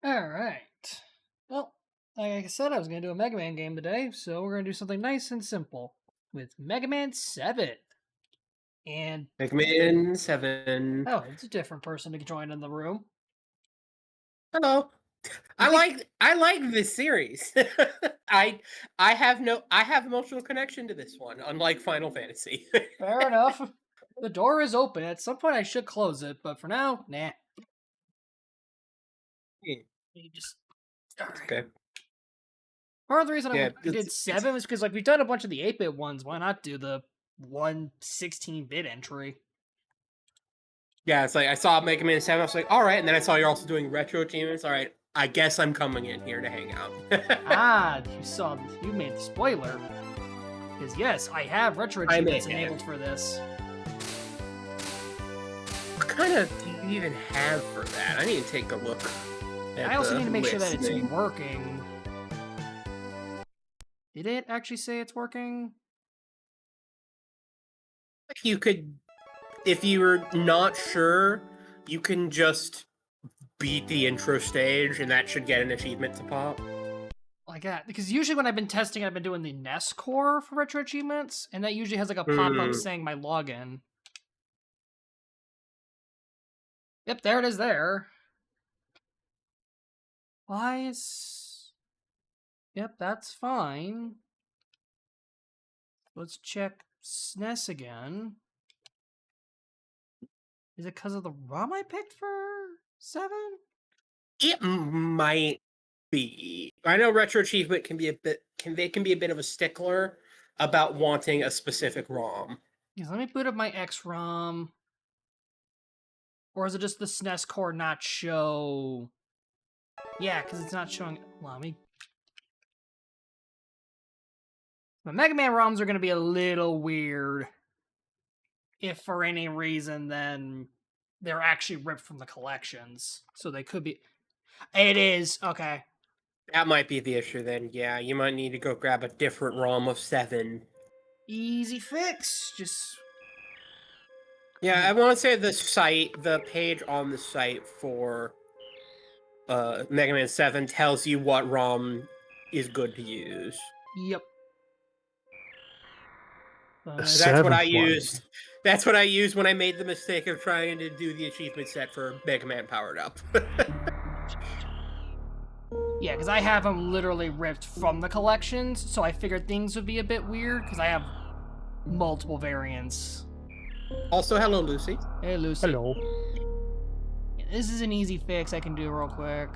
Alright. Well, like I said, I was going to do a Mega Man game today, so we're going to do something nice and simple with Mega Man 7. And, Pikmin 7. oh, it's a different person to join in the room. Hello. You I think, like this series. I I have emotional connection to this one, unlike Final Fantasy. fair enough. The door is open. At some point, I should close it, but for now, nah. You just. Alright. Okay. Part of the reason Yeah, I did 7 was because, like, we've done a bunch of the 8-bit ones. Why not do the 116-bit entry? yeah, it's like I saw Mega Man 7, I was like, alright, and then I saw you're also doing retro achievements. Alright, I guess I'm coming in here to hang out. Ah, you made the spoiler. Because yes, I have retro I may achievements enabled have. for this. What kind of do you even have for that? I need to take a look at I also the need to make sure that it's listing. working. Did it actually say it's working? You could, if you were not sure, you can just beat the intro stage, and that should get an achievement to pop. Like that, because usually when I've been testing, I've been doing the NES core for retro achievements, and that usually has like a pop-up Hmm. saying my login. Yep, there it is there. Why is... Yep, that's fine. Let's check SNES again. Is it because of the ROM I picked for 7? It might be. I know retro achievement can be a bit can be a bit of a stickler about wanting a specific ROM. Yes, let me boot up my X-ROM. Or is it just the SNES core not show... Yeah, because it's not showing... Well, let me... The Mega Man ROMs are going to be a little weird. If for any reason, then they're actually ripped from the collections. So they could be... It is. Okay. That might be the issue then. Yeah, you might need to go grab a different ROM of 7. Easy fix. Just... Yeah, I want to say the page on the site for Mega Man 7 tells you what ROM is good to use. Yep. The But... That's what I seventh one. used. That's what I used when I made the mistake of trying to do the achievement set for Mega Man Powered Up. Yeah, because I have them literally ripped from the collections, so I figured things would be a bit weird, because I have multiple variants. Also, hello, Lucy. Hey, Lucy. Hello. Yeah, this is an easy fix I can do real quick.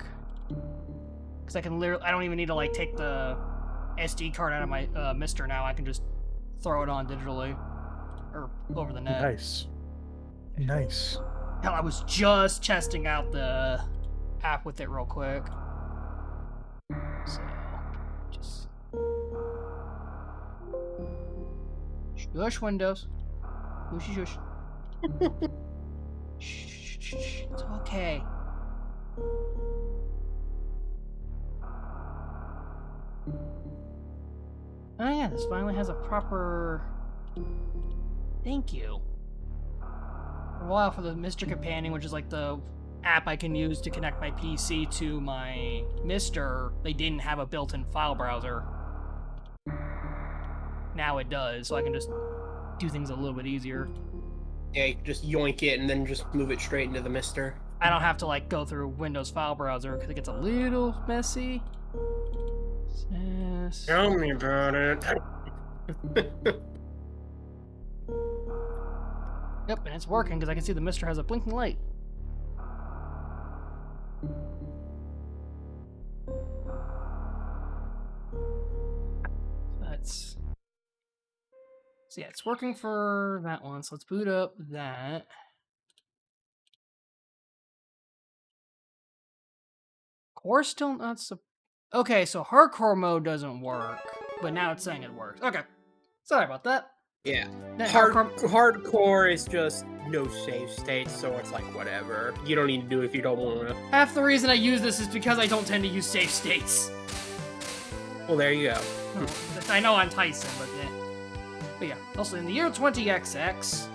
Because I can literally... I don't even need to, like, take the SD card out of my Mister now. I can just throw it on digitally. Or over the net. Nice. Nice. Hell, I was just testing out the app with it real quick. So, just... Shush, Windows. Shush, shush. Shh, shh, shh. It's okay. Oh yeah, this finally has a proper... Thank you. For a while for the Mr. Companion, which is like the app I can use to connect my PC to my Mister, they didn't have a built-in file browser. Now it does, so I can just do things a little bit easier. Yeah, you can just yoink it and then just move it straight into the Mister. I don't have to like go through Windows file browser because it gets a little messy. Yes. Tell me about it. Yep, and it's working because I can see the Mister has a blinking light. That's... So yeah, it's working for that one, so let's boot up that. Core still not okay, so hardcore mode doesn't work, but now it's saying it works. Okay, sorry about that. Yeah. That hardcore... Hardcore is just no save states, so it's like whatever. You don't need to do it if you don't want to. Half the reason I use this is because I don't tend to use save states. Well, there you go. Well, I know I'm Tyson, but yeah. But yeah, also in the year 20XX,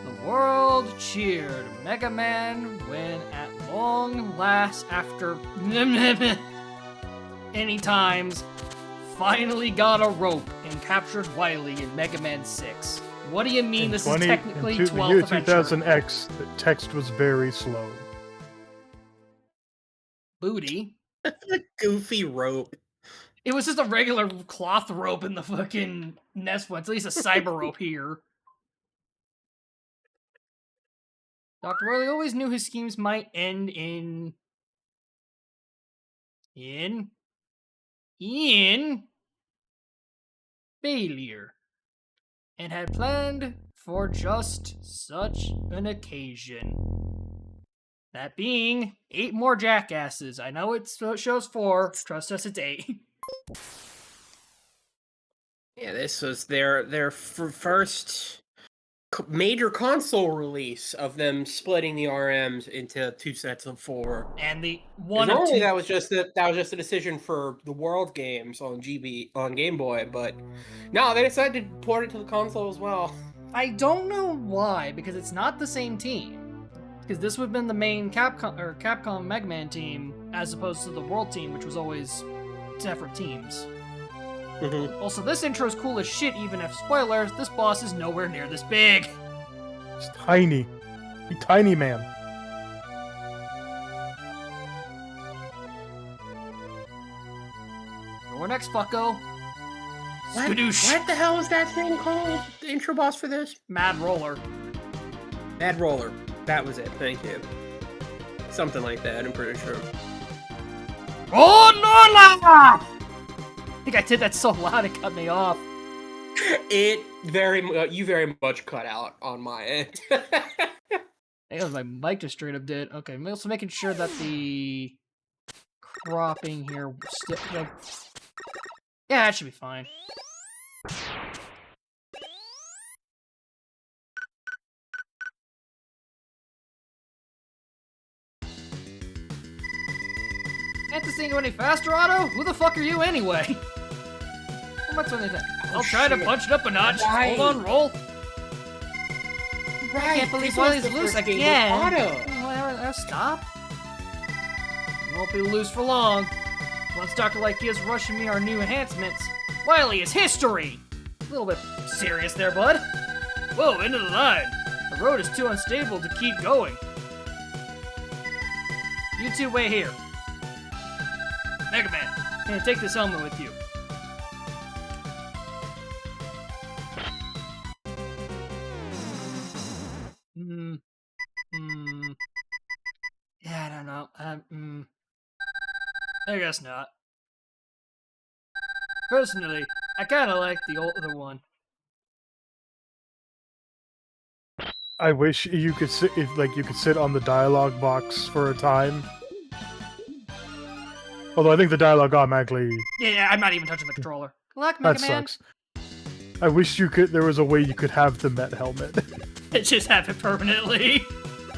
the world cheered. Mega Man, when at long last, after many times, finally got a rope and captured Wily in Mega Man 6. What do you mean this is technically 12th the year adventure? 2000X, the text was very slow. Booty. Goofy rope. It was just a regular cloth rope in the fucking NES one. It's at least a cyber rope here. Dr. Wily always knew his schemes might end in failure, and had planned for just such an occasion. That being 8 more jackasses. I know it shows 4. Trust us, it's 8. Yeah, this was their first major console release of them splitting the RMs into 2 sets of 4. And the one of normally two... that was just a decision for the World games on Game Boy, but no, they decided to port it to the console as well. I don't know why, because it's not the same team. Because this would have been the main Capcom Mega Man team, as opposed to the World team, which was always separate teams. Mm-hmm. Also, this intro is cool as shit, even if, spoilers, this boss is nowhere near this big. It's tiny. You tiny man. Your next, fucko. What the hell is that thing called? The intro boss for this? Mad Roller. Mad Roller. That was it. Thank you. Something like that, I'm pretty sure. Oh, Nola! I think I did that so loud it cut me off. You very much cut out on my end. I think my mic just straight up did. Okay, I'm also making sure that the cropping here still... Yeah, that should be fine. Can't this thing go any faster, Otto? Who the fuck are you anyway? What am I saying? I'll try to punch it up a notch. Right. Hold on, roll. Right. I can't believe Wily's loose again. Well, stop. It won't be loose for long. Once Dr. Light gives Rush and me our new enhancements, Wily is history! A little bit serious there, bud. Whoa, end of the line. The road is too unstable to keep going. You two wait here. Mega Man, I'm gonna take this helmet with you. Yeah, I don't know. I guess not. Personally, I kinda like the older one. I wish you could sit you could sit on the dialogue box for a time. Although I think the dialogue automatically... Yeah, I'm not even touching the controller. Good luck, Mega That Man. sucks. I wish there was a way you could have the Met helmet. Just have it permanently.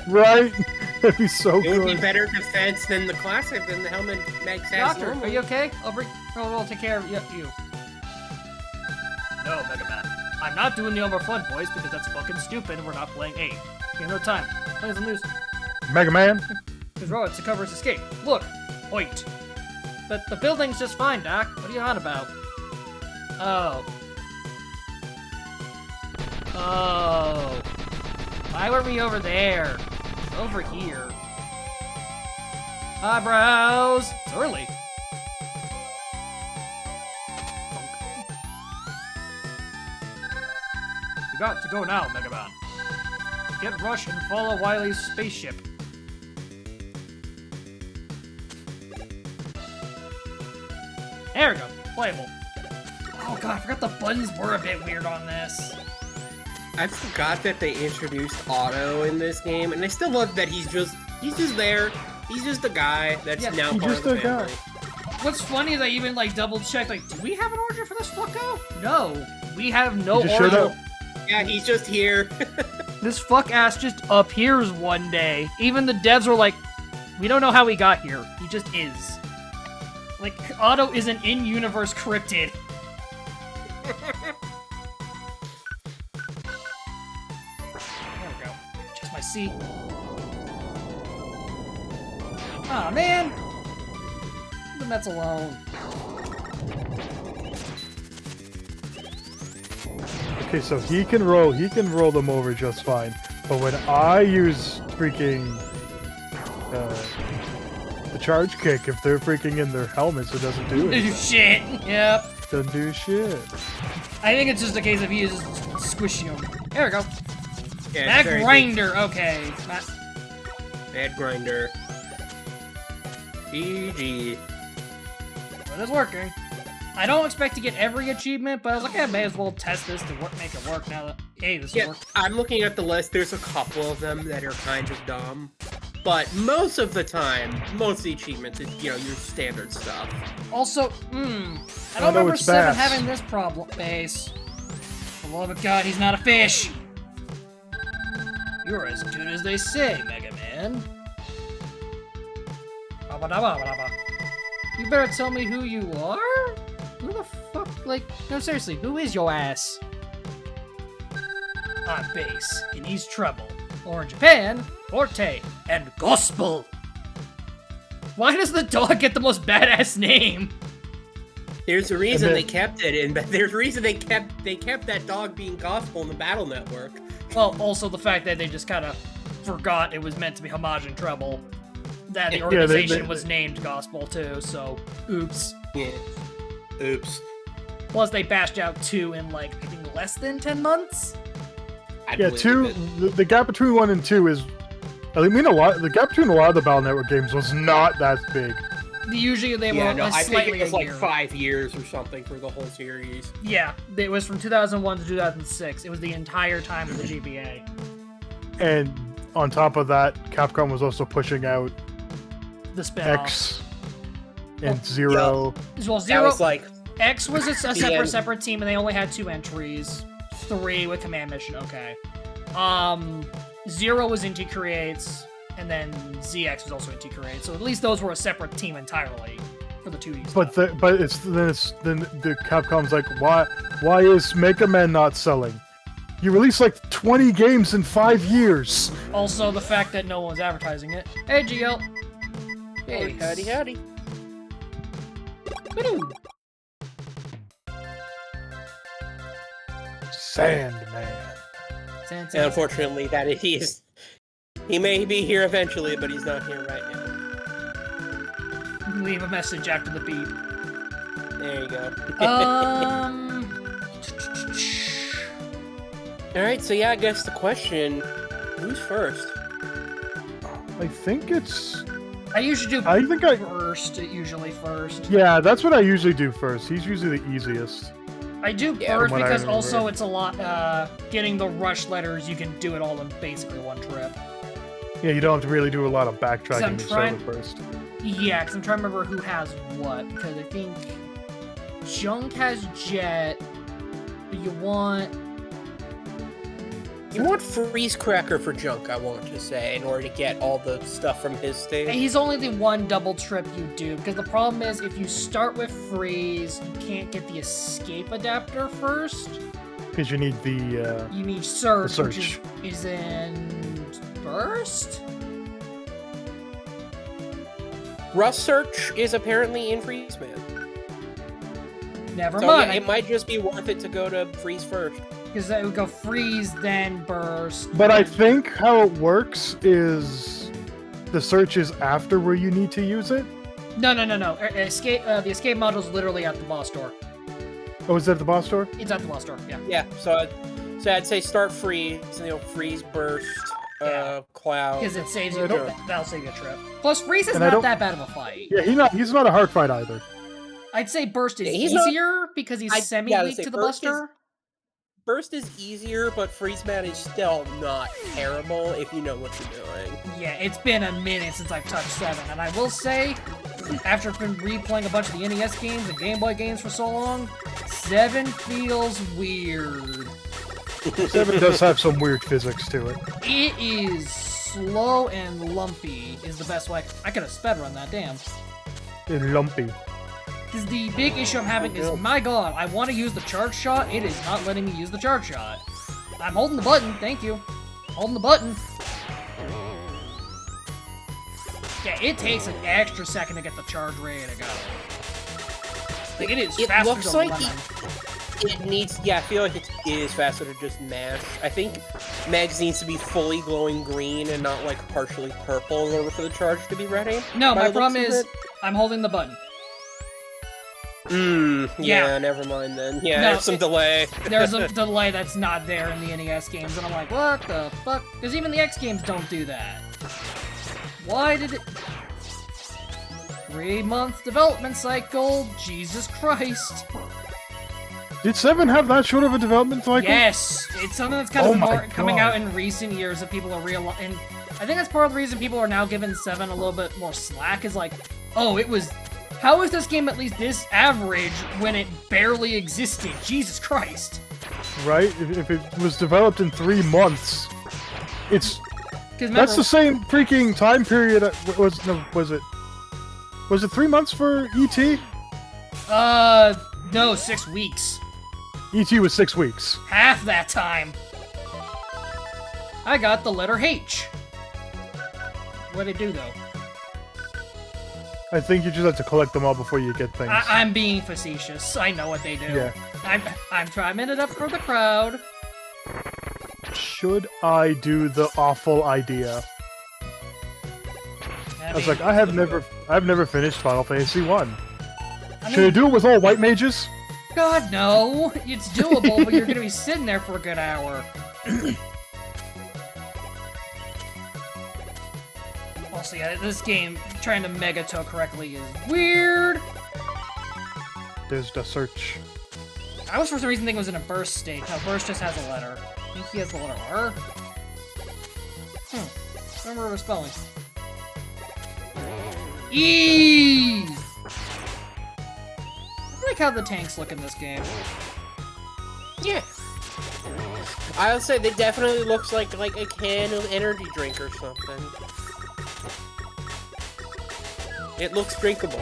Right? That'd be so It would be good. better defense than the classic, than the helmet makes sense. Doctor, are you okay? We'll take care of you. No, Mega Man. I'm not doing the overflood voice because that's fucking stupid and we're not playing 8. We have no time. Play the news. Mega Man? There's roads to cover his escape. Look! Point! But the building's just fine, Doc. What are you on about? Oh. Oh. Why were we over there? Over here. Eyebrows! It's early. You got to go now, Mega Man. Get Rush and follow Wily's spaceship. There we go. Playable. Oh god, I forgot the buttons were a bit weird on this. I forgot that they introduced Otto in this game, and I still love that he's just there. He's just a guy that's now he's part just of the a guy. family. What's funny is I even double checked, do we have an order for this fucko? No. We have no He just showed order. up. Yeah, he's just here. This fuck ass just appears one day. Even the devs were like, we don't know how he got here. He just is. Like, Otto is an in-universe cryptid. There we go. I see. Aw, man! Leave the Mets alone. Okay, so he can roll them over just fine. But when I use freaking the charge kick, if they're freaking in their helmets, it doesn't do it. Shit! Yep. Doesn't do shit. I think it's just a case of he is squishing him. There we go. Yeah, That it's very grinder, okay. good. Bad grinder. GG. But it's working. I don't expect to get every achievement, but I was like, I may as well test this to make it work now that, hey, this Yeah, works. I'm looking at the list. There's a couple of them that are kind of dumb. But most of the time, most of the achievements is, your standard stuff. Also, I Oh, don't no, remember it's 7 bass. having this problem base. For the love of God, he's not a fish! You're as good as they say, Mega Man. You better tell me who you are? Who the fuck? Like, no, seriously, who is your ass? On base, in East Trouble. Or in Japan, Forte and Gospel. Why does the dog get the most badass name? There's a reason then- they kept it, and there's a reason they kept that dog being gospel in the Battle Network. Well, also the fact that they just kind of forgot it was meant to be Homage and Trouble. That the Yeah, organization was named Gospel too, so oops. Yeah. Oops. Plus they bashed out 2 in like, I think less than 10 months? I Yeah, believe 2. it. The gap between 1 and 2 is. I mean, the gap between a lot of the Battle Network games was not that big. Usually they Yeah, were no, I think slightly it was a like year. 5 years or something for the whole series. Yeah, it was from 2001 to 2006. It was the entire time of the GBA. And on top of that, Capcom was also pushing out The spin-off. X and Zero. Well, That Zero, was like, X was a end. separate team, and they only had 2 entries. 3 with Command Mission, okay. Zero was Inti Creates, and then ZX was also Inti Creates, so at least those were a separate team entirely for the 2D stuff. Then the Capcom's like, why is Mega Man not selling? You released like 20 games in 5 years. Also, the fact that no one's advertising it. Hey, GL! Hey, howdy. Woo! Sandman. Sans- And unfortunately, he may be here eventually, but he's not here right now. Leave a message after the beep. There you go. Alright, so yeah, I guess the question, who's first? I think it's. I usually do I think I. first, first. Yeah, that's what I usually do first. He's usually the easiest. I do Yeah, first from what I because remember. also it's a lot, getting the rush letters, you can do it all in basically one trip. Yeah, you don't have to really do a lot of I'm backtracking to start with first. Yeah, because I'm trying to remember who has what, because I think Junk has Jet, but you want Freeze Cracker for Junk, I want to say, in order to get all the stuff from his stage. he's only the one double trip you do, because the problem is if you start with Freeze, you can't get the escape adapter first. Because you need the. You need Surge, The which Surge. is in Burst? Rust Search is apparently in Freeze Man. Never So mind. yeah, it might just be worth it to go to Freeze first. Because that would go Freeze, then Burst. But I think how it works is the search is after where you need to use it. No. Escape. The escape module is literally at the boss door. Oh, is that the boss door? It's at the boss door. Yeah. Yeah, so I'd say start Freeze, Freeze, Burst, Yeah. Cloud. Because it saves you. Okay. That'll save you a trip. Plus, Freeze is And I not don't- that bad of a fight. Yeah, he's not a hard fight either. I'd say Burst is Yeah, he's not- easier because he's I would semi-weak say to the Burst Buster. Burst is easier, but Freeze Man is still not terrible if you know what you're doing. Yeah, it's been a minute since I've touched 7, and I will say, after been replaying a bunch of the NES games and Game Boy games for so long, 7 feels weird. 7 does have some weird physics to it. It is slow and lumpy is the best way. I could have sped run that, damn. And lumpy. Because the big issue I'm having is, my god, I want to use the charge shot, it is not letting me use the charge shot. I'm holding the button, thank you. Holding the button. Yeah, it takes an extra second to get the charge ready to go. Like, it is It faster looks than like lemon. it needs. Yeah, I feel like it is faster to just mash. I think Megs needs to be fully glowing green and not like partially purple in order for the charge to be ready. No, by my the problem looks of is I'm holding the button. Yeah, never mind then. Yeah, No, there's some delay. There's a delay that's not there in the NES games, and I'm like, what the fuck? Because even the X games don't do that. Why did it... 3-month development cycle, Jesus Christ. Did 7 have that short of a development cycle? Yes, it's something that's kind Oh of my more coming God. out in recent years that people are realizing. I think that's part of the reason people are now giving 7 a little bit more slack, is like, oh, it was... How is this game at least this average when it barely existed? Jesus Christ. Right? If it was developed in 3 months, it's... 'Cause That's remember, the same freaking time period. Was it 3 months for ET? no, 6 weeks. ET was 6 weeks. Half that time. I got the letter H. What'd it do, though? I think you just have to collect them all before you get things. I'm being facetious. I know what they do. Yeah. I'm trying it up for the crowd. Should I do the awful idea? I was like, I've never finished Final Fantasy 1. Should I do it with all white mages? God, no. It's doable, but you're gonna be sitting there for a good hour. Also, yeah, this game, trying to Megato correctly is weird. There's the search. I was for some reason thinking it was in a burst state. No, burst just has a letter. I think he has the letter R. Remember the spelling. E. I like how the tanks look in this game. Yeah. I would say they definitely looks like a can of energy drink or something. It looks drinkable.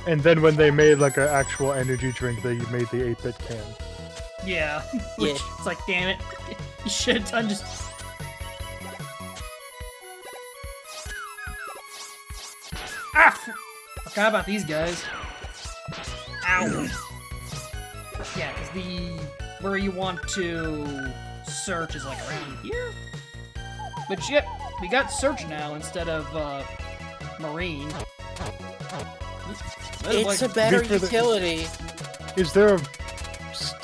And then when they made like an actual energy drink, they made the 8-bit can. Yeah. Which, it's like, damn it. You should have done just... Ah! Forgot about these guys. Ow. Yeah, because where you want to search is like around here. But yep, we got search now instead of marine. It's a better utility. Is there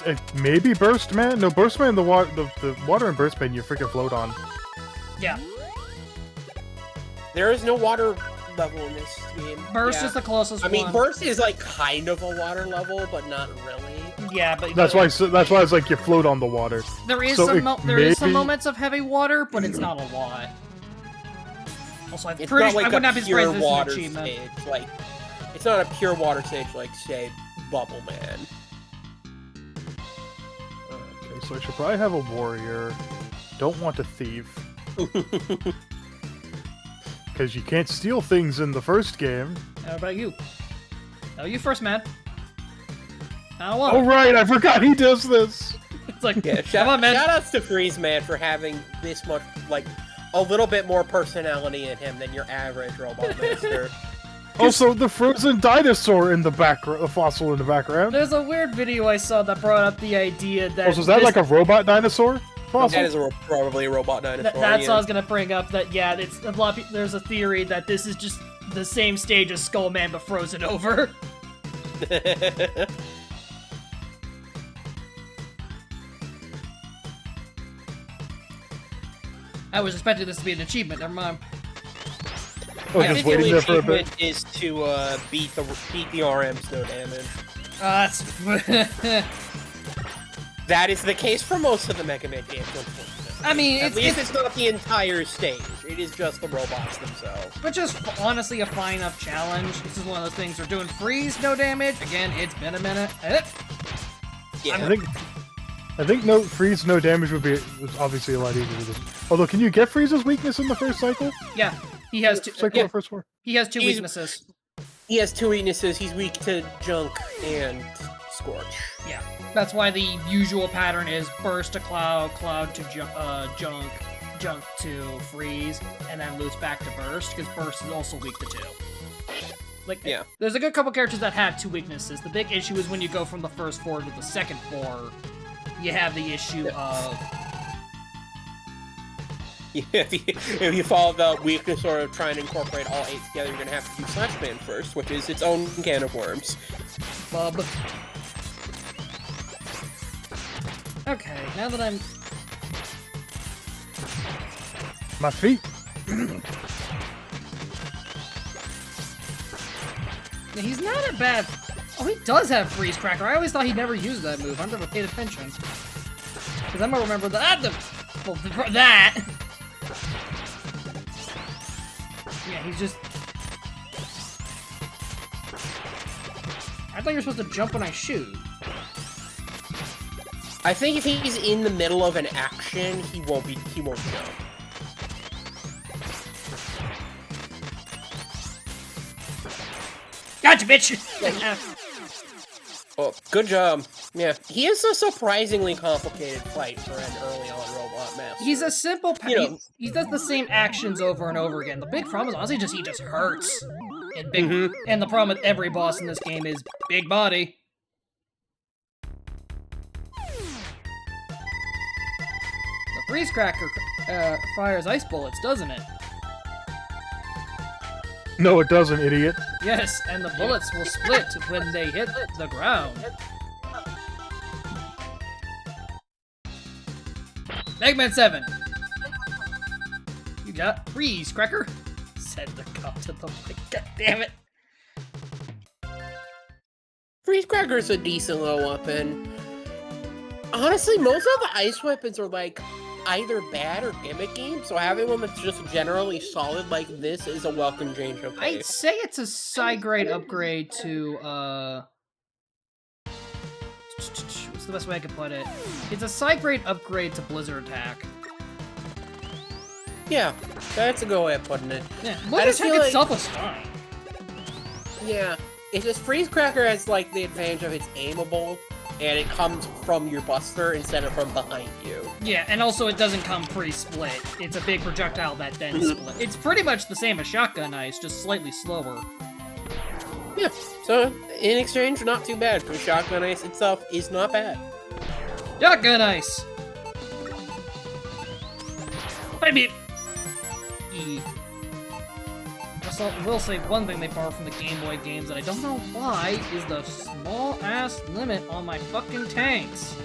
a maybe Burst Man? No, Burst Man, the water and Burst Man you freaking float on. Yeah. There is no water level in this game. Burst is the closest I mean, one. Burst is like kind of a water level, but not really. Yeah, but That's why it's like you float on the water. there is so some moments of heavy water, but it's not a lot. Also, It's pretty not sure like I would not be a surprised pure if this is an water achievement. stage. Like, it's not a pure water stage like, say, Bubble Man. Okay, so I should probably have a warrior. Don't want a thief. Because you can't steal things in the first game. How about you? No, you first, man. I don't want Oh it. right, I forgot he does this. It's like, Yeah, come on, man. shoutouts to Freeze Man for having this much, like, a little bit more personality in him than your average robot master. Also, the frozen dinosaur in the background, the fossil in the background. There's a weird video I saw that brought up the idea that... Also, is that this- like a robot dinosaur fossil? That is probably a robot dinosaur. That's yeah. what I was gonna bring up. That yeah, it's a lot. There's a theory that this is just the same stage as Skullman but frozen over. I was expecting this to be an achievement. Never mind. Oh, I just think the waiting only there for a achievement bit. is to beat the RMs no damage. That's That is the case for most of the Mega Man games, unfortunately. I mean, At least it's not the entire stage. It is just the robots themselves. which is honestly a fine enough challenge. This is one of those things. We're doing freeze, no damage. Again, it's been a minute. Yeah. I think no freeze, no damage would be obviously a lot easier to do. Although, can you get Freeze's weakness in the first cycle? Yeah, he has two. Cycle or first war? He has two He's- weaknesses. He has two weaknesses. He's weak to Junk and Scorch. Yeah, that's why the usual pattern is burst to cloud, cloud to junk, jump to freeze and then lose back to burst, because burst is also weak to 2. Like, Yeah. there's a good couple characters that have 2 weaknesses. The big issue is when you go from the first 4 to the second 4, you have the issue of... If you follow the weakness or trying to incorporate all 8 together, you're gonna have to do Slashman first, which is its own can of worms. Bub. Okay, now that I'm... My feet. He's not a bad... Oh, he does have Freeze Cracker. I always thought he never used that move. I never paid attention. Because I'm gonna remember that... that! Yeah, he's just... I thought you were supposed to jump when I shoot. I think if he's in the middle of an action, he won't jump. Gotcha, bitch! Oh, good job. Yeah, he is a surprisingly complicated fight for an early on robot master. He's a simple... You know. He does the same actions over and over again. The big problem is, honestly, he just hurts. And big... And the problem with every boss in this game is big body. The Freeze Cracker fires ice bullets, doesn't it? No, it doesn't, idiot. Yes, and the bullets will split when they hit the ground. Mega Man 7! You got Freeze Cracker? Said the cop to the mic. God damn it. Freeze Cracker's a decent little weapon. Honestly, most of the ice weapons are like either bad or gimmicky, so having one that's just generally solid like this is a welcome change of I'd pace. say it's a side grade upgrade to, what's the best way I could put it? It's a side grade upgrade to Blizzard Attack. Yeah, that's a good way of putting it. Yeah, I Blizzard just Attack feel like- itself is fine. Yeah, it's just Freeze Cracker has like the advantage of it's aimable, and it comes from your buster instead of from behind you. Yeah, and also it doesn't come pre-split. It's a big projectile that then split. It's pretty much the same as Shotgun Ice, just slightly slower. Yeah, so in exchange, not too bad, because Shotgun Ice itself is not bad. Shotgun Ice! Maybe... I will say one thing they borrowed from the Game Boy games that I don't know why is the small-ass limit on my fucking tanks.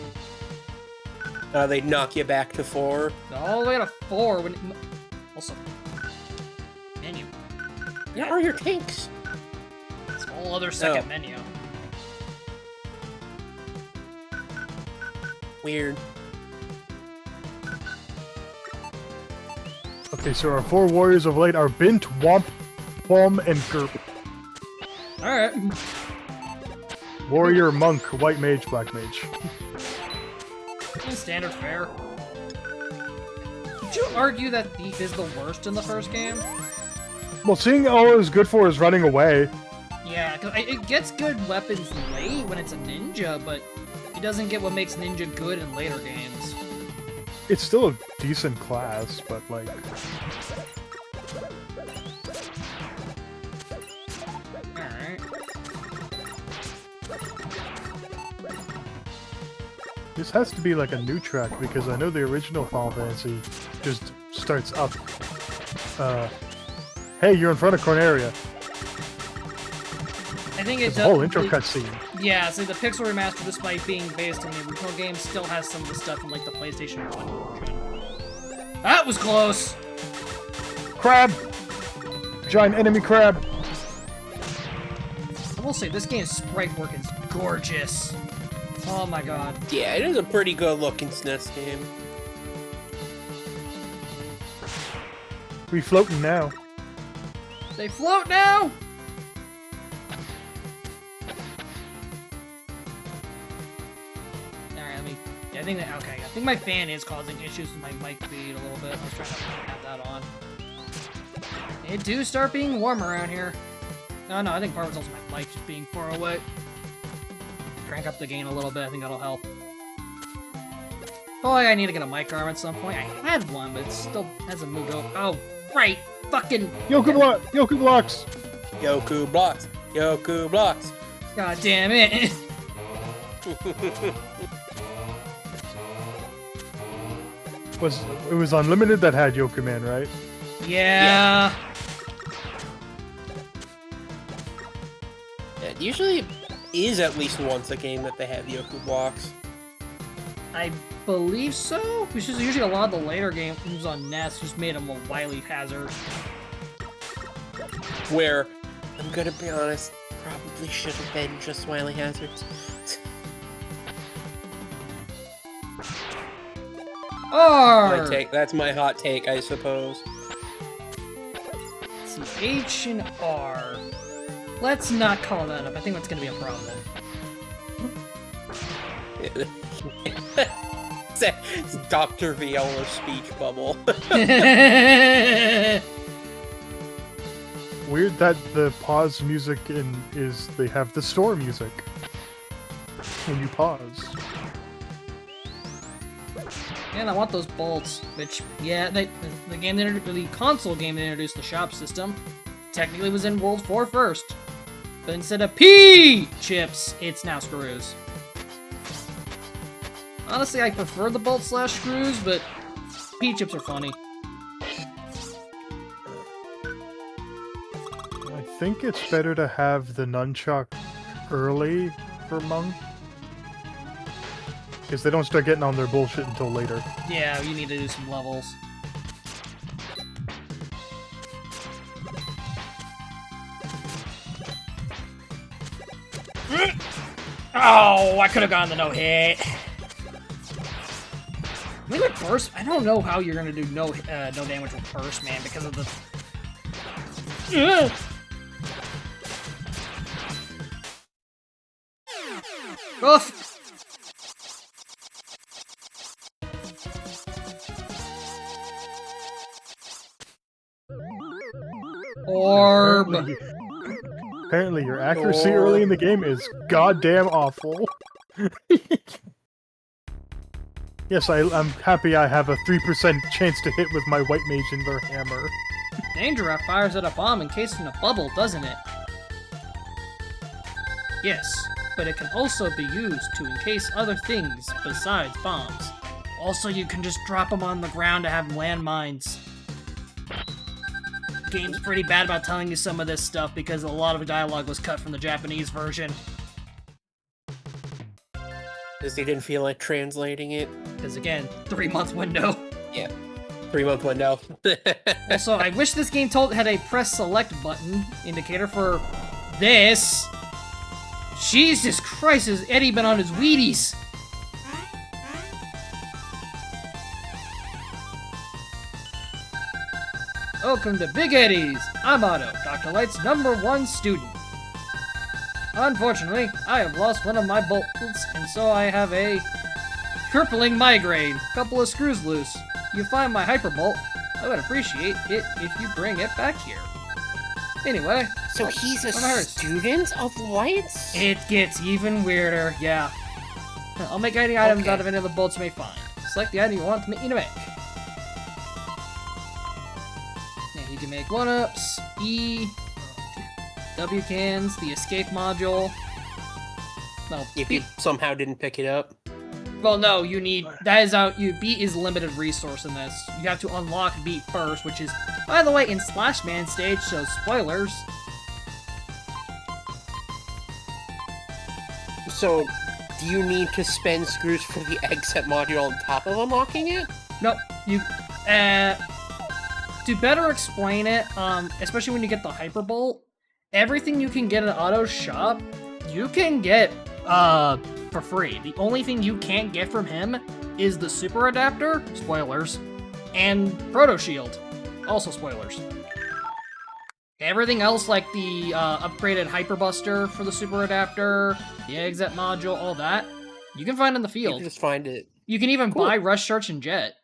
They knock you back to 4. All the way to 4 when... Also... Menu. Yeah, or your tanks. It's a whole other second menu. Weird. Okay, so our 4 warriors of late are Bint, Womp, Plum, and Gerp. Alright. Warrior, Monk, White Mage, Black Mage. Standard fare. Would you argue that Thief is the worst in the first game? Well, seeing all it was good for is running away. Yeah, because it gets good weapons late when it's a ninja, but it doesn't get what makes ninja good in later games. It's still a decent class, but like... Alright. This has to be like a new track, because I know the original Final Fantasy just starts up. Hey, you're in front of Corneria. I think it's It's a whole intro cutscene. Yeah, so the Pixel Remaster, despite being based on the original game, still has some of the stuff from like the PlayStation 1 version. That was close! Crab! Giant enemy crab! I will say, this game's sprite work is gorgeous. Oh my god. Yeah, it is a pretty good looking SNES game. We floating now. They float now! Alright, let me... Yeah, I think that... Okay, I think my fan is causing issues with my mic feed a little bit. I was trying to have that on. It do start being warm around here. No, I think part of it's also my mic just being far away. Crank up the gain a little bit, I think that'll help. Boy, I need to get a mic arm at some point. I had one, but it still hasn't moved over. Oh, right! Fucking... Yoku blocks! Yoku blocks. Yoku blocks. God damn it! It was Unlimited that had Yoku Man, right? Yeah. It usually is at least once a game that they have Yoku blocks. I believe so. It's just usually a lot of the later games on NES just made them a wily hazard. Where, I'm gonna be honest, probably should have been just Wily Hazards. R! That's my hot take, I suppose. Let's see, H and R. Let's not call that up. I think that's gonna be a problem. It's Dr. Viola speech bubble. Weird that the pause music is they have the store music when you pause. And I want those bolts, which, yeah, the console game that introduced the shop system technically was in World 4 first. But instead of P chips, it's now screws. Honestly, I prefer the bolt/screws, but P chips are funny. I think it's better to have the nunchuck early for Monk. Because they don't start getting on their bullshit until later. Yeah, you need to do some levels. Oh, I could have gotten the no-hit. I mean, with burst, I don't know how you're gonna do no damage with burst, man, because of the... Oof! Orb! Apparently your accuracy early in the game is goddamn awful. Yes, I'm happy I have a 3% chance to hit with my White Mage in their hammer. Danger Rat fires at a bomb encased in a bubble, doesn't it? Yes, but it can also be used to encase other things besides bombs. Also, you can just drop them on the ground to have landmines. The game's pretty bad about telling you some of this stuff because a lot of the dialogue was cut from the Japanese version. Because they didn't feel like translating it. Because again, 3-month window. Yeah. 3-month window. Also, I wish this game had a press select button indicator for this. Jesus Christ, has Eddie been on his Wheaties? Welcome to Big Eddie's. I'm Otto, Dr. Light's #1 student. Unfortunately, I have lost one of my bolts, and so I have a crippling migraine. Couple of screws loose. You find my hyperbolt, I would appreciate it if you bring it back here. Anyway. So he's a student of lights? It gets even weirder, yeah. I'll make any items out of any of the bolts you may find. Select the item you want me to make. Yeah, you can make 1-ups, E, W cans, the escape module. No, if you somehow didn't pick it up. Well, no, you need... That is out... Beat is limited resource in this. You have to unlock Beat first, which is, by the way, in Slash Man stage, so spoilers. So, do you need to spend screws for the exit module on top of unlocking it? Nope. You... To better explain it, especially when you get the Hyperbolt, everything you can get at Otto's shop, you can get, for free. The only thing you can't get from him is the Super Adapter, spoilers, and Proto Shield, also spoilers. Everything else, like the upgraded Hyper Buster for the Super Adapter, the exit module, all that, you can find in the field. You can just find it. You can even buy Rush, Search, and Jet.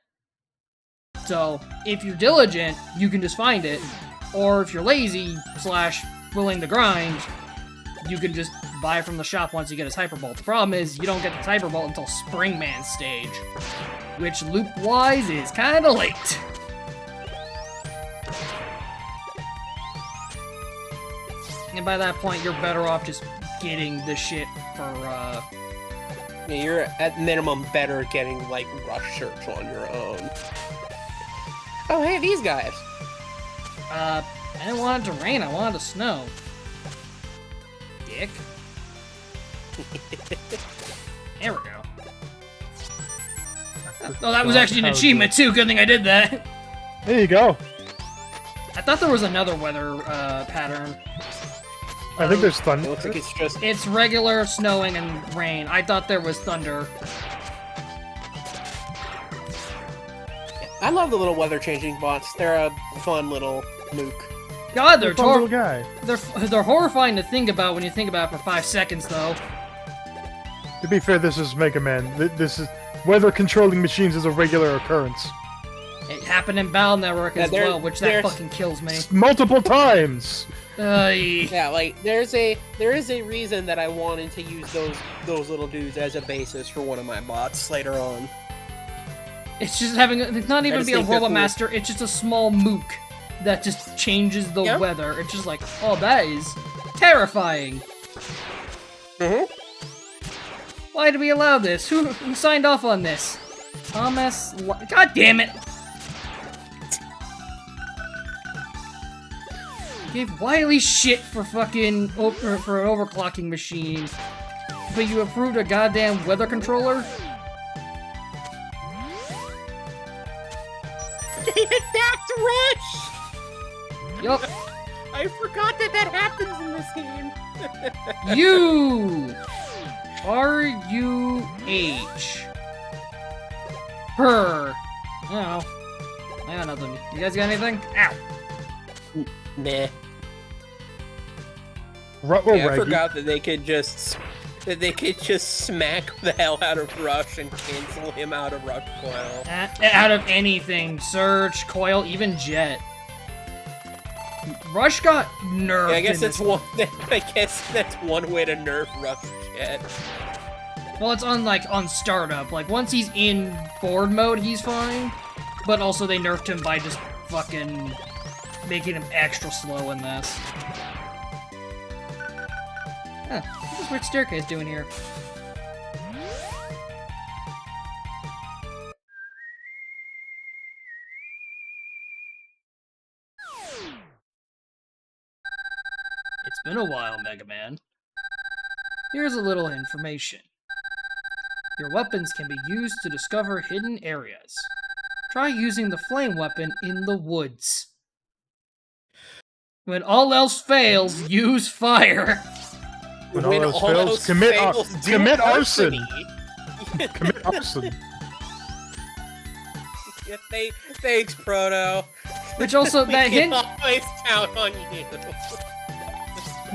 So, if you're diligent, you can just find it, or if you're lazy, / willing to grind, you can just buy from the shop once you get his Hyperbolt. The problem is, you don't get the Hyperbolt until Springman stage. which loop-wise is kinda late. And by that point, you're better off just getting the shit for, Yeah, you're at minimum better getting, like, rush search on your own. Oh, hey, these guys! I didn't want it to rain, I wanted to snow. Dick. There we go. Oh, that was actually an achievement, too. Good thing I did that. There you go. I thought there was another weather, pattern. I think there's It thunder. looks like it's just... It's regular snowing and rain. I thought there was thunder. I love the little weather-changing bots. They're a fun little nuke. God, they're Fun little guy. they're horrifying to think about when you think about it for 5 seconds, though. To be fair, this is Mega Man. This is weather controlling machines is a regular occurrence. It happened in Battle Network as there- well, which that there's- fucking kills me. Multiple times. Yeah, like there is a reason that I wanted to use those little dudes as a basis for one of my bots later on. It's just having it's not even just be a think they're Robot cool. Master. It's just a small mook that just changes the Yeah. weather. It's just like, oh, that is terrifying. Mm-hmm. Why did we allow this? Who signed off on this? Thomas. God damn it! Gave Wily shit for fucking for an overclocking machine, but you approved a goddamn weather controller? They attacked Rush! Yup. I forgot that happens in this game. You R-U-H. Her. I don't know. I got nothing. You guys got anything? Ow. Nah. Well, Yeah, I Raggy. forgot that they could just smack the hell out of Rush and cancel him out of Rush Coil. Out of anything. Surge, Coil, even Jet. Rush got nerfed. Yeah, I guess in that's this- one. I guess that's one way to nerf Rush Jet. Well, it's on startup. Like, once he's in board mode, he's fine. But also, they nerfed him by just fucking making him extra slow in this. Huh, what's this weird staircase doing here? It's been a while, Mega Man. Here's a little information. Your weapons can be used to discover hidden areas. Try using the flame weapon in the woods. When all else fails, use fire. When all else fails, commit arson. larceny. Commit arson. Yeah, thanks, Proto. Which also, We that can hint, always count on you.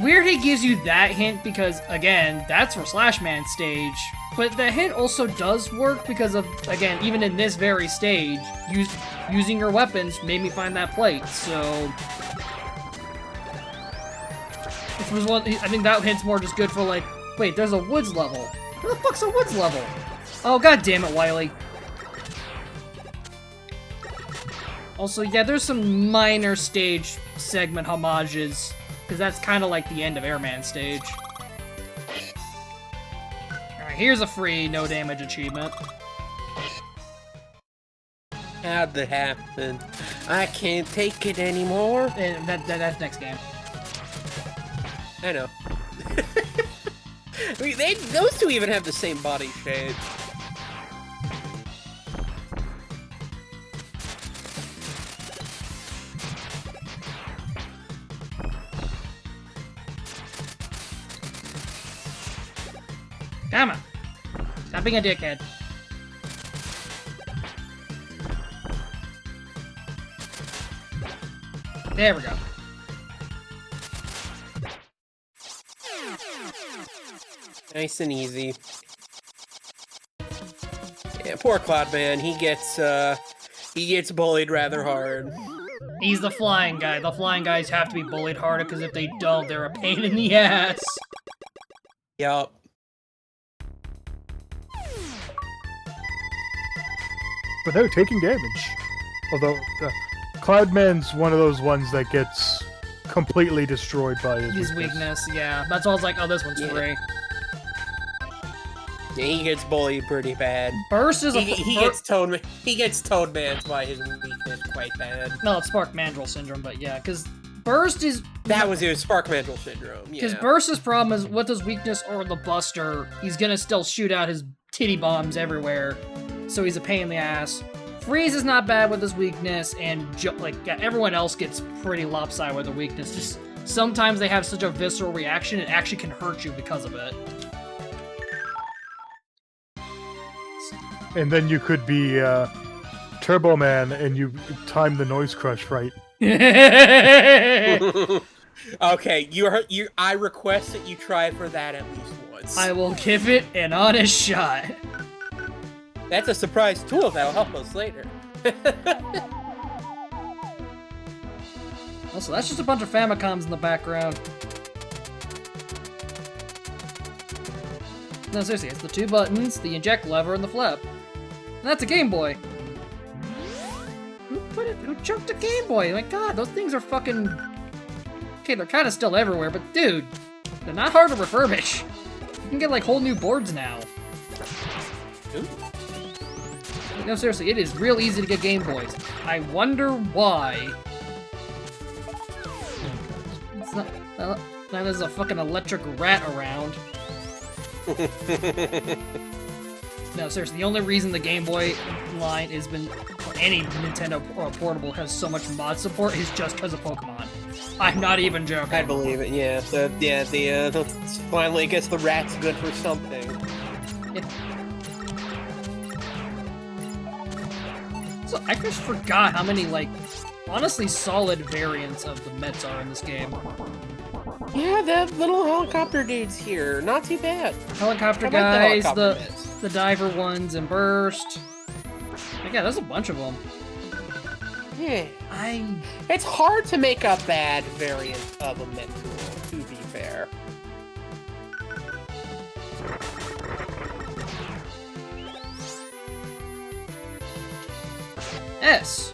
weird he gives you that hint because, again, that's for Slash Man stage. But the hint also does work because of, again, even in this very stage, using your weapons made me find that plate, so... Which was one, I think that hint's more just good for like, wait, there's a woods level. Where the fuck's a woods level? Oh, god damn it, Wily. Also, yeah, there's some minor stage segment homages, because that's kind of like the end of Airman stage. Alright, here's a free no damage achievement. How'd that happen? I can't take it anymore. And that's next game. I know. I mean, those two even have the same body shape. Come on. Stop being a dickhead. There we go. Nice and easy. Yeah, poor Cloud Man. He gets bullied rather hard. He's the flying guy. The flying guys have to be bullied harder because if they don't, they're a pain in the ass. Yup. without taking damage. Although, Cloudman's one of those ones that gets completely destroyed by his weakness. Yeah, that's why I was like, oh, this one's free. Yeah, he gets bullied pretty bad. Burst is he gets Toad Man's by his weakness quite bad. No, it's Spark Mandrill syndrome, but yeah, because Burst is... That was his Spark Mandrill syndrome, yeah. Because Burst's problem is, with his weakness or the Buster, he's gonna still shoot out his titty bombs everywhere, so he's a pain in the ass. Freeze is not bad with his weakness, and everyone else gets pretty lopsided with their weakness. Just sometimes they have such a visceral reaction, it actually can hurt you because of it. And then you could be Turbo Man and you time the Noise Crush right. Okay, I request that you try for that at least once. I will give it an honest shot. That's a surprise tool that'll help us later. Also, that's just a bunch of Famicoms in the background. No, seriously, it's the two buttons, the eject lever, and the flip. And that's a Game Boy. Who chucked a Game Boy? My god, those things are fucking... Okay, they're kind of still everywhere, but dude, they're not hard to refurbish. You can get, like, whole new boards now. Ooh. No, seriously, it is real easy to get Game Boys. I wonder why. It's not... now there's a fucking electric rat around. No, seriously, the only reason the Game Boy line has been... any Nintendo portable has so much mod support is just because of Pokemon. I'm not even joking. I believe it, yeah. Finally, I guess the rat's good for something. Yeah. So, I just forgot how many, like, honestly solid variants of the Mets are in this game. Yeah, the little helicopter dudes here. Not too bad. Helicopter guys, the diver ones, and Burst. Yeah, there's a bunch of them. Yeah. It's hard to make a bad variant of a Met tool, to be fair. S.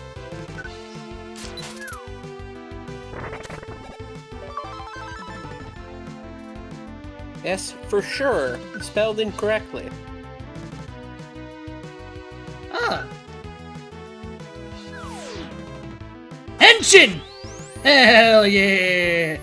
S for sure. Spelled incorrectly. Ah. Henshin! Hell yeah!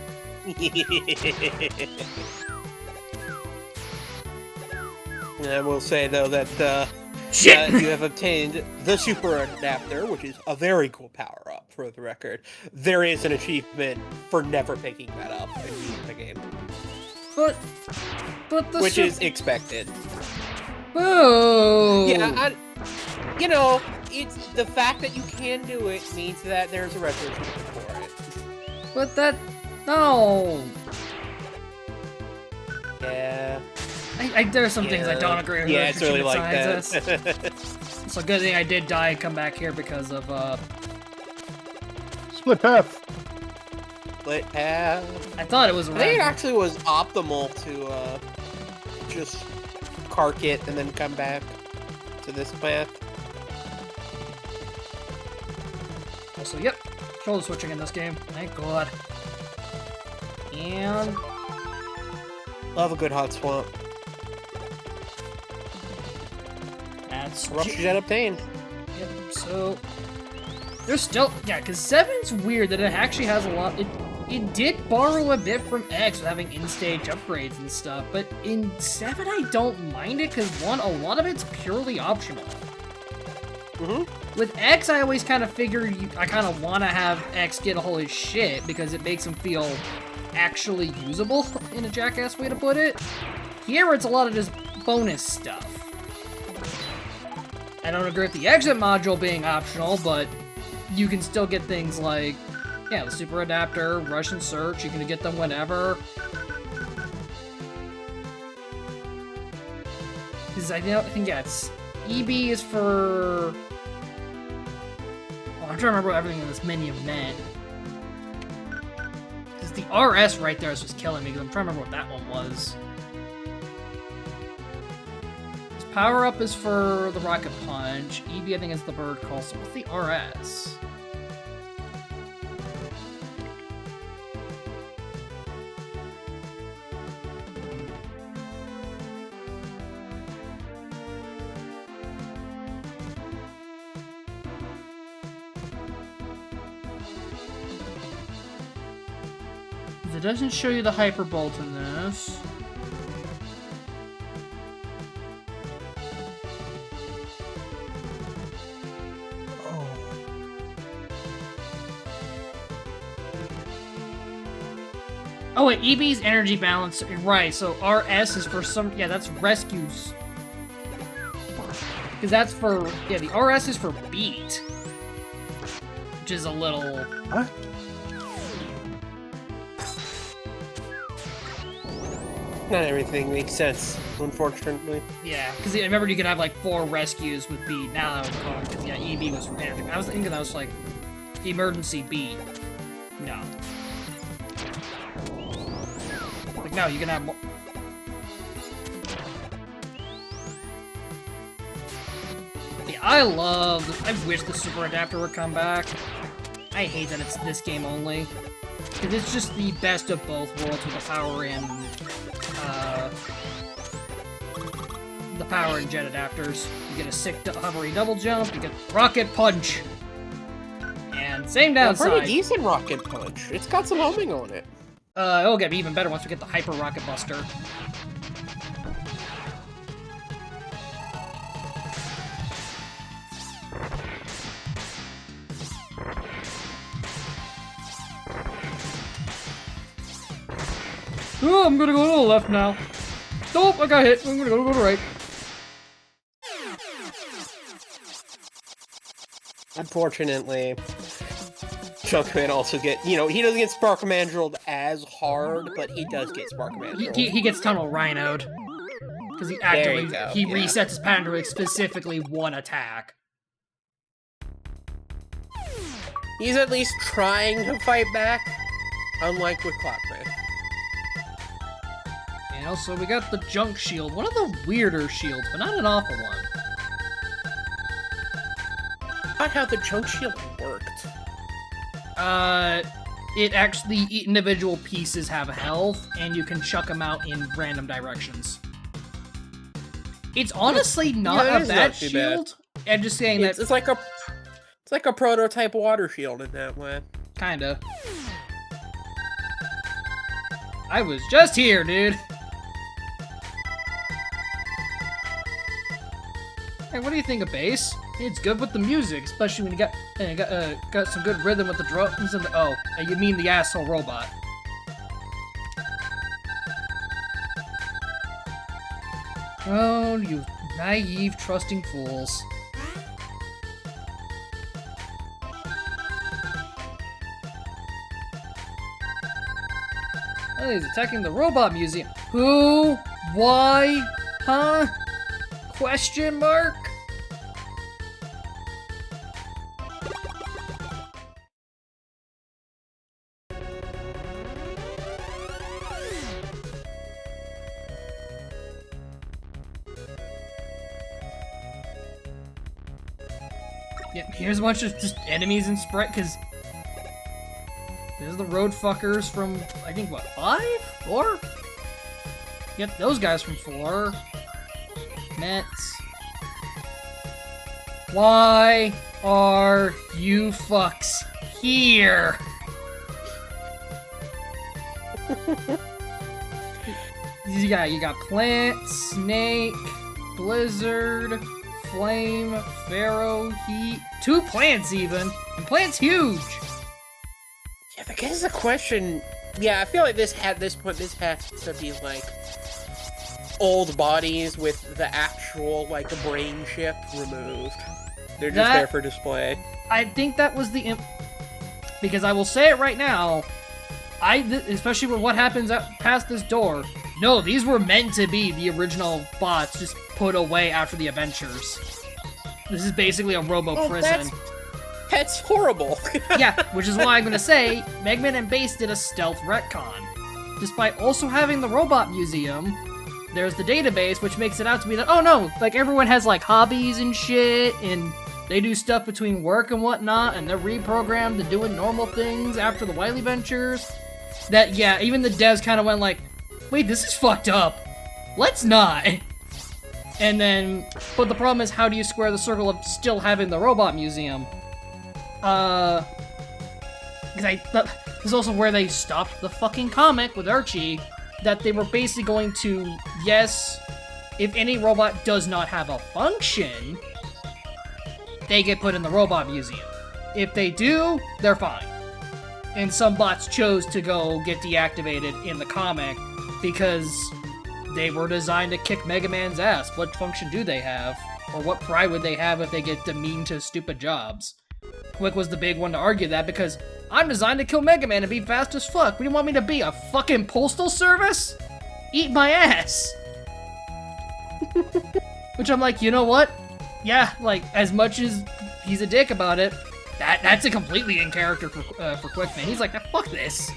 I will say, though, that Shit! You have obtained the Super Adapter, which is a very cool power-up, for the record. There is an achievement for never picking that up in the game. But the which is expected. Boo! Yeah, you know, it's the fact that you can do it means that there's a resolution for it. But that... no! Yeah. There are some things I don't agree with. Yeah, it's really like that. It's a good thing I did die and come back here because of, Split path! Split path. I thought it was I think it actually was optimal to, just cark it and then come back to this path. Also, yep, shoulder switching in this game. Thank God. And... love a good hot swamp. that's... Rush Jet obtained. Yep, so... there's still... yeah, because 7's weird that it actually has a lot... It did borrow a bit from X with having in-stage upgrades and stuff, but in 7 I don't mind it, because one, a lot of it's purely optional. With X, I always kind of figure I kind of want to have X get a whole his shit, because it makes him feel actually usable, in a jackass way to put it. Here, it's a lot of just bonus stuff. I don't agree with the exit module being optional, but you can still get things like, yeah, the Super Adapter, Rush and Search, you can get them whenever. Because I think, yeah, it's... EB is for... oh, I'm trying to remember what everything in this menu meant. Because the RS right there is just killing me, because I'm trying to remember what that one was. It's power up is for the rocket punch. EB, I think, is the bird call. So what's the RS? It doesn't show you the hyperbolt in this. Oh wait, EB's energy balance, right, so RS is for some, yeah, that's rescues. Because that's for, yeah, the RS is for beat. Which is a little... Huh? Not everything makes sense, unfortunately. Yeah, because I remember you could have like 4 rescues with beat, now that would because yeah, EB was for energy. I was thinking that was like, emergency beat. No. Like, no, you can have more. Yeah, I wish the super adapter would come back. I hate that it's this game only. Because it's just the best of both worlds with the power and jet adapters. You get a sick hovery double jump, you get rocket punch. And same downside. Pretty decent rocket punch. It's got some homing on it. It'll get even better once we get the hyper rocket buster. Oh, I'm gonna go to the left now. Nope, I got hit. I'm gonna go to the right. Unfortunately, Junkman also get, he doesn't get Spark Mandrilled as hard, but he does get Spark Mandrilled. He gets Tunnel Rhino'd. Because he resets his pattern to specifically one attack. He's at least trying to fight back, unlike with Clockman. So we got the Junk Shield, one of the weirder shields, but not an awful one. Not how the Junk Shield worked. It actually, individual pieces have health, and you can chuck them out in random directions. It's honestly not a bad shield. I'm just saying that it's like a prototype water shield in that way. Kinda. I was just here, dude. Hey, what do you think of bass? It's good with the music, especially when you got some good rhythm with the drums and the... Oh, you mean the asshole robot. Oh, you naive, trusting fools. Oh, he's attacking the robot museum. Who? Why? Huh? Question mark? Yep, here's a bunch of just enemies and sprite, because there's the road fuckers from, I think, what, 5? 4? Yep, those guys from 4. Mets. Why are you fucks here? you got Plant, Snake, Blizzard, Flame, Pharaoh, Heat. 2 plants even. And Plant's huge. Yeah, I guess the question. Yeah, I feel like this has to be like old bodies with the actual like brain chip removed. They're just there for display. I think that was the because I will say it right now. Especially with what happens past this door. No, these were meant to be the original bots, just put away after the adventures. This is basically a robo prison. That's horrible. Yeah, which is why I'm gonna say Megman and Base did a stealth retcon. Despite also having the robot museum, there's the database, which makes it out to be that, oh no, like everyone has like hobbies and shit, and they do stuff between work and whatnot, and they're reprogrammed to doing normal things after the Wily Ventures. That, yeah, even the devs kind of went like, wait, this is fucked up. Let's not. And then, but the problem is, how do you square the circle of still having the robot museum? Because this is also where they stopped the fucking comic with Archie, that they were basically going to, yes, if any robot does not have a function, they get put in the robot museum. If they do, they're fine. And some bots chose to go get deactivated in the comic because they were designed to kick Mega Man's ass. What function do they have? Or what pride would they have if they get demeaned to stupid jobs? Quick was the big one to argue that because I'm designed to kill Mega Man and be fast as fuck. What do you want me to be, a fucking postal service? Eat my ass. Which I'm like, you know what? Yeah, like, as much as he's a dick about it, that's a completely in character for Quickman. He's like, fuck this.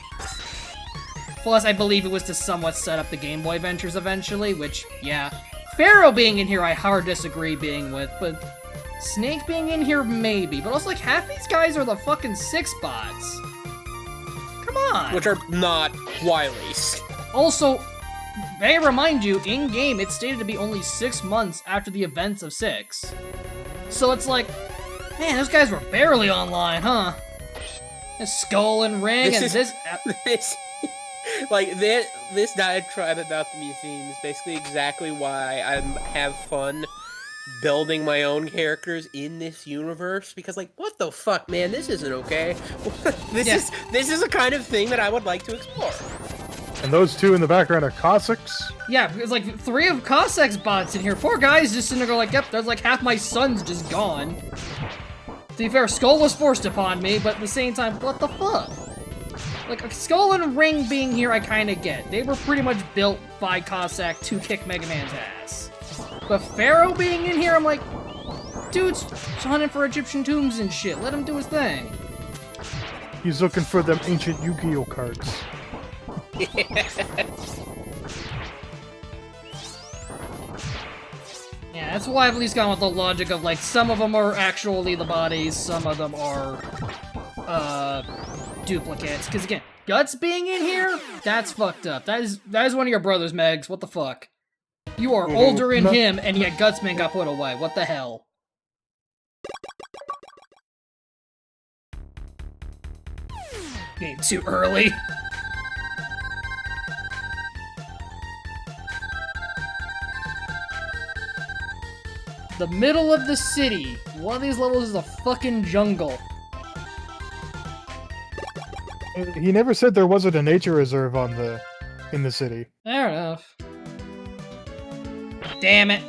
Plus, I believe it was to somewhat set up the Game Boy Ventures eventually, which, yeah. Pharaoh being in here, I hard disagree being with, but Snake being in here, maybe. But also, like, half these guys are the fucking 6 bots. Come on. Which are not Wily's. Also, may I remind you, in-game, it's stated to be only 6 months after the events of 6. So it's like, man, those guys were barely online, huh? This Skull and Ring this this diatribe about the museum is basically exactly why I have fun building my own characters in this universe, because like, what the fuck, man, this isn't okay. This is the kind of thing that I would like to explore. And those two in the background are Cossacks? Yeah, because like 3 of Cossack's bots in here. 4 guys just sitting there going like, yep, there's like half my son's just gone. To be fair, Skull was forced upon me, but at the same time, what the fuck? Like, Skull and Ring being here, I kinda get. They were pretty much built by Cossack to kick Mega Man's ass. But Pharaoh being in here, I'm like, dude's hunting for Egyptian tombs and shit. Let him do his thing. He's looking for them ancient Yu-Gi-Oh cards. Yeah, that's why I've at least gone with the logic of, like, some of them are actually the bodies, some of them are, duplicates. Because, again, Guts being in here, that's fucked up. That is one of your brothers, Megs. What the fuck? You are older than him, and yet Gutsman got put away. What the hell? Getting too early. The middle of the city. One of these levels is a fucking jungle. He never said there wasn't a nature reserve in the city. Fair enough. Damn it.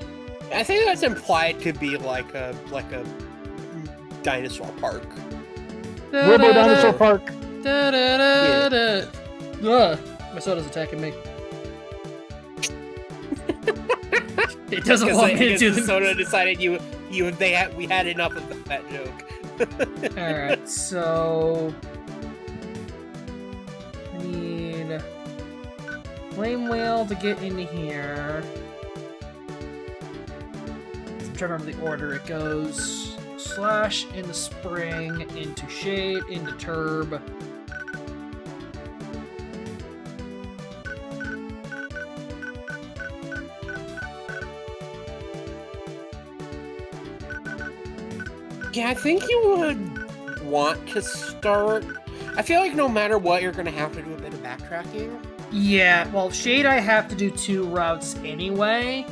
I think that's implied to be like a dinosaur park. Robo Dinosaur Park. Ugh, my soda's attacking me. It doesn't want me to do the soda decided we had enough of that joke. Alright, so I need Flame Whale to get into here. I'm trying to remember the order. It goes Slash into Spring, into Shade, into Turb. Yeah, I think you would want to start. I feel like no matter what, you're going to have to do a bit of backtracking. Yeah, well, Shade I have to do 2 routes anyway,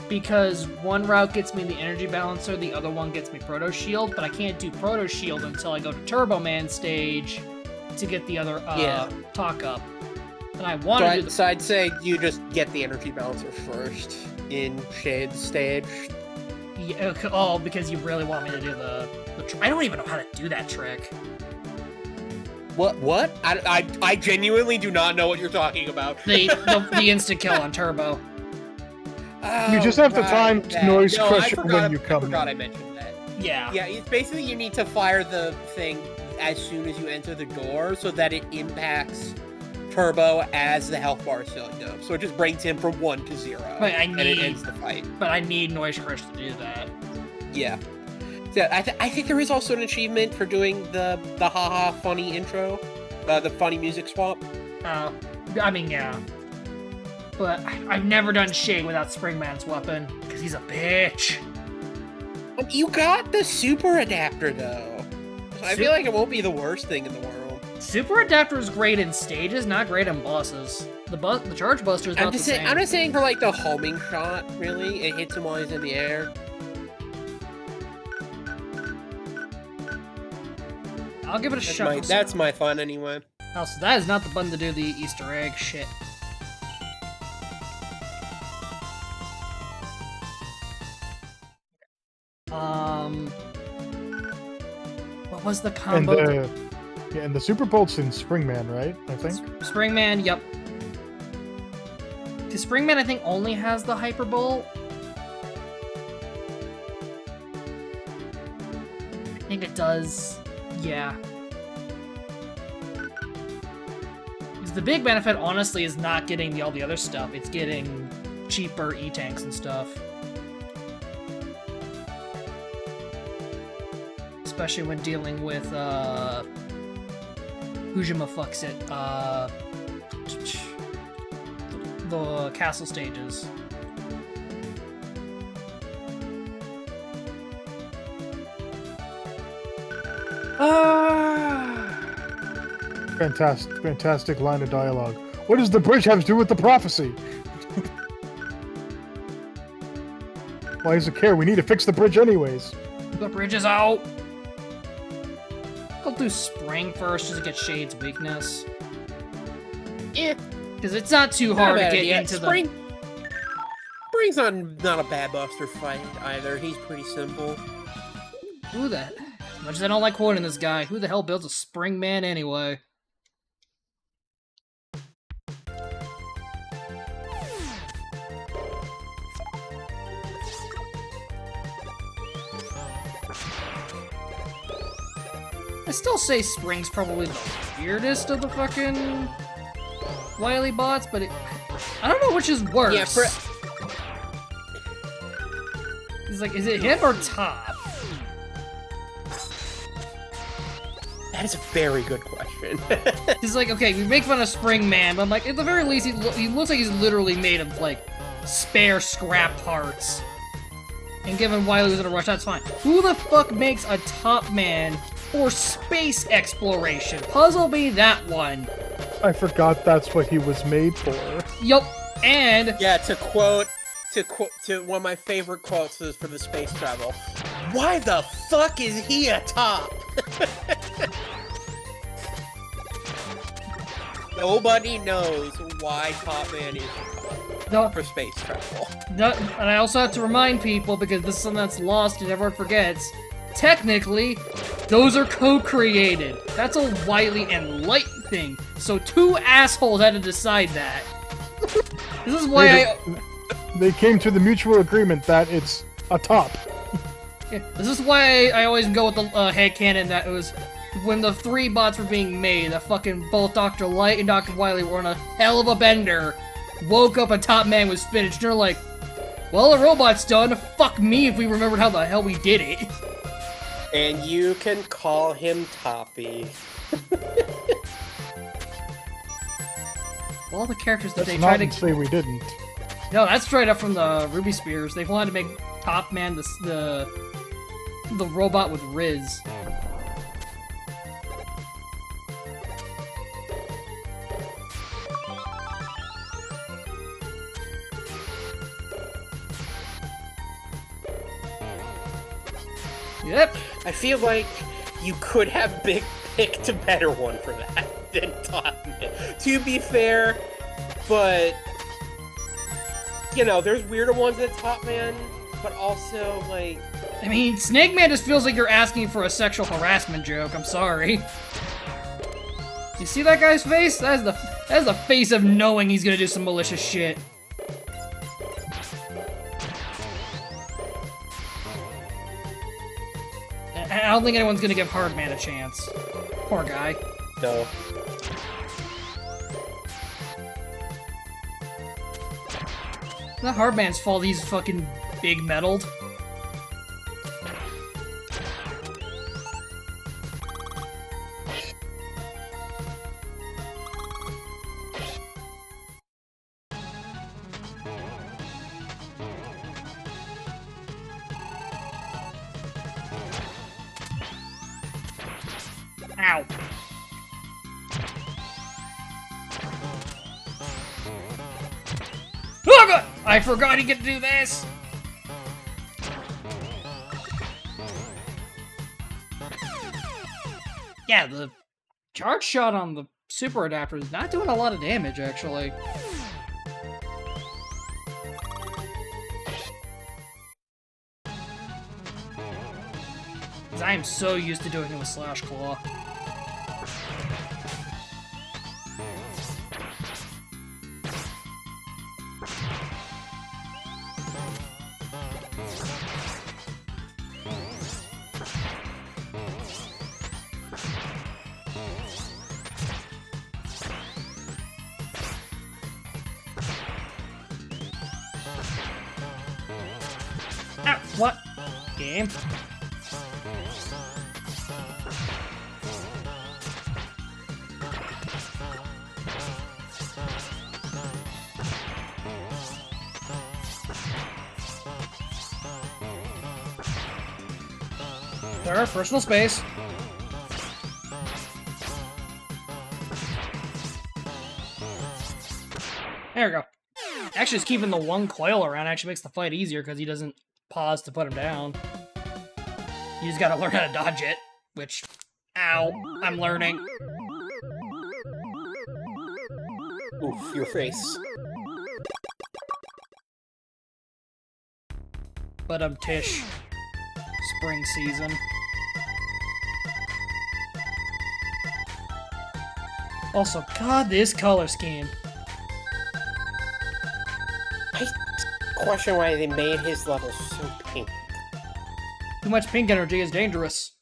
because one route gets me the Energy Balancer, the other one gets me Proto Shield, but I can't do Proto Shield until I go to Turbo Man stage to get the other talk up. And I want to do the... So I'd say you just get the Energy Balancer first in Shade's stage. Yeah, oh, because you really want me to do the I don't even know how to do that trick. What? I genuinely do not know what you're talking about. The instant kill on Turbo. Oh, You just have to time Noise Crusher when you come I forgot I mentioned that. Yeah. Yeah, it's basically you need to fire the thing as soon as you enter the door so that it impacts turbo as the health bar is filling up. So it just brings him from 1 to 0. But and it ends the fight. But I need Noise Crush to do that. Yeah. So I think there is also an achievement for doing the haha funny intro, the funny music swap. I mean, yeah. But I've never done Shade without Springman's weapon, because he's a bitch. You got the super adapter, though. I feel like it won't be the worst thing in the world. Super adapter is great in stages, not great in bosses. The Charge Buster is not the same. I'm just saying for, like, the homing shot, really. It hits him while he's in the air. I'll give it a shot. That's my fun, anyway. Also, that is not the button to do the Easter egg shit. What was the combo? And the Super Bolt's in Springman, right? I think. Springman, yep. Because Springman, I think, only has the Hyper Bolt. I think it does. Yeah. Because the big benefit, honestly, is not getting all the other stuff. It's getting cheaper E-Tanks and stuff. Especially when dealing with, Ujima fucks it, the castle stages. Fantastic line of dialogue. What does the bridge have to do with the prophecy? Why does it care? We need to fix the bridge anyways. The bridge is out! I'll do Spring first just to get Shade's weakness. Yeah. Because it's not too hard to get into Spring's not a bad Buster fight either. He's pretty simple. Who the... As much as I don't like quoting this guy, who the hell builds a Spring Man anyway? I still say Spring's probably the weirdest of the fucking Wily bots, but I don't know which is worse. Yeah, He's like, is it him or Top? That is a very good question. He's like, okay, we make fun of Spring Man, but I'm like, at the very least, he looks like he's literally made of, like, spare scrap parts. And given Wily was in a rush, that's fine. Who the fuck makes a Top Man for space exploration? Puzzle me that one. I forgot that's what he was made for. Yup, and... Yeah, to one of my favorite quotes is for the space travel. Why the fuck is he a top? Nobody knows why Top Man is top for space travel. No, and I also have to remind people, because this is something that's lost and everyone forgets, technically, those are co-created. That's a Wily and Light thing. So 2 assholes had to decide that. This is why They came to the mutual agreement that it's a top. Yeah, this is why I always go with the headcanon that it was when the 3 bots were being made, that fucking both Dr. Light and Dr. Wily were on a hell of a bender. Woke up and Top Man was finished. They're like, well, the robot's done. Fuck me if we remembered how the hell we did it. And you can call him Toppy. All the characters that That's they tried to say we didn't. No, that's straight up from the Ruby Spears. They wanted to make Top Man the robot with Riz. Yep. I feel like you could have picked a better one for that than Top Man. To be fair, but you know, there's weirder ones than Top Man, but also like. I mean, Snake Man just feels like you're asking for a sexual harassment joke. I'm sorry. You see that guy's face? That's the face of knowing he's gonna do some malicious shit. I don't think anyone's gonna give Hardman a chance. Poor guy. No. Not Hardman's fault he's fucking big metaled. Ow. Oh god! I forgot he could do this! Yeah, the charge shot on the super adapter is not doing a lot of damage, actually. 'Cause I am so used to doing it with Slash Claw. Ah, what? Game? There, personal space. There we go. Actually, just keeping the one coil around actually makes the fight easier because he doesn't pause to put him down. You just gotta learn how to dodge it, which, ow, I'm learning. Oof, your face. But Tish. Spring season. Also, God, this color scheme. I question why they made his level so pink. Too much pink energy is dangerous.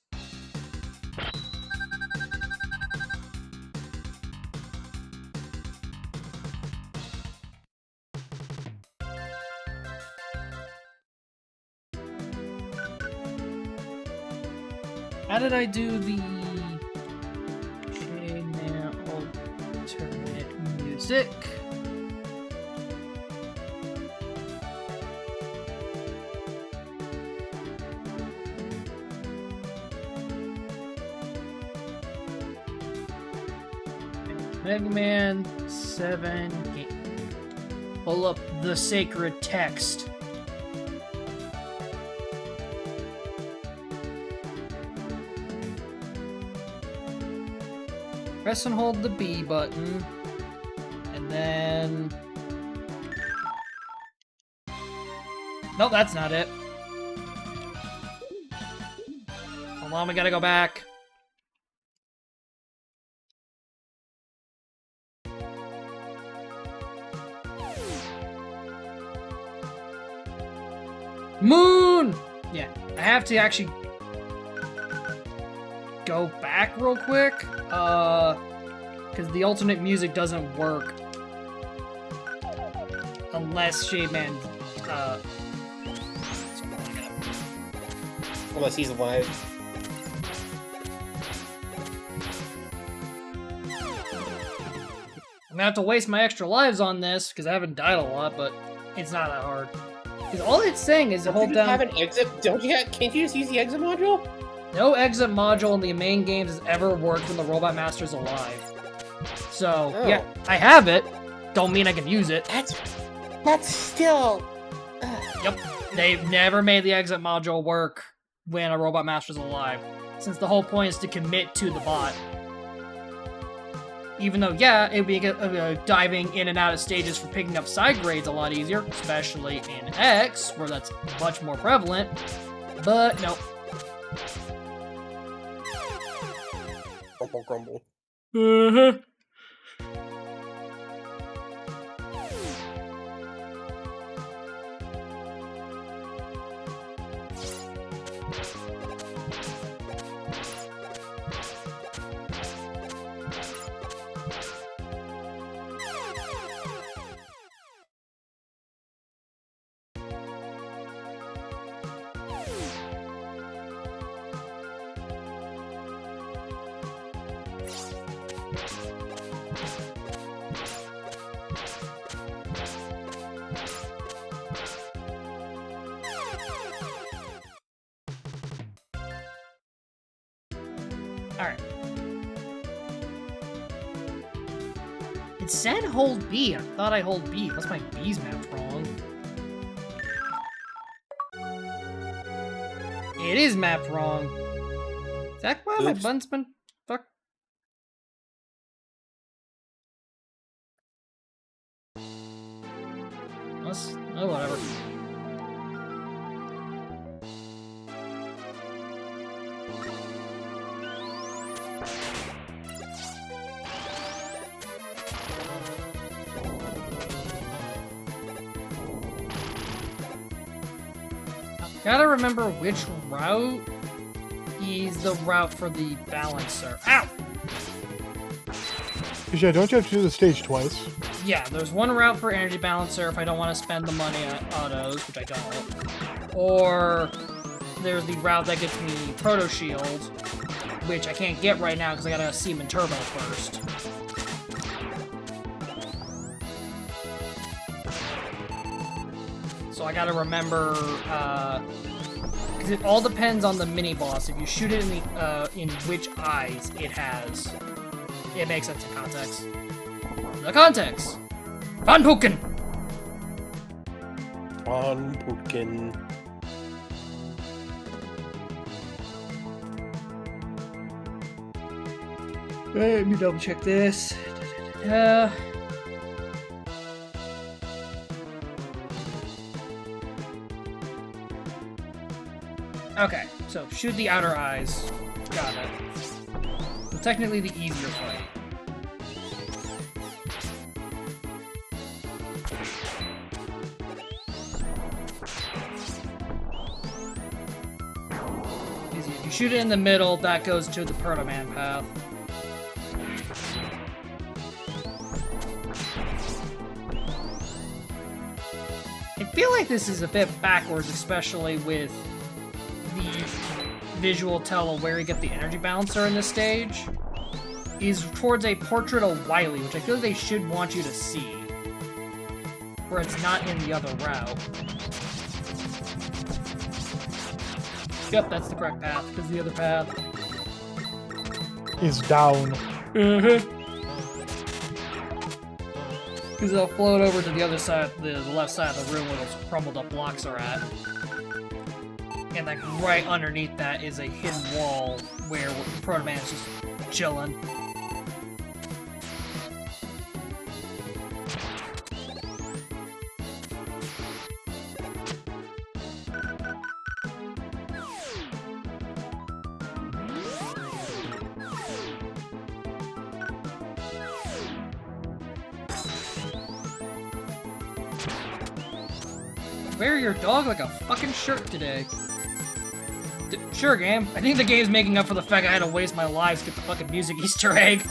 How did I do the J-Man alternate music? Mega Man 7 game. Pull up the sacred text. Press and hold the B button. And then... Nope, that's not it. Hold on, we gotta go back. Moon! Yeah, I have to actually go back real quick, because the alternate music doesn't work unless Shademan, Unless he's alive. I'm gonna have to waste my extra lives on this, because I haven't died a lot, but it's not that hard. Because all it's saying is to hold down... Have an exit? Can't you just use the exit module? No exit module in the main games has ever worked when the Robot Master's alive. So, yeah, I have it. Don't mean I can use it. That's still... Yep, they've never made the exit module work when a Robot Master's alive, since the whole point is to commit to the bot. Even though, yeah, it would be diving in and out of stages for picking up side grades a lot easier, especially in X, where that's much more prevalent, but nope. Grumble, grumble. Uh-huh. Alright. It said hold B. I thought I hold B. Unless my B's mapped wrong. It is mapped wrong. Is that why my button's been... Fuck. Oh, whatever. Gotta remember which route is the route for the balancer. Ow! Because yeah, don't you have to do the stage twice? Yeah, there's one route for energy balancer if I don't want to spend the money on autos, which I don't. Or there's the route that gets me proto shield, which I can't get right now because I gotta see him in turbo first. So I gotta remember, because it all depends on the mini boss. If you shoot it in which eyes it has, it makes sense in context. The context. Van Puken. On Pumpkin. Let me double check this. Okay, so shoot the outer eyes. Got it. So technically the easier fight. Easy. If you shoot it in the middle, that goes to the Proto Man path. I feel like this is a bit backwards, especially with the visual tell of where you get the energy balancer in this stage is towards a portrait of Wily, which I feel like they should want you to see, where it's not in the other route. Yep, that's the correct path, because the other path Is down. Because it'll float over to the other side, the left side of the room where those crumbled up blocks are at. And like right underneath that is a hidden wall where Proto Man is just chilling. Wear your dog like a fucking shirt today. Sure, game. I think the game's making up for the fact I had to waste my lives to get the fucking music Easter egg.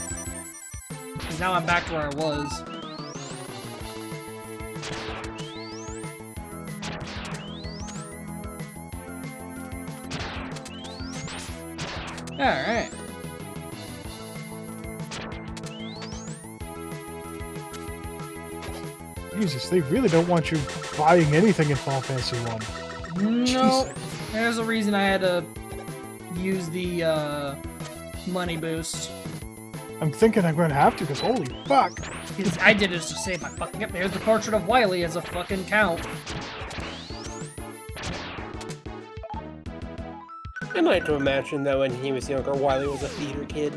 Because now I'm back to where I was. Alright. Jesus, they really don't want you buying anything in Final Fantasy 1. No. There's a reason I had to use the money boost. I'm thinking I'm going to have to, because holy fuck. Because I did it just to save my fucking... Yep, there's the portrait of Wily as a fucking count. I like to imagine that when he was younger, Wily was a theater kid.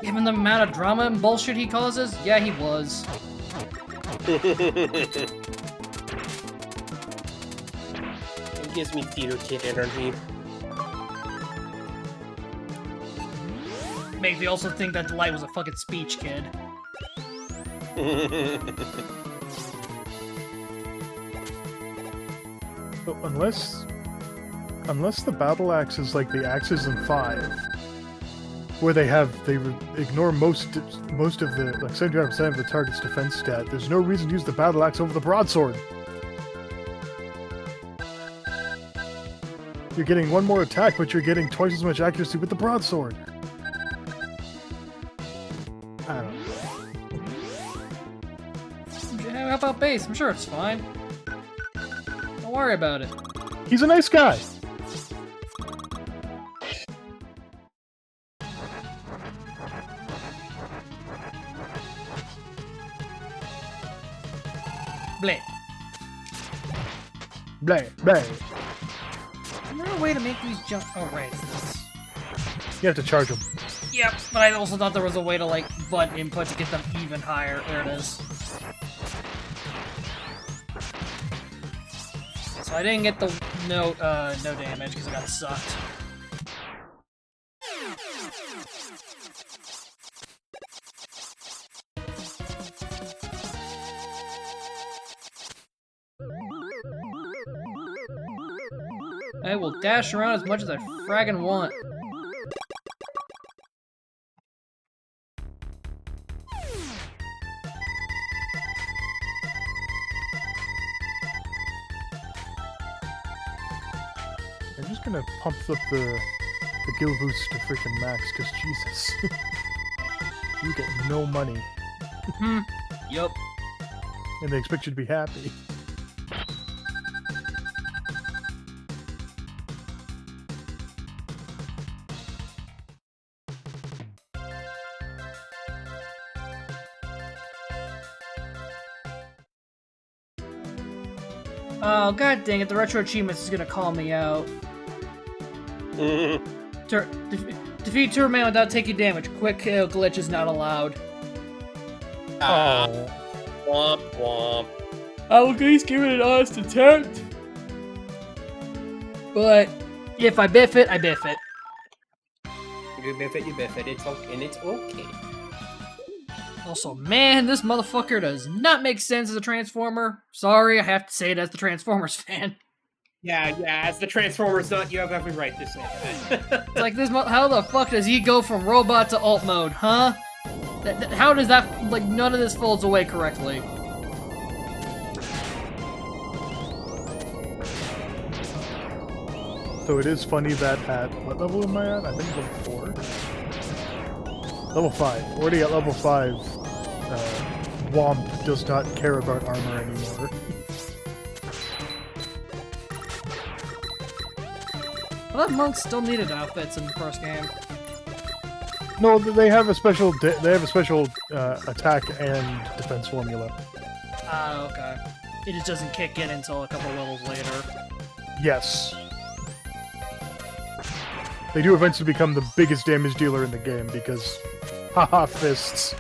Given the amount of drama and bullshit he causes, yeah, he was. It gives me theater kid energy. Makes me also think that Delight was a fucking speech kid. So unless the battle axe is like the axes in 5, where they ignore most of the, like 75% of the target's defense stat, there's no reason to use the battle axe over the broadsword. You're getting one more attack, but you're getting twice as much accuracy with the broadsword. I don't know. How about base? I'm sure it's fine. Don't worry about it. He's a nice guy. Bleh. Bleh, bleh. Is there a way to make these jump? Oh, right, it's this. You have to charge them. Yep, but I also thought there was a way to, like, button input to get them even higher. There it is. So I didn't get the no damage because I got sucked. I will dash around as much as I fraggin' want. I'm just gonna pump up the gil boost to freaking max, because Jesus. You get no money. Yup. And they expect you to be happy. Oh, god dang it, the retro achievements is gonna call me out. Defeat Tourman without taking damage. Quick kill glitch is not allowed. Womp womp. I'll at least give it an honest attempt. But if I biff it, I biff it. You biff it, it's okay, and it's okay. Also, man, this motherfucker does not make sense as a Transformer. Sorry, I have to say it as the Transformers fan. Yeah, as the Transformers nut, you have every right to say that. It's like, how the fuck does he go from robot to alt mode, huh? How does that, like, none of this folds away correctly? So it is funny that at, what level am I at? I think level 4? Level 5. Already at level 5, Womp does not care about armor anymore. I thought monks still needed outfits in the first game. No, they have a special attack and defense formula. Ah, okay. It just doesn't kick in until a couple levels later. Yes. They do eventually become the biggest damage dealer in the game because, haha, fists.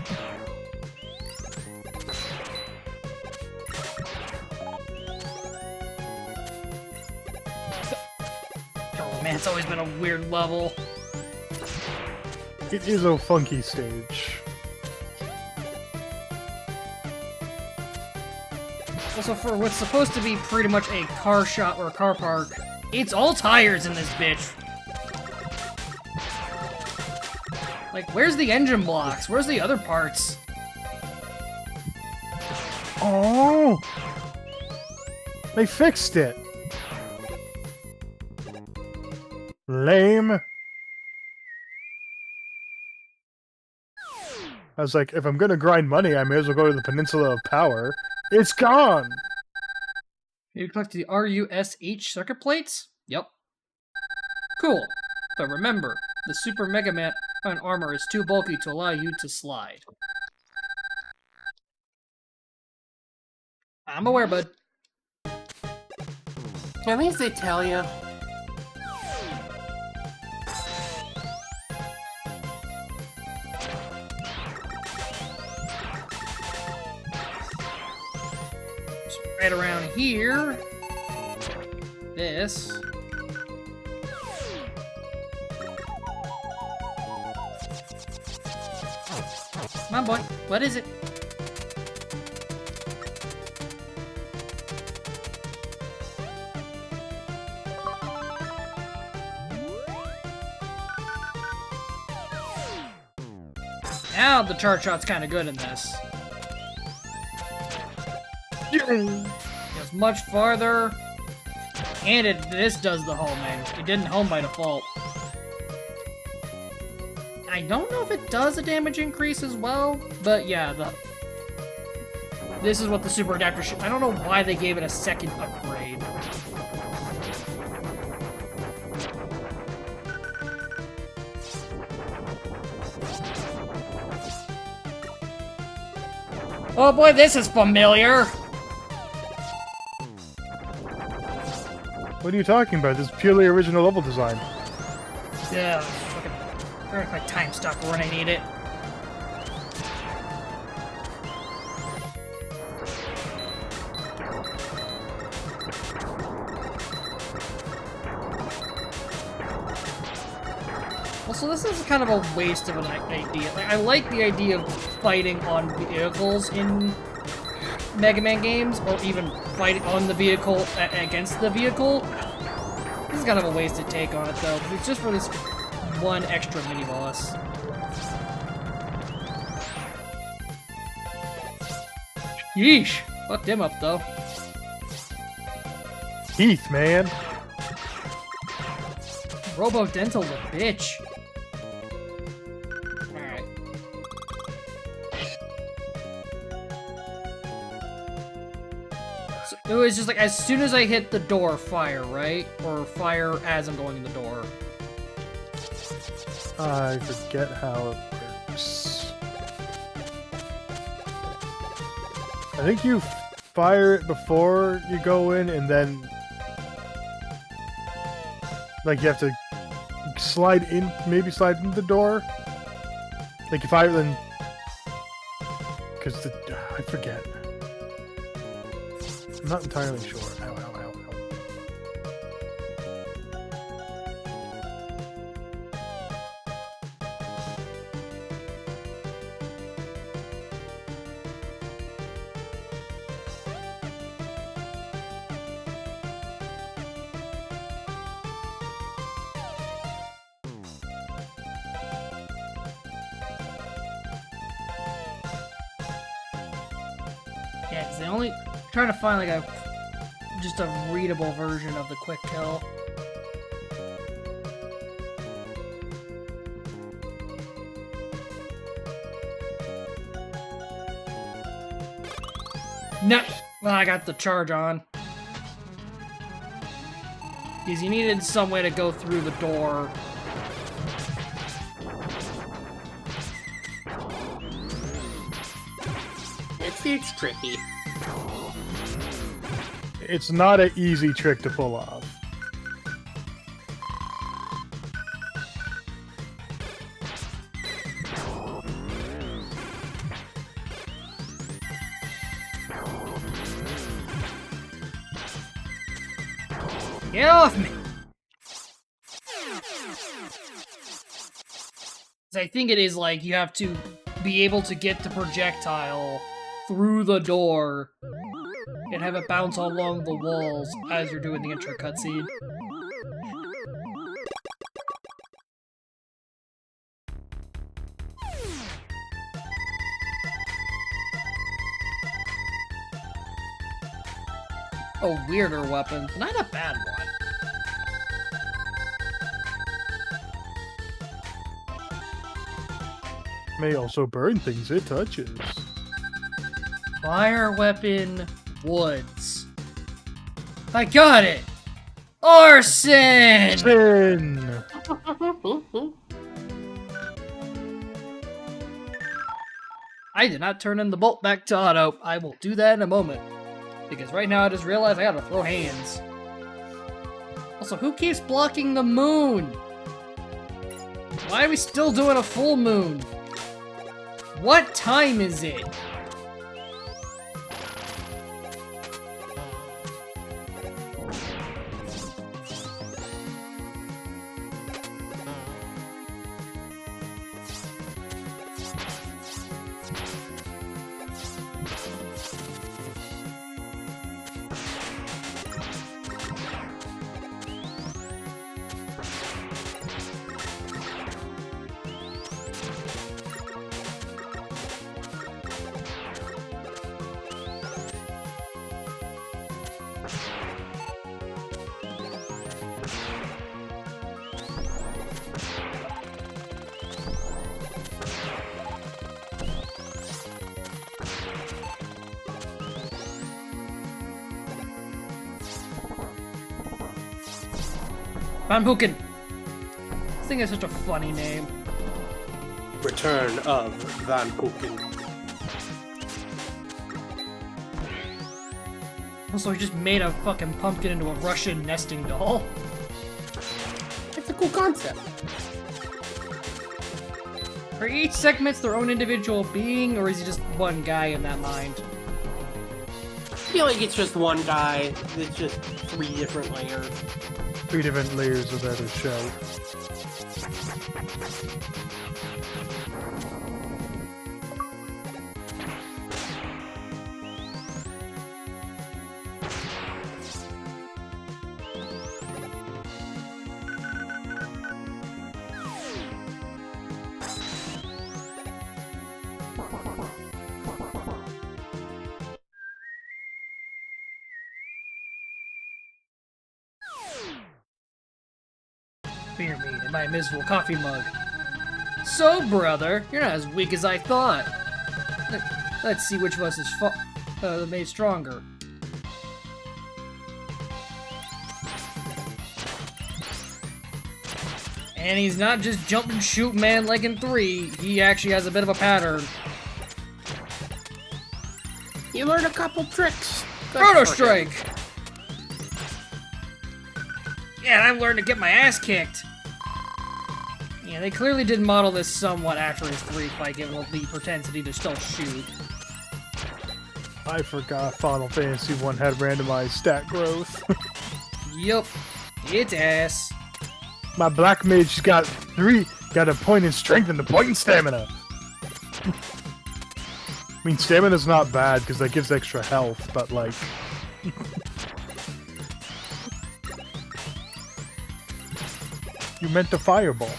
Oh man, it's always been a weird level. It is a funky stage. Also, for what's supposed to be pretty much a car shop or a car park, it's all tires in this bitch. Like, where's the engine blocks? Where's the other parts? Oh! They fixed it! Lame. I was like, if I'm gonna grind money, I may as well go to the Peninsula of Power. It's gone! You collect the RUSH circuit plates? Yep. Cool. But remember, the Super Mega Man armor is too bulky to allow you to slide. I'm aware, bud. At least they tell you. Right around here. This. Come on, boy. What is it? Now the charge shot's kind of good in this. It's much farther, and this does the homing. It didn't home by default. I don't know if it does a damage increase as well, but yeah, this is what the super adapter should. I don't know why they gave it a second upgrade. Oh boy, this is familiar! What are you talking about? This is purely original level design. Yeah, fucking. Where's my time stop when I need it? Also, this is kind of a waste of an idea. Like, I like the idea of fighting on vehicles in Mega Man games, or even fighting on the vehicle against the vehicle. This is kind of a wasted take on it, though. It's just for this one extra mini-boss. Yeesh! Fucked him up, though. Heath, man. Robo-Dental's a bitch. Alright. So it was just like, as soon as I hit the door, fire, right? Or fire as I'm going in the door. I forget how it works. I think you fire it before you go in, and then like you have to slide in, maybe slide into the door. Like if I then, because I forget. I'm not entirely sure. Ow, ow, ow, ow. Yeah, because they only trying to find like just a readable version of the quick kill. No, well, I got the charge on. Because you needed some way to go through the door. It's tricky. It's not an easy trick to pull off. Get off me! I think it is like you have to be able to get the projectile through the door and have it bounce along the walls as you're doing the intro cutscene. A weirder weapon, not a bad one. May also burn things it touches. Fire weapon, woods. I got it! Arson! Sin! I did not turn in the bolt back to auto. I will do that in a moment. Because right now I just realized I gotta throw hands. Also, who keeps blocking the moon? Why are we still doing a full moon? What time is it? Van Hoeken. This thing is such a funny name. Return of Van Hoeken. Also, he just made a fucking pumpkin into a Russian nesting doll. It's a cool concept. Are each segments their own individual being, or is he just one guy in that mind? I feel like it's just one guy. It's just 3 different layers. 3 different layers of that shell. Beer me in my miserable coffee mug. So, brother, you're not as weak as I thought. Let's see which of us is made stronger. And he's not just jump and shoot man like in 3. He actually has a bit of a pattern. You learn a couple tricks. Proto Strike! Yeah, and I've learned to get my ass kicked. Yeah, they clearly did model this somewhat after his 3 fight, given the propensity to still shoot. I forgot Final Fantasy 1 had randomized stat growth. Yup, it's ass. My black mage got a point in strength and a point in stamina. I mean, stamina's not bad because that gives extra health, but like... You meant the fireball.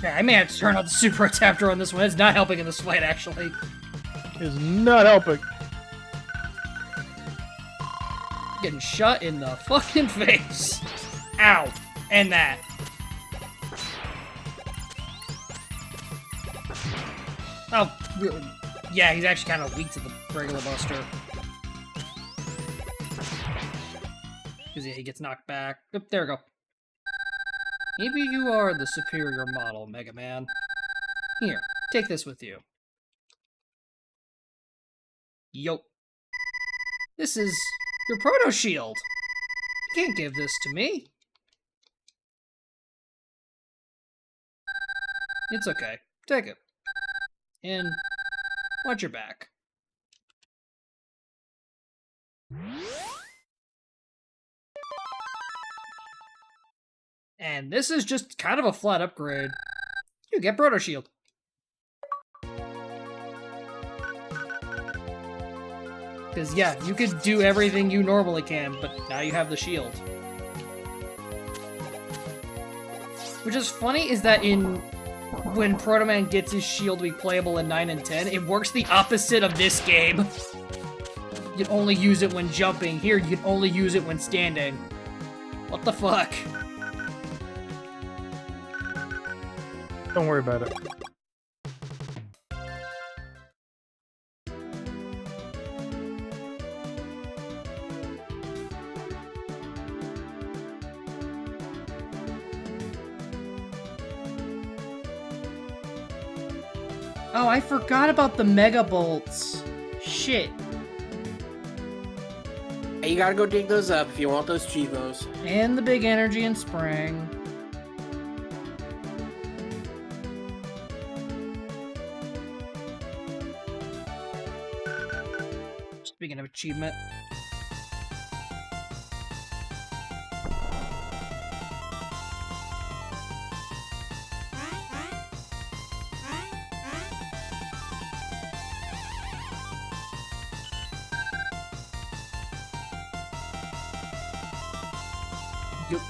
Yeah, I may have to turn on the super adapter on this one. It's not helping in this fight, actually. Is not helping. Getting shot in the fucking face. Ow. And that. Oh, really? Yeah, he's actually kind of weak to the regular Buster. Because yeah, he gets knocked back. Oop, there we go. Maybe you are the superior model, Mega Man. Here, take this with you. Yo. This is your proto shield. You can't give this to me. It's okay. Take it. And watch your back. And this is just kind of a flat upgrade. You get Proto Shield. Because, yeah, you could do everything you normally can, but now you have the shield. Which is funny is that when Proto Man gets his shield to be playable in 9 and 10, it works the opposite of this game. You can only use it when jumping. Here, you can only use it when standing. What the fuck? Don't worry about it. Oh, I forgot about the Mega Bolts. Shit. Hey, you gotta go dig those up if you want those Chivos. And the big energy and spring. Speaking of achievement. Yup.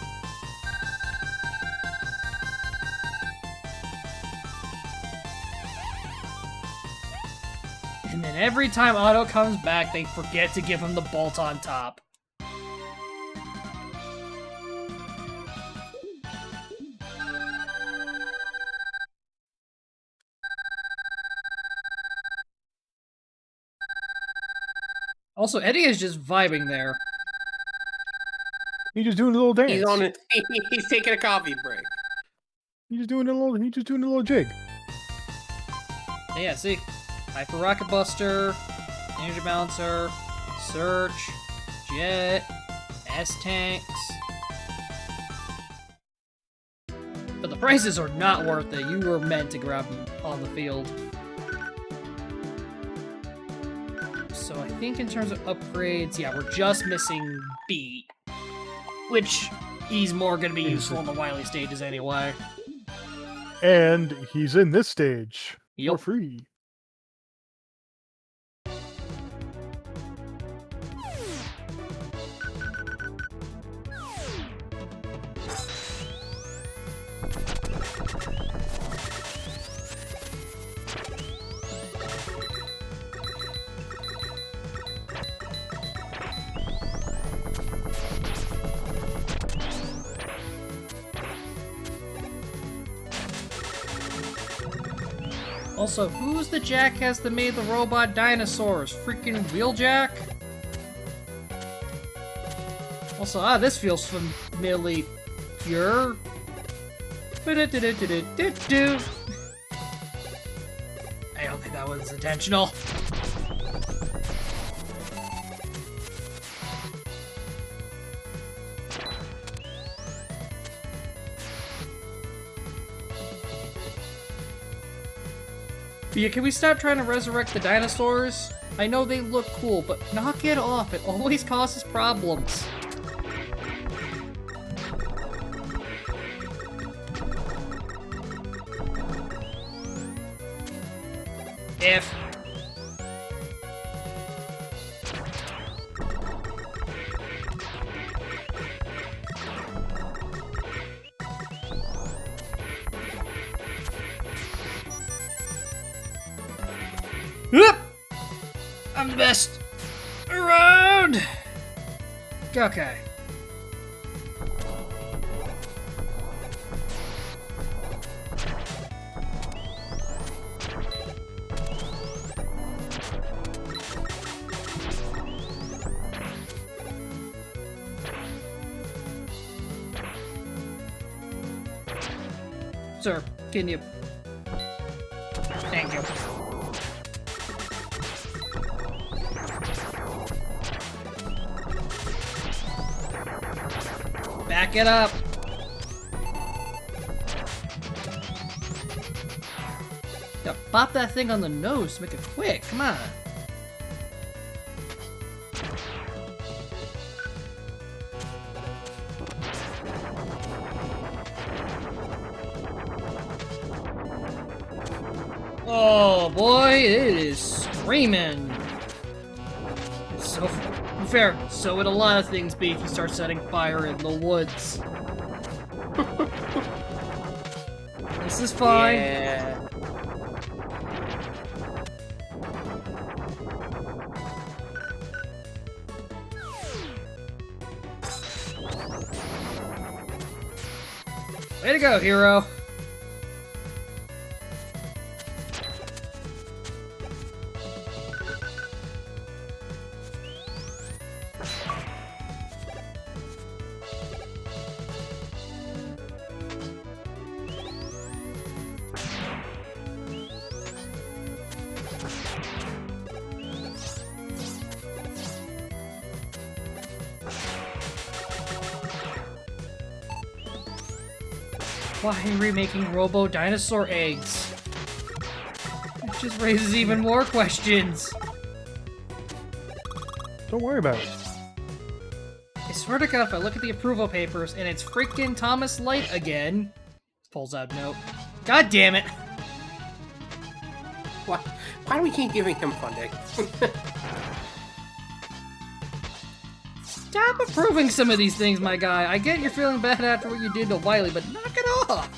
And then every time Otto comes back, they forget to give him the bolt on top. Also, Eddie is just vibing there. He's just doing a little dance. He's taking a coffee break. He's just doing a little jig. Yeah, see? Hyper Rocket Buster, Energy Bouncer, Search, Jet, S-Tanks. But the prices are not worth it. You were meant to grab them on the field. So I think in terms of upgrades, yeah, we're just missing Beat. Which he's more going to be useful in the Wily stages anyway. And he's in this stage Yup. for free. Also, who's the jackass that made the robot dinosaurs? Freaking Wheeljack? Also, this feels familiar. I don't think that was intentional. But yeah, can we stop trying to resurrect the dinosaurs? I know they look cool, but knock it off. It always causes problems. If. Whoop! I'm the best around. Okay. Sir, can you? Thank you. Back it up. Yeah, pop that thing on the nose to make it quick. Come on. Oh boy, it is screaming. So fair. So would a lot of things be if you start setting fire in the woods. This is fine. Yeah. Way to go, hero. Why remaking Robo Dinosaur Eggs? It just raises even more questions. Don't worry about it. I swear to God, if I look at the approval papers and it's freaking Thomas Light again, pulls out note. God damn it! Why do we keep giving him funding? Stop approving some of these things, my guy. I get you're feeling bad after what you did to Wily, but knock it off!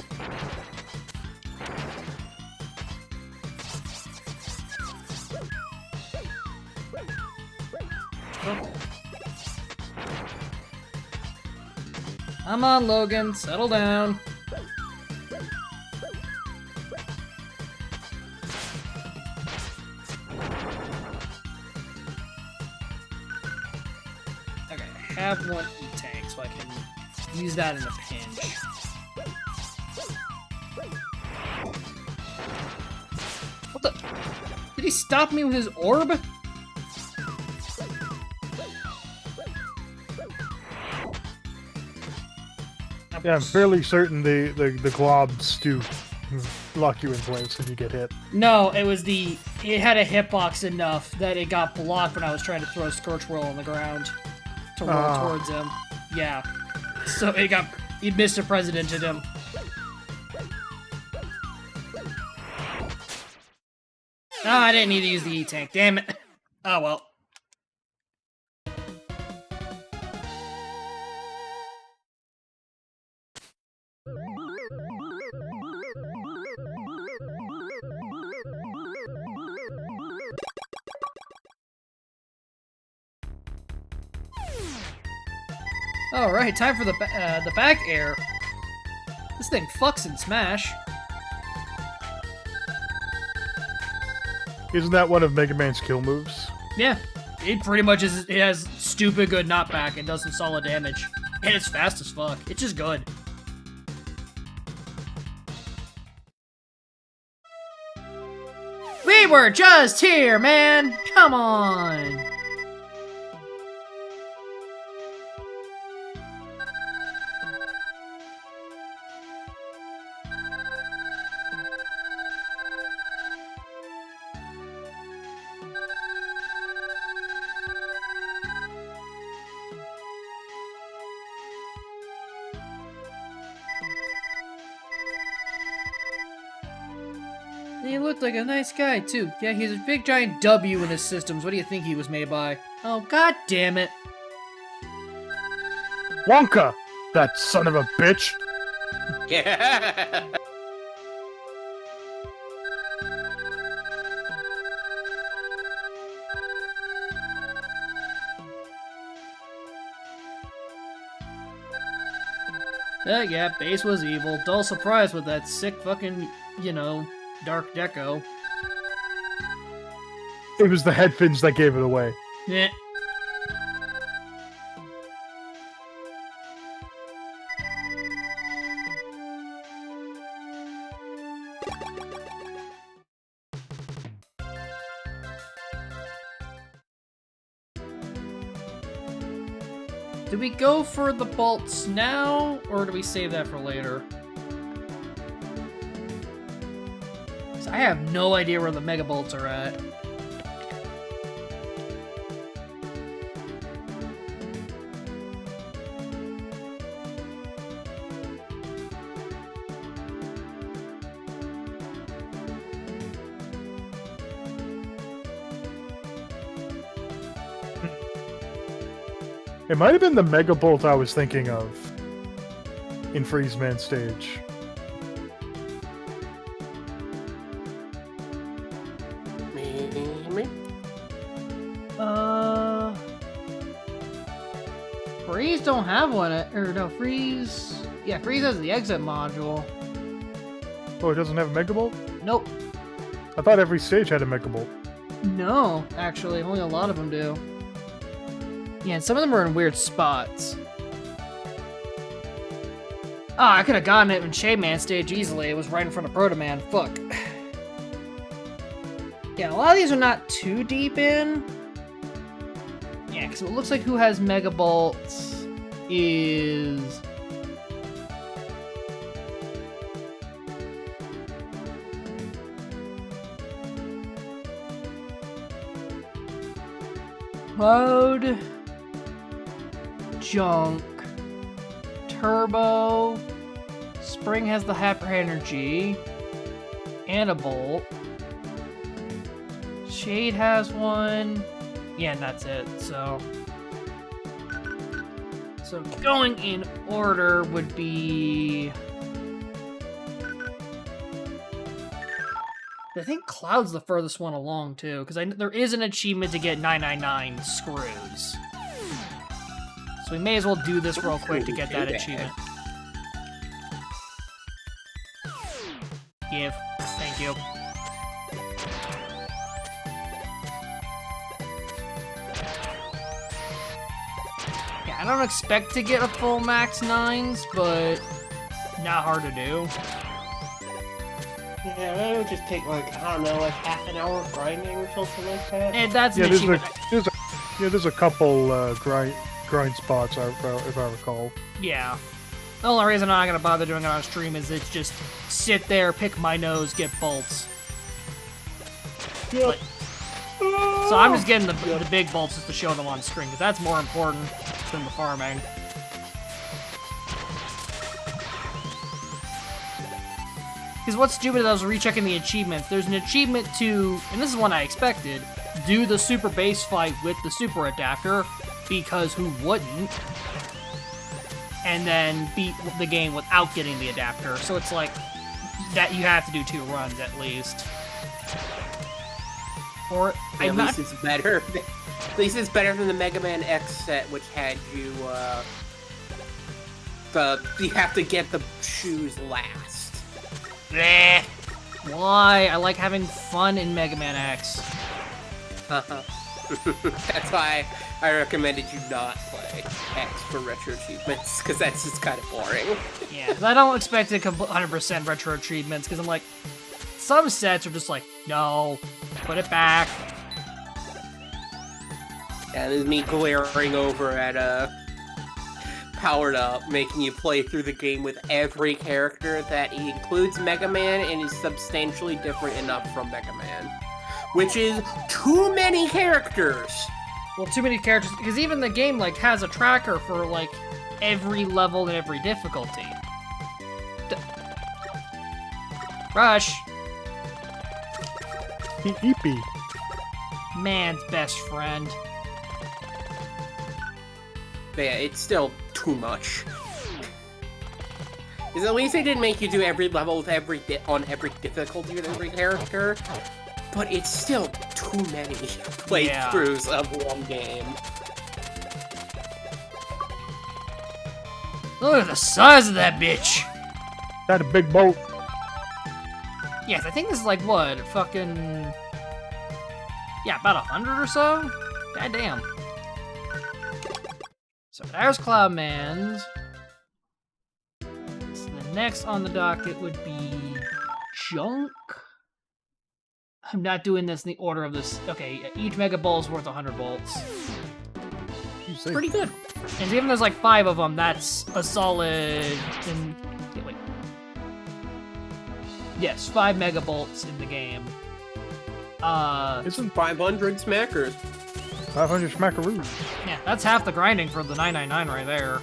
Come on, Logan, settle down. Okay, I have one E-Tank, so I can use that in a pinch. What the? Did he stop me with his orb? Yeah, I'm fairly certain the globs do lock you in place when you get hit. No, it was it had a hitbox enough that it got blocked when I was trying to throw Scorch Whirl on the ground to roll towards him. Yeah. So it Mr. Presidented him. I didn't need to use the E-Tank, damn it. Oh well. Alright, time for the back air. This thing fucks in Smash. Isn't that one of Mega Man's kill moves? Yeah, it pretty much is. It has stupid good knockback and does some solid damage. And it's fast as fuck. It's just good. We were just here, man! Come on! He looked like a nice guy, too. Yeah, he's a big giant W in his systems. What do you think he was made by? Oh, god damn it. Wonka! That son of a bitch! Yeah. Yeah, base was evil. Dull surprise with that sick fucking, dark deco. It was the head fins that gave it away. Yeah. Do we go for the bolts now, or do we save that for later? I have no idea where the Mega Bolts are at. It might have been the Mega Bolt I was thinking of in Freeze Man stage. Freeze don't have one, Freeze... Yeah, Freeze has the exit module. Oh, it doesn't have a Mega Bolt? Nope. I thought every stage had a Mega Bolt. No, actually, only a lot of them do. Yeah, and some of them are in weird spots. I could have gotten it in Shade Man stage easily. It was right in front of Proto Man. Fuck. Yeah, a lot of these are not too deep in. Yeah, because it looks like who has Mega Bolts is... Cloud, Junk, Turbo, Spring has the Hyper Energy, and a Bolt. Shade has one. Yeah, and that's it, so going in order would be... I think Cloud's the furthest one along, too, because there is an achievement to get 999 screws. So we may as well do this real quick to get that achievement. Give. Thank you. Yeah, I don't expect to get a full max 9s, but not hard to do. Yeah, that would just take like, I don't know, like half an hour of grinding or something like that. And that's Yeah, an achievement. there's a couple grind spots if I recall. Yeah. The only reason I'm not gonna bother doing it on stream is it's just sit there, pick my nose, get bolts. Yep. So I'm just getting the big bolts just to show them on screen, because that's more important than the farming. Because what's stupid is I was rechecking the achievements. There's an achievement to, and this is one I expected, do the super base fight with the super adapter, because who wouldn't? And then beat the game without getting the adapter. So it's like, that you have to do 2 runs at least. Or, Yeah, at least it's better. At least it's better than the Mega Man X set, which had you, you have to get the shoes last. Bleh. Why? I like having fun in Mega Man X. That's why I recommended you not play X for retro achievements, because that's just kind of boring. Yeah, 'cause I don't expect to 100% retro achievements, because I'm like, some sets are just like, no, put it back. And there's me glaring over at Powered Up, making you play through the game with every character that includes Mega Man and is substantially different enough from Mega Man. Which is too many characters! Well, too many characters, because even the game, like, has a tracker for, like, every level and every difficulty. Rush! Eepee. Man's best friend. But yeah, it's still too much. Because at least they didn't make you do every level with on every difficulty with every character. But it's still too many playthroughs of one game. Look at the size of that bitch! Got a big boat. Yes, I think this is like, what, fucking... Yeah, about 100 or so? God damn. So there's Cloudman's. So the next on the docket would be... Junk? I'm not doing this in the order of this. Okay, each Mega Ball is worth 100 bolts. Pretty good. And even there's like 5 of them, that's a solid... Wait. Yes, 5 Mega Bolts in the game. Isn't 500 smackers? 500 smackaroos. Yeah, that's half the grinding for the 999 right there.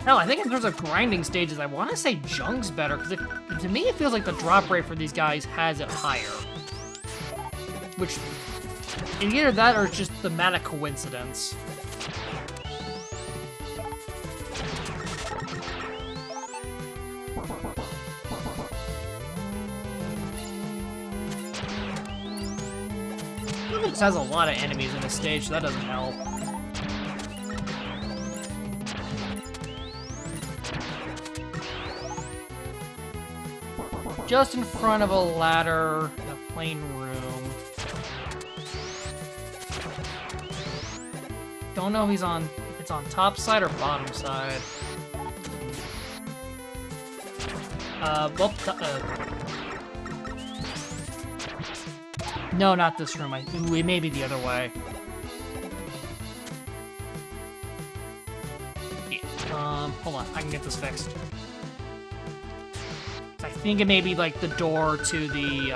Hell, I think in terms of grinding stages, I want to say Junk's better, because to me it feels like the drop rate for these guys has it higher. Which, in either that or it's just thematic coincidence. It just has a lot of enemies in this stage, so that doesn't help. Just in front of a ladder in a plain room. Don't know if it's on top side or bottom side. No, not this room. We may be the other way. Yeah, hold on. I can get this fixed. I think it may be like the door to the,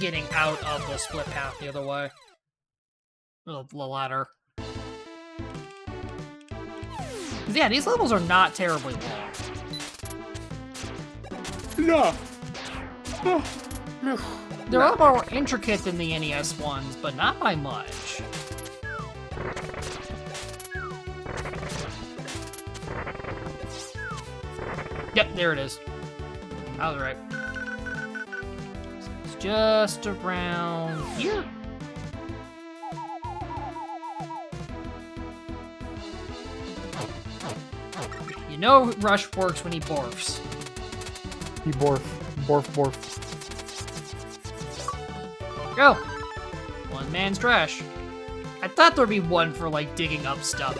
getting out of the split path the other way. The ladder. Yeah, these levels are not terribly long. No. They're a lot more intricate than the NES ones, but not by much. Yep, there it is. I was right. So it's just around here. You know Rush works when he borfs. He borf. Go! One man's trash. I thought there'd be one for, like, digging up stuff.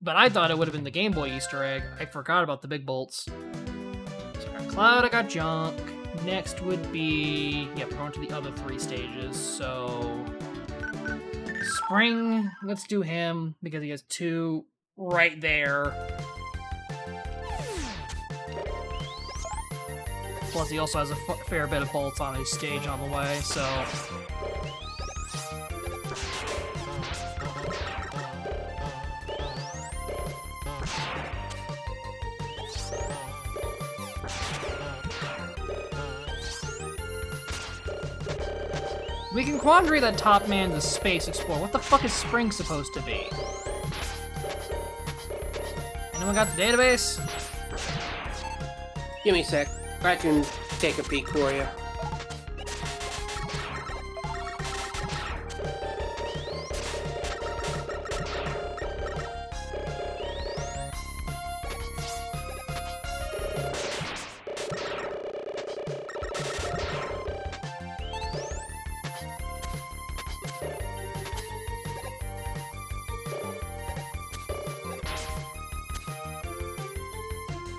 But I thought it would have been the Game Boy Easter egg. I forgot about the big bolts. So I got Cloud, I got Junk. Next would be... Yep, we're going to the other 3 stages, so... Spring, let's do him, because he has 2 right there. Plus, he also has a fair bit of bolts on his stage on the way, so... We can quandary that Top Man's a space explorer. What the fuck is Spring supposed to be? Anyone got the database? Give me a sec. I can take a peek for you.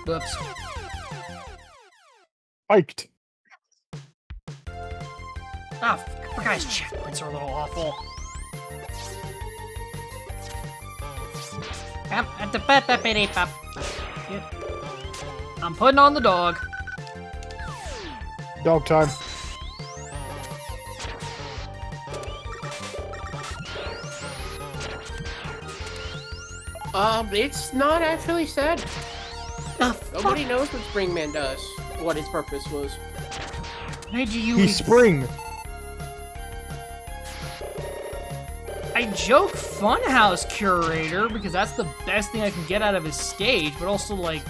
Whoops. Spiked. Ah, oh, guys, checkpoints are a little awful. I'm putting on the dog. Dog time. It's not actually said. The Nobody knows what Springman does. What his purpose was. Why do you? He's Spring. I joke Funhouse Curator because that's the best thing I can get out of his stage, but also like,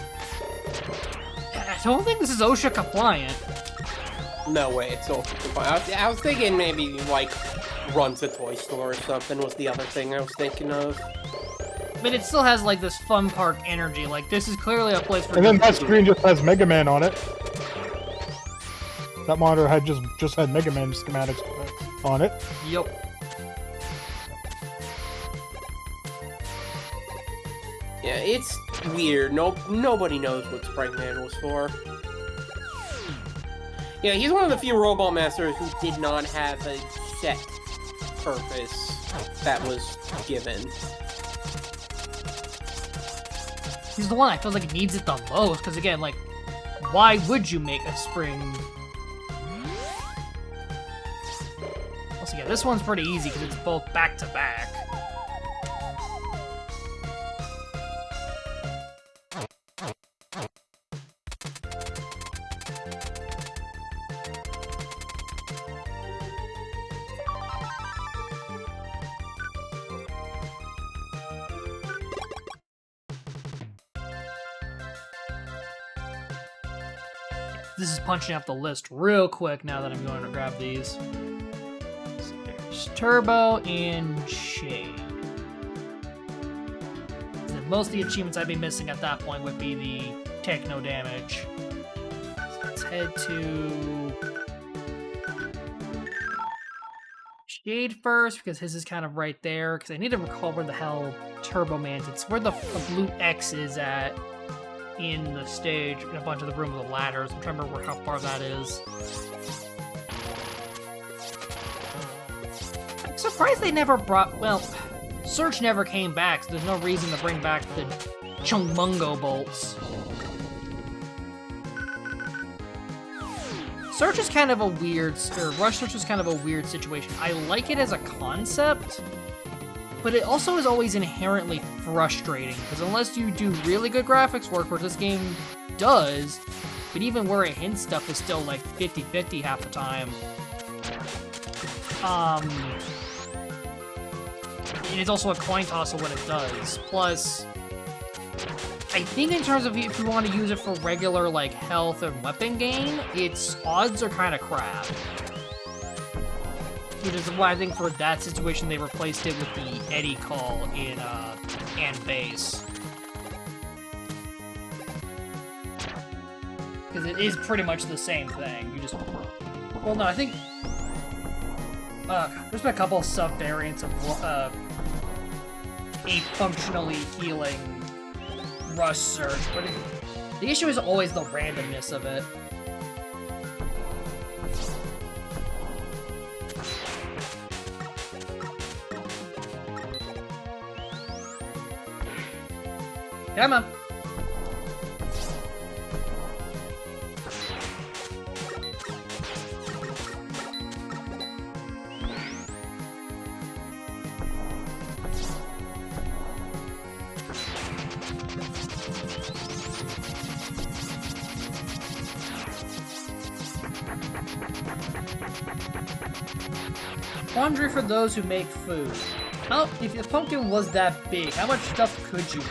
I don't think this is OSHA compliant. No way, it's so I was thinking maybe like runs a toy store or something was the other thing I was thinking of. But it still has like this fun park energy. Like this is clearly a place for. And then that screen just has Mega Man on it. That monitor had just had Mega Man schematics on it. Yup. Yeah, it's weird. Nobody knows what Springman was for. Yeah, he's one of the few Robot Masters who did not have a set purpose that was given. He's the one I feel like needs it the most, because again, like, why would you make a spring? Also, yeah, this one's pretty easy because it's both back to back. This is punching up the list real quick now that I'm going to grab these. So there's Turbo and Shade. And most of the achievements I'd be missing at that point would be the take no damage. So let's head to Shade first, because his is kind of right there, because I need to recall where the hell Turbo Man's. It's where the blue X is at in the stage, in a bunch of the room with the ladders. I'm trying to remember how far that is. I'm surprised they never brought, well, Search never came back, so there's no reason to bring back the Chungmungo bolts. Search is kind of a weird, or Rush Search is kind of a weird situation. I like it as a concept, but it also is always inherently frustrating, because unless you do really good graphics work, which this game does, but even where it hints stuff is still like 50-50 half the time. And it's also a coin toss of what it does. Plus, I think in terms of if you want to use it for regular like health and weapon gain, its odds are kind of crap. Which is why I think for that situation they replaced it with the Eddie call in and base. Because it is pretty much the same thing. You just, well, no, I think There's been a couple of sub-variants of a functionally healing Rush Surge, but the issue is always the randomness of it. Come on. Quandary for those who make food. If the pumpkin was that big, how much stuff could you make?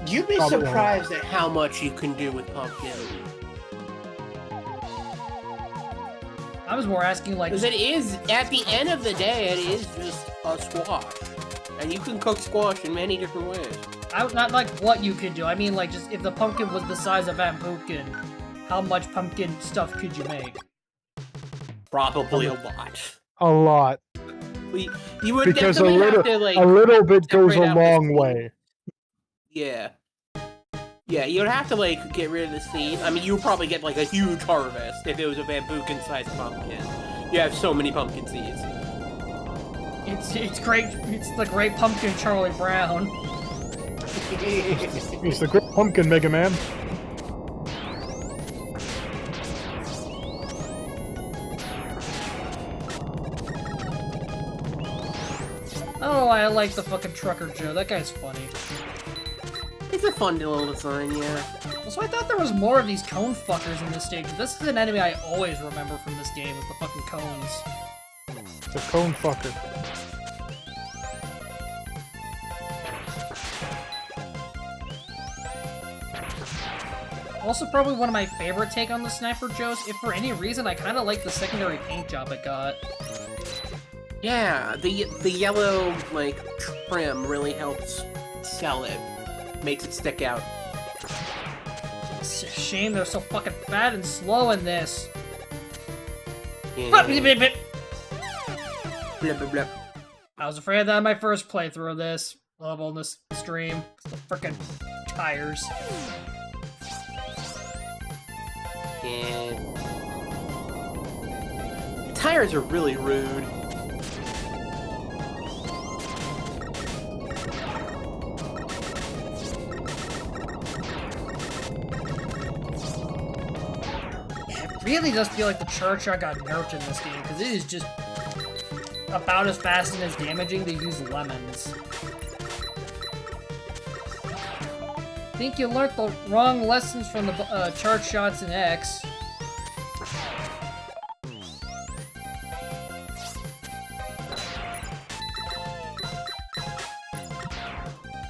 You'd be Probably surprised at how much you can do with pumpkin. I was more asking, like... Because it is, at the end of the day, it is just a squash. And you can cook squash in many different ways. Not like what you could do. I mean, like, just if the pumpkin was the size of that pumpkin, how much pumpkin stuff could you make? Probably a lot. A lot. You would Because definitely have to, like... a little bit goes a separate out the long seeds. way. Yeah. Yeah, you'd have to, like, get rid of the seeds. I mean, you would probably get, like, a huge harvest if it was a bambookin-sized pumpkin. You have so many pumpkin seeds. It's great. It's the great pumpkin Charlie Brown. He's the great pumpkin, Mega Man. Oh, I like the fucking Trucker Joe. That guy's funny. It's a fun little design, yeah. Also, I thought there was more of these cone fuckers in this stage. This is an enemy I always remember from this game, is the fucking cones. The cone fucker. Also, probably one of my favorite take on the Sniper Joes. If for any reason, I kind of like the secondary paint job it got. Yeah, the yellow, like, trim really helps sell it. Makes it stick out. It's a shame they're so fucking fat and slow in this. Yeah. Blip, blip, blip, blip. Blip, blip, blip. I was afraid of that in my first playthrough of this level in this stream. The frickin' tires. Yeah. Tires are really rude. It really does feel like the Churchyard got nerfed in this game, because it is just about as fast and as damaging to use lemons. Think you learned the wrong lessons from the charge shots in X.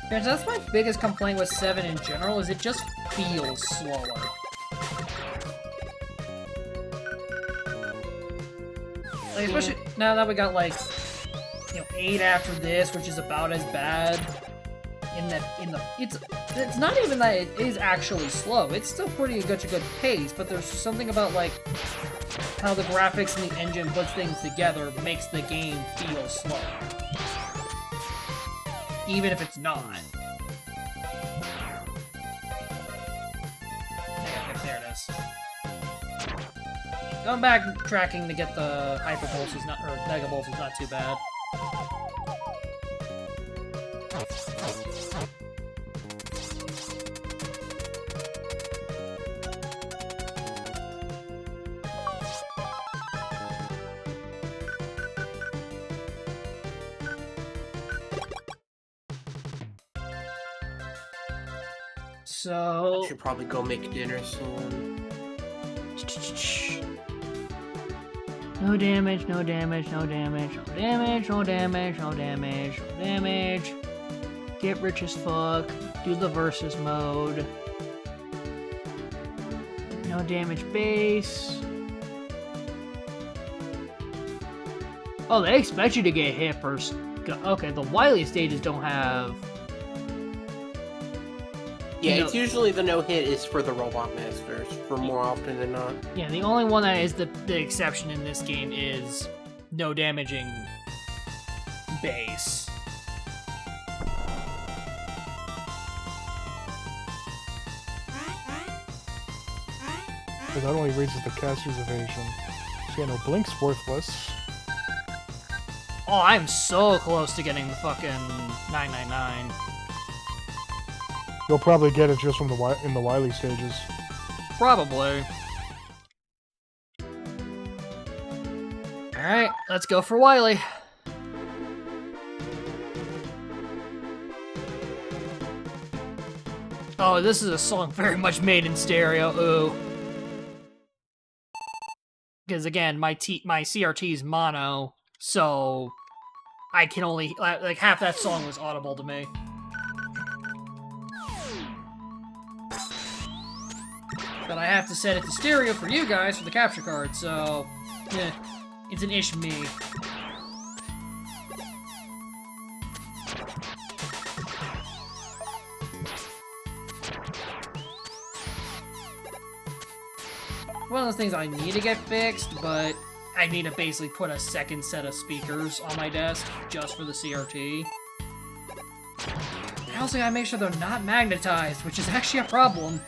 Because that's my biggest complaint with 7 in general, is it just feels slower. Like, especially now that we got, like, you know, 8 after this, which is about as bad. It's not even that it is actually slow. It's still pretty good pace, but there's something about, like, how the graphics and the engine puts things together makes the game feel slow. Even if it's not. There it is. Going back tracking to get the Hyper Pulse is not, or Mega Pulse is not too bad. So I should probably go make dinner soon. no damage, no damage, no damage, no damage, no damage, no damage, no damage. Get rich as fuck. Do the versus mode. No damage base. Oh, they expect you to get hit first. Okay, the Wily stages don't have... Yeah, No. it's usually the no-hit is for the Robot Masters, for more often than not. Yeah, the only one that is the exception in this game is no damaging base. But that only raises the caster's evasion. So yeah, no, Blink's worthless. Oh, I'm so close to getting the fucking 999. You'll probably get it just from in the Wily stages. Probably. Alright, let's go for Wily. Oh, this is a song very much made in stereo. Ooh. Because again, my CRT is mono, so I can only like half that song was audible to me. But I have to set it to stereo for you guys for the capture card, so yeah, it's an ish me. One of those things I need to get fixed, but I need to basically put a second set of speakers on my desk just for the CRT. I also gotta make sure they're not magnetized, which is actually a problem.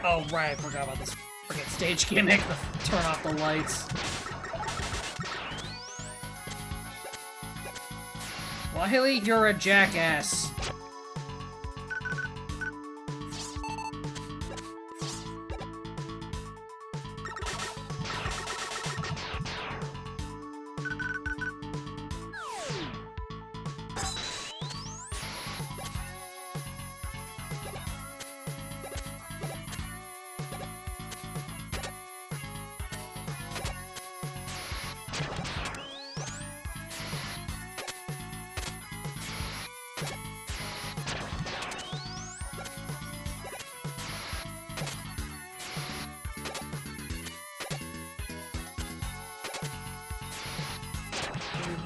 Oh, right, I forgot about this freaking stage gimmick. Turn off the lights. Wily, you're a jackass.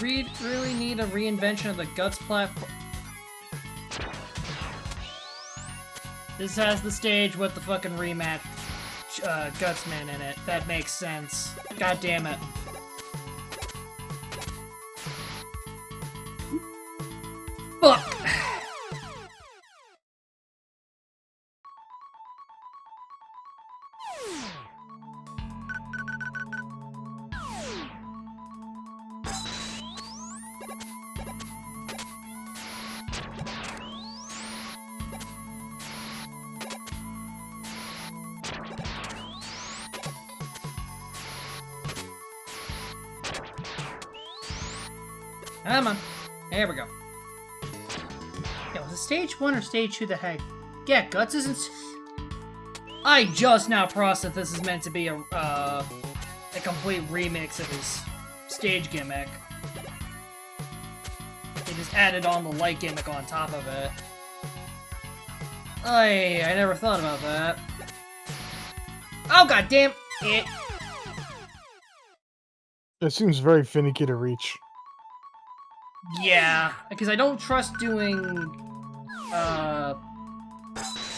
We really need a reinvention of the Guts platform. This has the stage with the fucking rematch Gutsman in it. That makes sense. God damn it. Fuck! Come on. There we go. Yeah, was it stage 1 or stage 2 that had... Yeah, Guts isn't... I just now processed this is meant to be a complete remix of his stage gimmick. They just added on the light gimmick on top of it. I never thought about that. Oh, goddamn it! It seems very finicky to reach. Yeah, because I don't trust doing,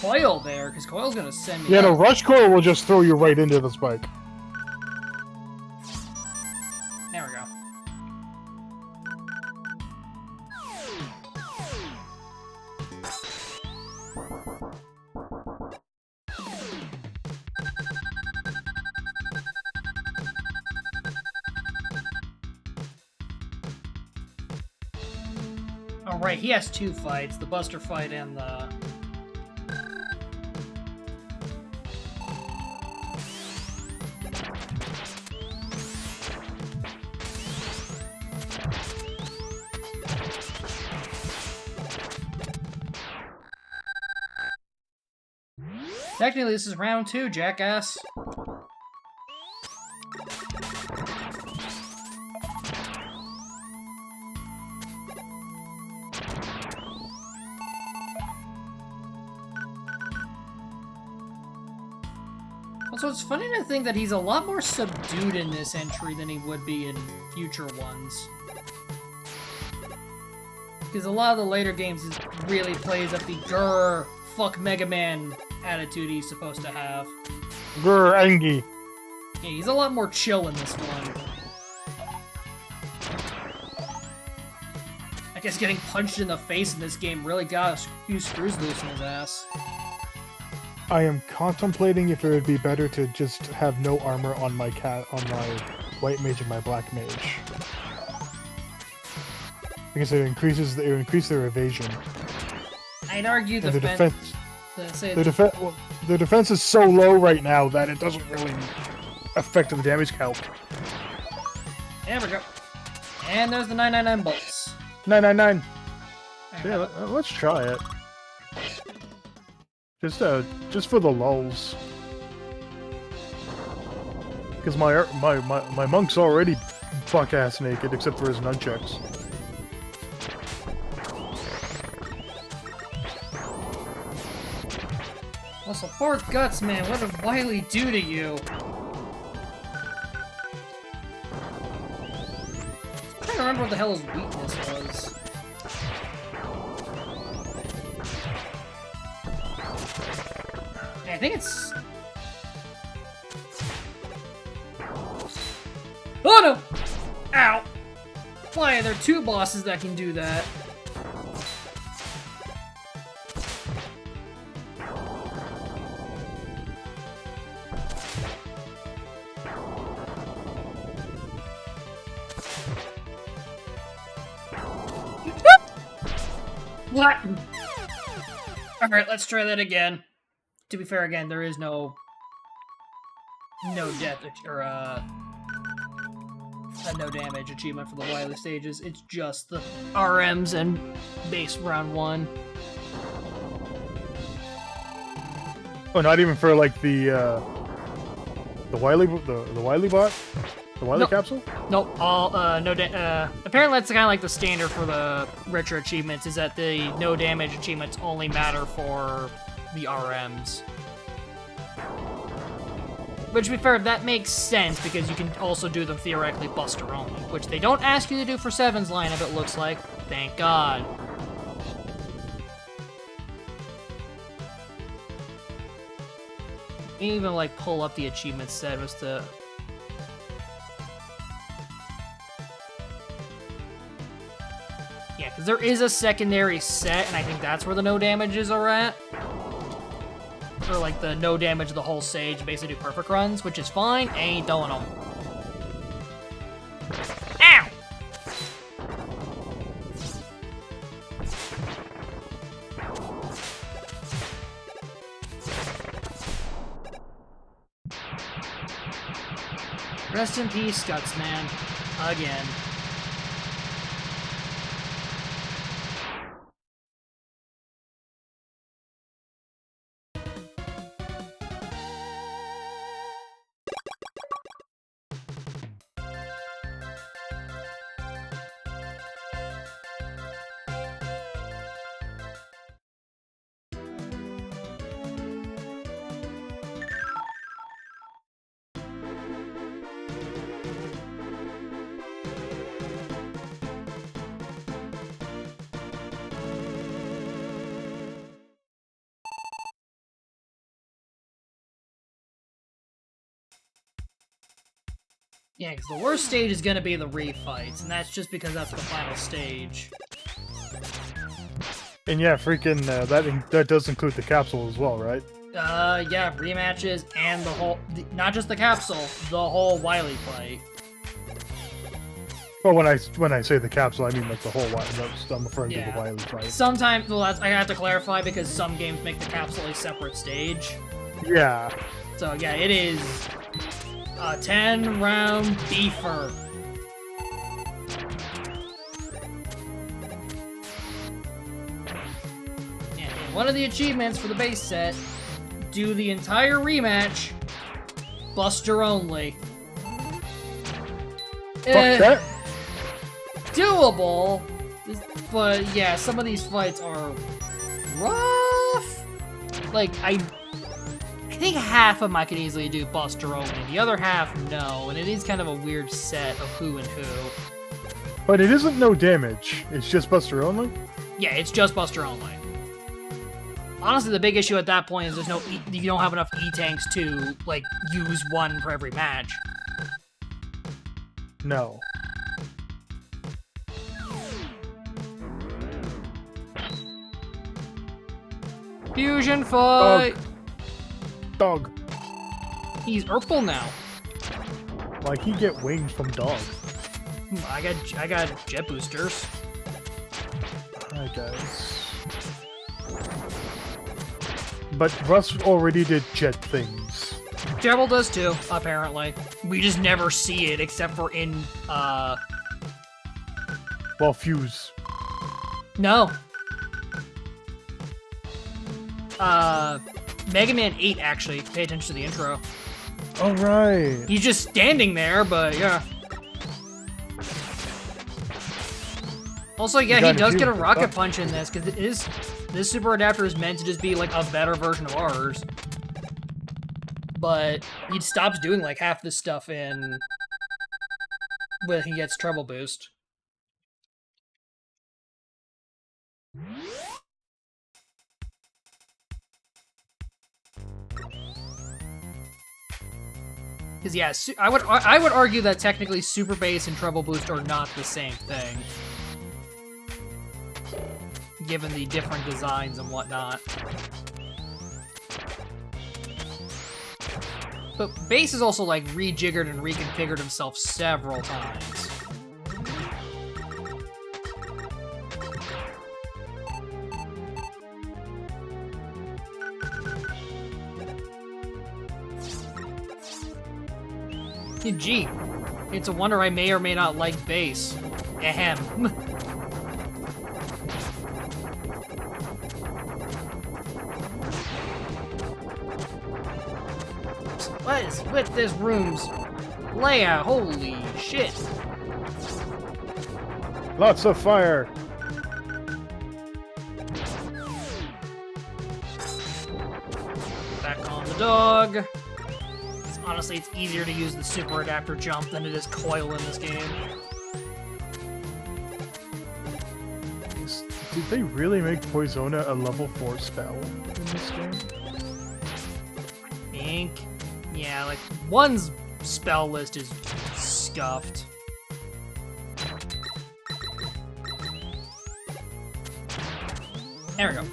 Coil there, because Coil's gonna send me Yeah, up. no, Rush Coil will just throw you right into the spike. There we go. Oh, right, he has two fights, the Buster fight and the... Technically, this is round 2, jackass. Also, it's funny to think that he's a lot more subdued in this entry than he would be in future ones. Because a lot of the later games really plays up the grrr, fuck Mega Man attitude he's supposed to have. Grr, Angie. Yeah, he's a lot more chill in this one. I guess getting punched in the face in this game really got a few screws loose in his ass. I am contemplating if it would be better to just have no armor on my white mage and my black mage. Because it increases their evasion. I'd argue And the defense. the The defense is so low right now that it doesn't really affect the damage count. There we go. And there's the 999 bolts. 999. Yeah, let's try it. Just for the lulz. Because my monk's already buck-ass naked, except for his nunchucks. Also, poor Guts, man. What did Wily do to you? I'm trying to remember what the hell his weakness was. I think it's... Oh no! Ow! Why are there two bosses that can do that? What? Alright, let's try that again. To be fair, again, there is no death or a no damage achievement for the Wily stages. It's just the RMs and base round 1. Oh, not even for like the Wily bot, the Wily Nope. capsule. Nope, all apparently that's kind of like the standard for the richer achievements, is that the no damage achievements only matter for the RMs. But to be fair, that makes sense, because you can also do them theoretically Buster only, which they don't ask you to do for 7's lineup, it looks like. Thank God. Even, like, pull up the achievement set was to... Yeah, because there is a secondary set, and I think that's where the no damages are at. Or like the no damage the whole stage, basically do perfect runs, which is fine. Ain't doing them. Ow! Rest in peace, Guts, man. Again. Yeah, because the worst stage is gonna be the refights, and that's just because that's the final stage. And yeah, freaking that does include the capsule as well, right? Yeah, rematches and the whole, not just the capsule, the whole Wily fight. Well, when I say the capsule, I mean like the whole Wily. I'm referring to Yeah. the Wily fight. Sometimes, well, I have to clarify because some games make the capsule a separate stage. Yeah. So yeah, it is a 10-round beefer. Yeah, and one of the achievements for the base set, do the entire rematch, Buster only. Fuck that. Doable, but yeah, some of these fights are rough. Like, think half of them I can easily do Buster only. The other half, no. And it is kind of a weird set of who and who. But it isn't no damage. It's just Buster only? Yeah, it's just Buster only. Honestly, the big issue at that point is there's no you don't have enough E-tanks to, like, use one for every match. No. Fusion fight! Dog. He's purple now. Like he get wings from dog. I got jet boosters. I guess. But Russ already did jet things. Jebel does too, apparently. We just never see it except for in Well, Fuse. No. Mega Man 8 actually. Pay attention to the intro. All right. He's just standing there, but yeah. Also, yeah, he does get a rocket punch in this, because this super adapter is meant to just be like a better version of ours. But he stops doing like half this stuff when he gets treble boost. Because yeah, I would argue that technically super bass and treble boost are not the same thing, given the different designs and whatnot. But bass has also like rejiggered and reconfigured himself several times. Gee, it's a wonder I may or may not like bass. Ahem. What is with this room's layout? Holy shit. Lots of fire. Back on the dog. Honestly, it's easier to use the super adapter jump than it is coil in this game. Did they really make Poisona a level 4 spell in this game? I think. Yeah, like, one's spell list is scuffed. There we go.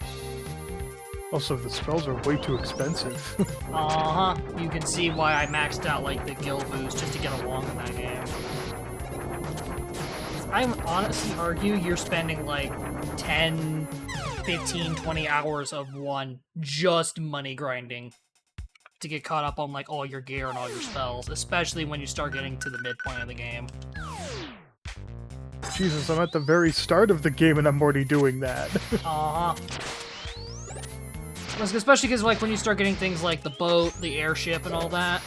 Also, the spells are way too expensive. Uh-huh. You can see why I maxed out, like, the guild boost just to get along in that game. I would honestly argue you're spending, like, 10, 15, 20 hours of one just money grinding to get caught up on, like, all your gear and all your spells, especially when you start getting to the midpoint of the game. Jesus, I'm at the very start of the game and I'm already doing that. Uh-huh. Especially because, like, when you start getting things like the boat, the airship, and all that,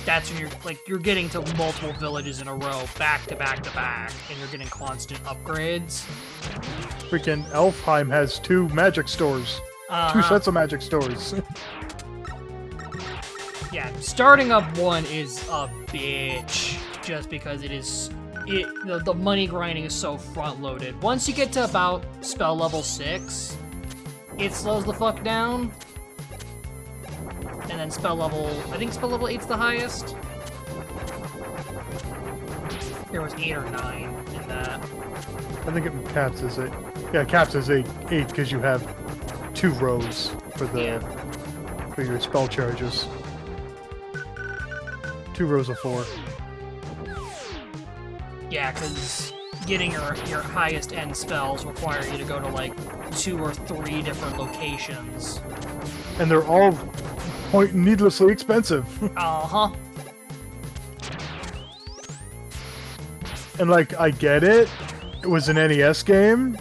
that's when you're getting to multiple villages in a row, back to back to back, and you're getting constant upgrades. Freaking Elfheim has 2 magic stores. 2 sets of magic stores. Yeah, starting up one is a bitch, just because the money grinding is so front-loaded. Once you get to about spell level 6, it slows the fuck down. And then I think spell level 8's the highest. There was 8 or 9 in that. I think it caps is 8. Yeah, caps is 8 because you have 2 rows for for your spell charges. 2 rows of 4. Yeah, because getting your highest end spells require you to go to like 2 or 3 different locations. And they're all needlessly expensive. Uh-huh. And like, I get it. It was an NES game,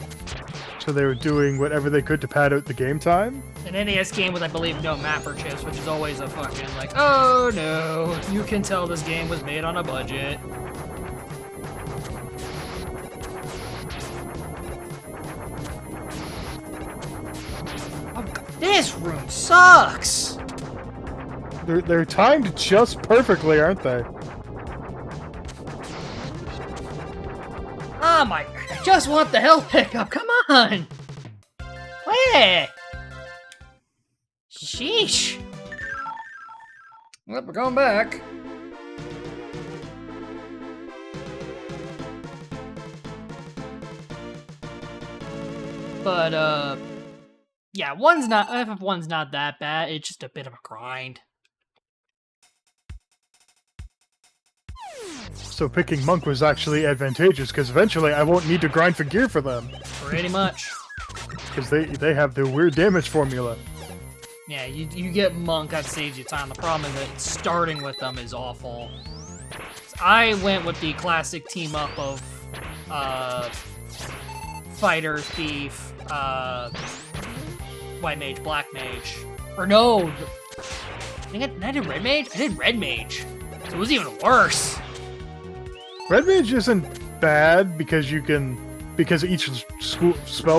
so they were doing whatever they could to pad out the game time. An NES game with, I believe, no mapper chips, which is always a fucking like, oh no, you can tell this game was made on a budget. This room sucks! They're timed just perfectly, aren't they? Oh my, I just want the health pickup, come on! Where? Sheesh. Well, we're going back. But, yeah, FF1's not that bad, it's just a bit of a grind. So picking Monk was actually advantageous, because eventually I won't need to grind for gear for them. Pretty much. Because they have their weird damage formula. Yeah, you get Monk, that saves you time. The problem is that starting with them is awful. I went with the classic team-up of, Fighter, Thief, White Mage, Black Mage. Or no! I did Red Mage? I did Red Mage. So it was even worse. Red Mage isn't bad because each spell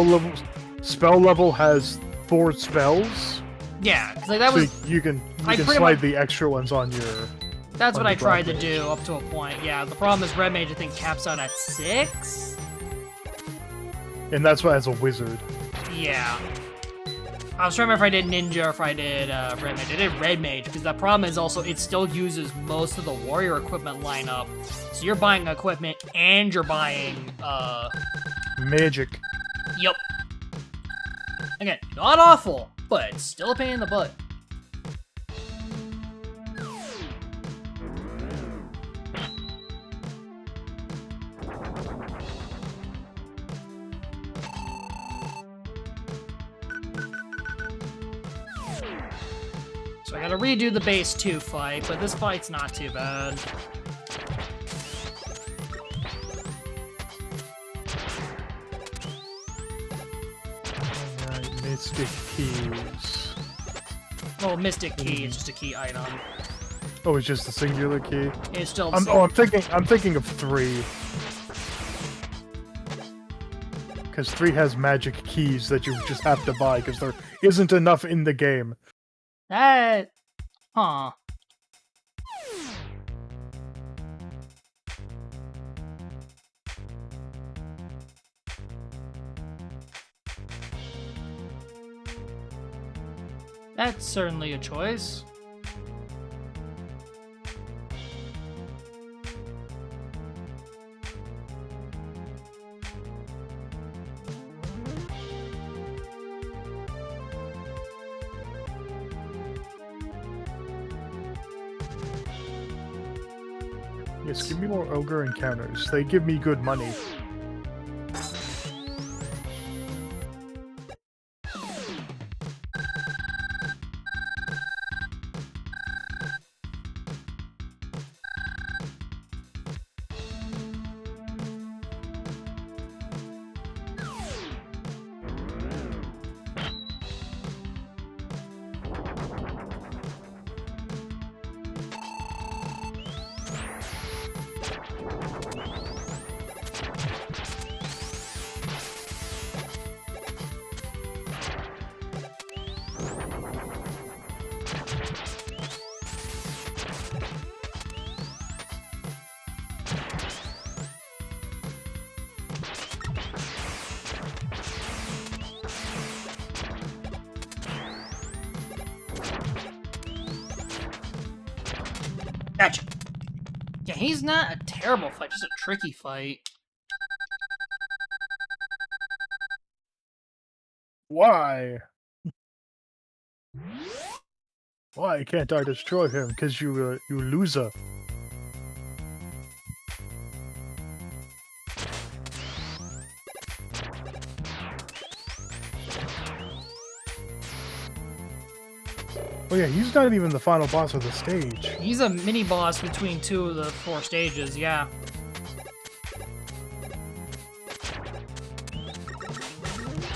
level has 4 spells. Yeah, because like that was. So you can pretty slide much- the extra ones on your. That's on what I the tried to Black do up to a point. Yeah, the problem is Red Mage I think caps out at 6. And that's why as a wizard. Yeah. I was trying to remember if I did Ninja or if I did Red Mage. I did Red Mage, because the problem is also it still uses most of the warrior equipment lineup. So you're buying equipment and you're buying, Magic. Yup. Again, not awful, but it's still a pain in the butt. So I gotta redo the base 2 fight, but this fight's not too bad. Alright, Mystic Keys. Well, Mystic Key is just a key item. Oh, it's just a singular key? It's still the I'm same. thinking of 3. Because 3 has magic keys that you just have to buy, because there isn't enough in the game. That... Huh. That's certainly a choice. Yes, give me more ogre encounters. They give me good money. Gotcha. Yeah, he's not a terrible fight, just a tricky fight. Why? Why can't I destroy him? Because you loser. Oh yeah, he's not even the final boss of the stage. He's a mini-boss between 2 of the 4 stages, yeah.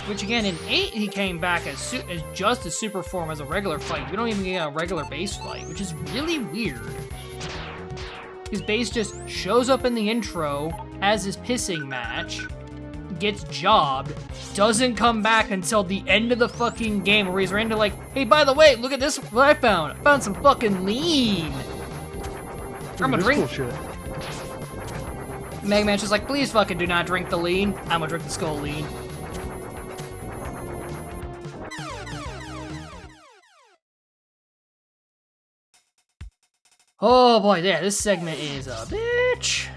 Which again, in 8 he came back as just a super form as a regular fight. We don't even get a regular base fight, which is really weird. His base just shows up in the intro, has his pissing match, gets jobbed, doesn't come back until the end of the fucking game where he's randomly like, hey, by the way, look at this, what I found. I found some fucking lean. I'm gonna drink. Cool shit. Mega Man's just like, please fucking do not drink the lean. I'm gonna drink the skull lean. Oh boy, yeah, this segment is a bitch.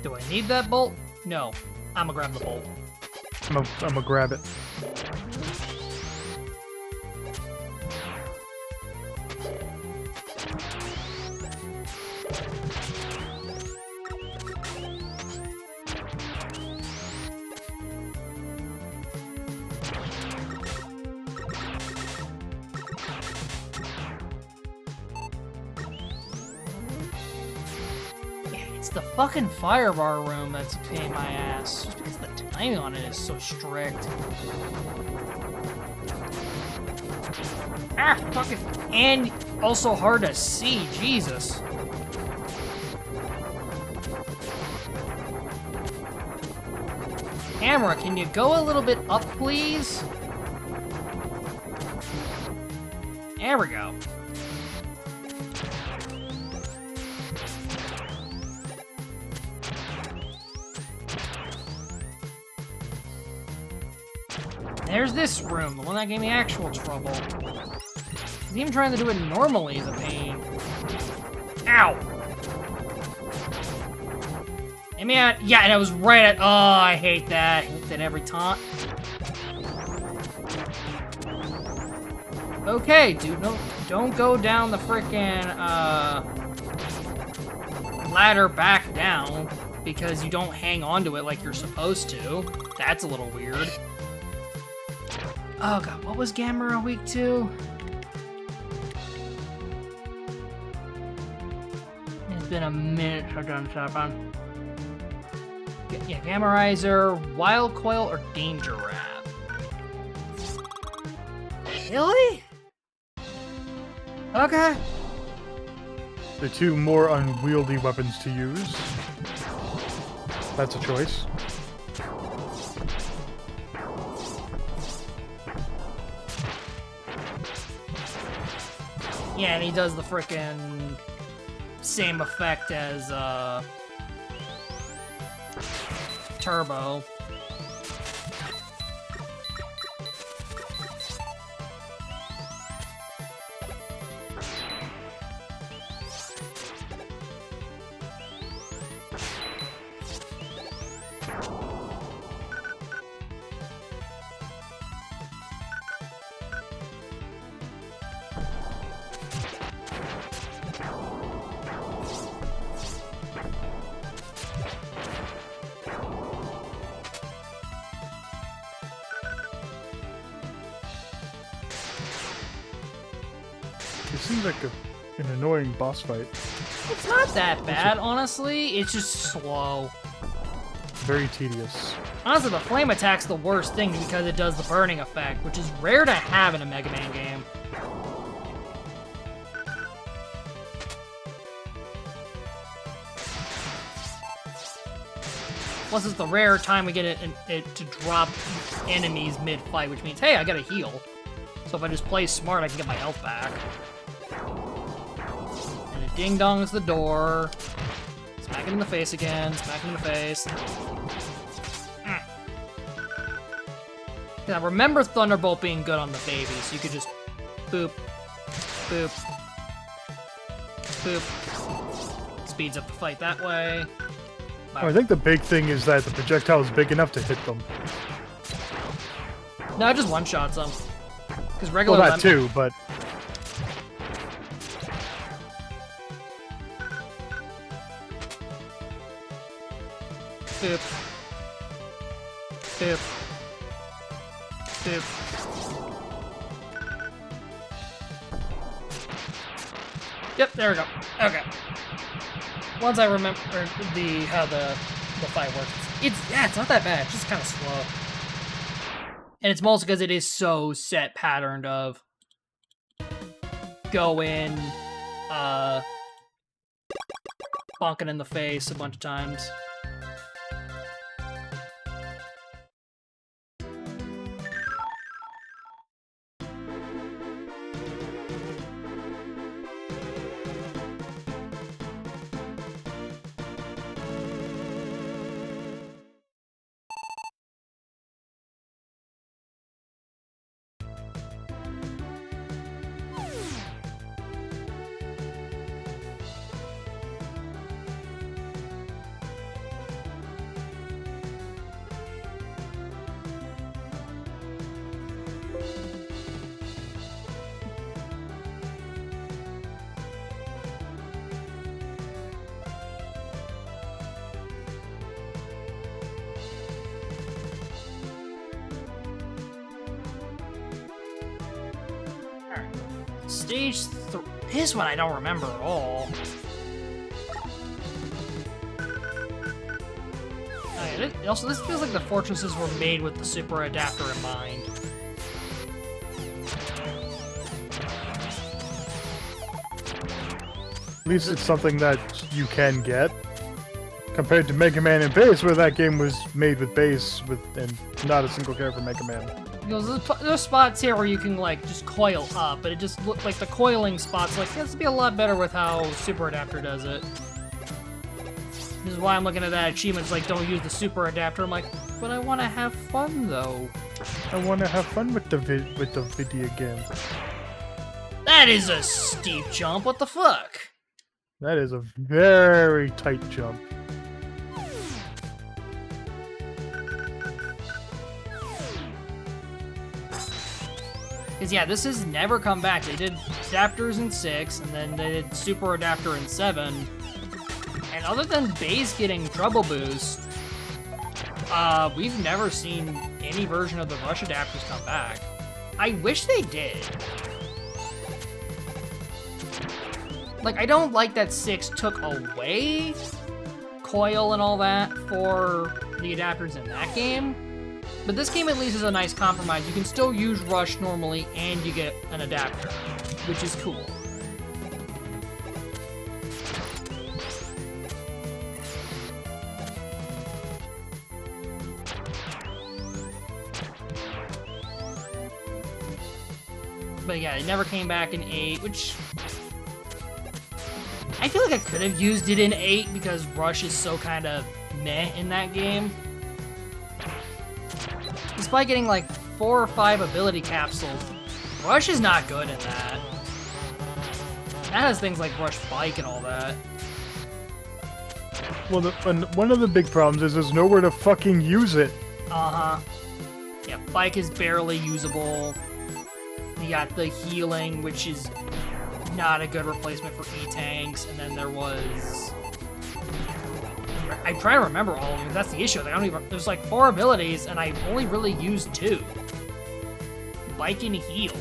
Do I need that bolt? No. I'm gonna grab the bolt. I'm gonna grab it. It's the fucking fire bar room that's a pain in my ass. Just because the timing on it is so strict. Ah, fucking. And also hard to see, Jesus. Camera, can you go a little bit up, please? There we go. There's this room, the one that gave me actual trouble. Even trying to do it normally is a pain. Ow! Get me out. Yeah, and I was right at. Oh, I hate that. I hate that every time. Okay, dude, no, don't go down the frickin' ladder back down because you don't hang onto it like you're supposed to. That's a little weird. Oh god, what was Gamera week 2? It's been a minute since I've done stuff on. Yeah, Gamerizer, Wild Coil, or Danger Wrap. Really? Okay. The two more unwieldy weapons to use. That's a choice. Yeah, and he does the frickin' same effect as, Turbo. It seems like an annoying boss fight. It's not that bad, honestly. It's just slow. Very tedious. Honestly, the flame attack's the worst thing because it does the burning effect, which is rare to have in a Mega Man game. Plus, it's the rare time we get it to drop enemies mid-fight, which means, hey, I gotta heal. So if I just play smart, I can get my health back. And it ding-dongs the door. Smack it in the face again. Smack it in the face. Now, remember Thunderbolt being good on the baby, so you could just boop, boop, boop. Speeds up the fight that way. Oh, I think the big thing is that the projectile is big enough to hit them. No, it just one-shots them. Because regular Well, that too, but... Boop. Boop. Boop. Yep, there we go. Okay. Once I remember how the fight works. it's not that bad. It's just kind of slow. And it's mostly because it is so set patterned of go in, bonk it in the face a bunch of times. Stage 3. This one I don't remember at all. Also, this feels like the fortresses were made with the super adapter in mind. At least it's something that you can get. Compared to Mega Man and Base, where that game was made with Base and not a single character Mega Man. There's spots here where you can, like, just coil up, but it just looked like the coiling spots, like, this would be a lot better with how Super Adapter does it. This is why I'm looking at that achievement, it's like, don't use the Super Adapter. I'm like, but I want to have fun, though. I want to have fun with the video game. That is a steep jump, what the fuck? That is a very tight jump. Because, yeah, this has never come back. They did adapters in 6, and then they did Super Adapter in 7. And other than Base getting Trouble Boost, we've never seen any version of the Rush adapters come back. I wish they did. Like, I don't like that 6 took away coil and all that for the adapters in that game. But this game at least is a nice compromise. You can still use Rush normally, and you get an adapter, which is cool. But yeah, it never came back in 8, which... I feel like I could have used it in 8 because Rush is so kind of meh in that game. Despite getting like 4 or 5 ability capsules, Rush is not good in that. That has things like Rush Bike and all that. Well, one of the big problems is there's nowhere to fucking use it. Uh-huh. Yeah, Bike is barely usable. You got the healing, which is not a good replacement for E-Tanks, and then there was... I'm trying to remember all of them. That's the issue. I don't even. There's like 4 abilities, and I only really used 2. Bike and heal.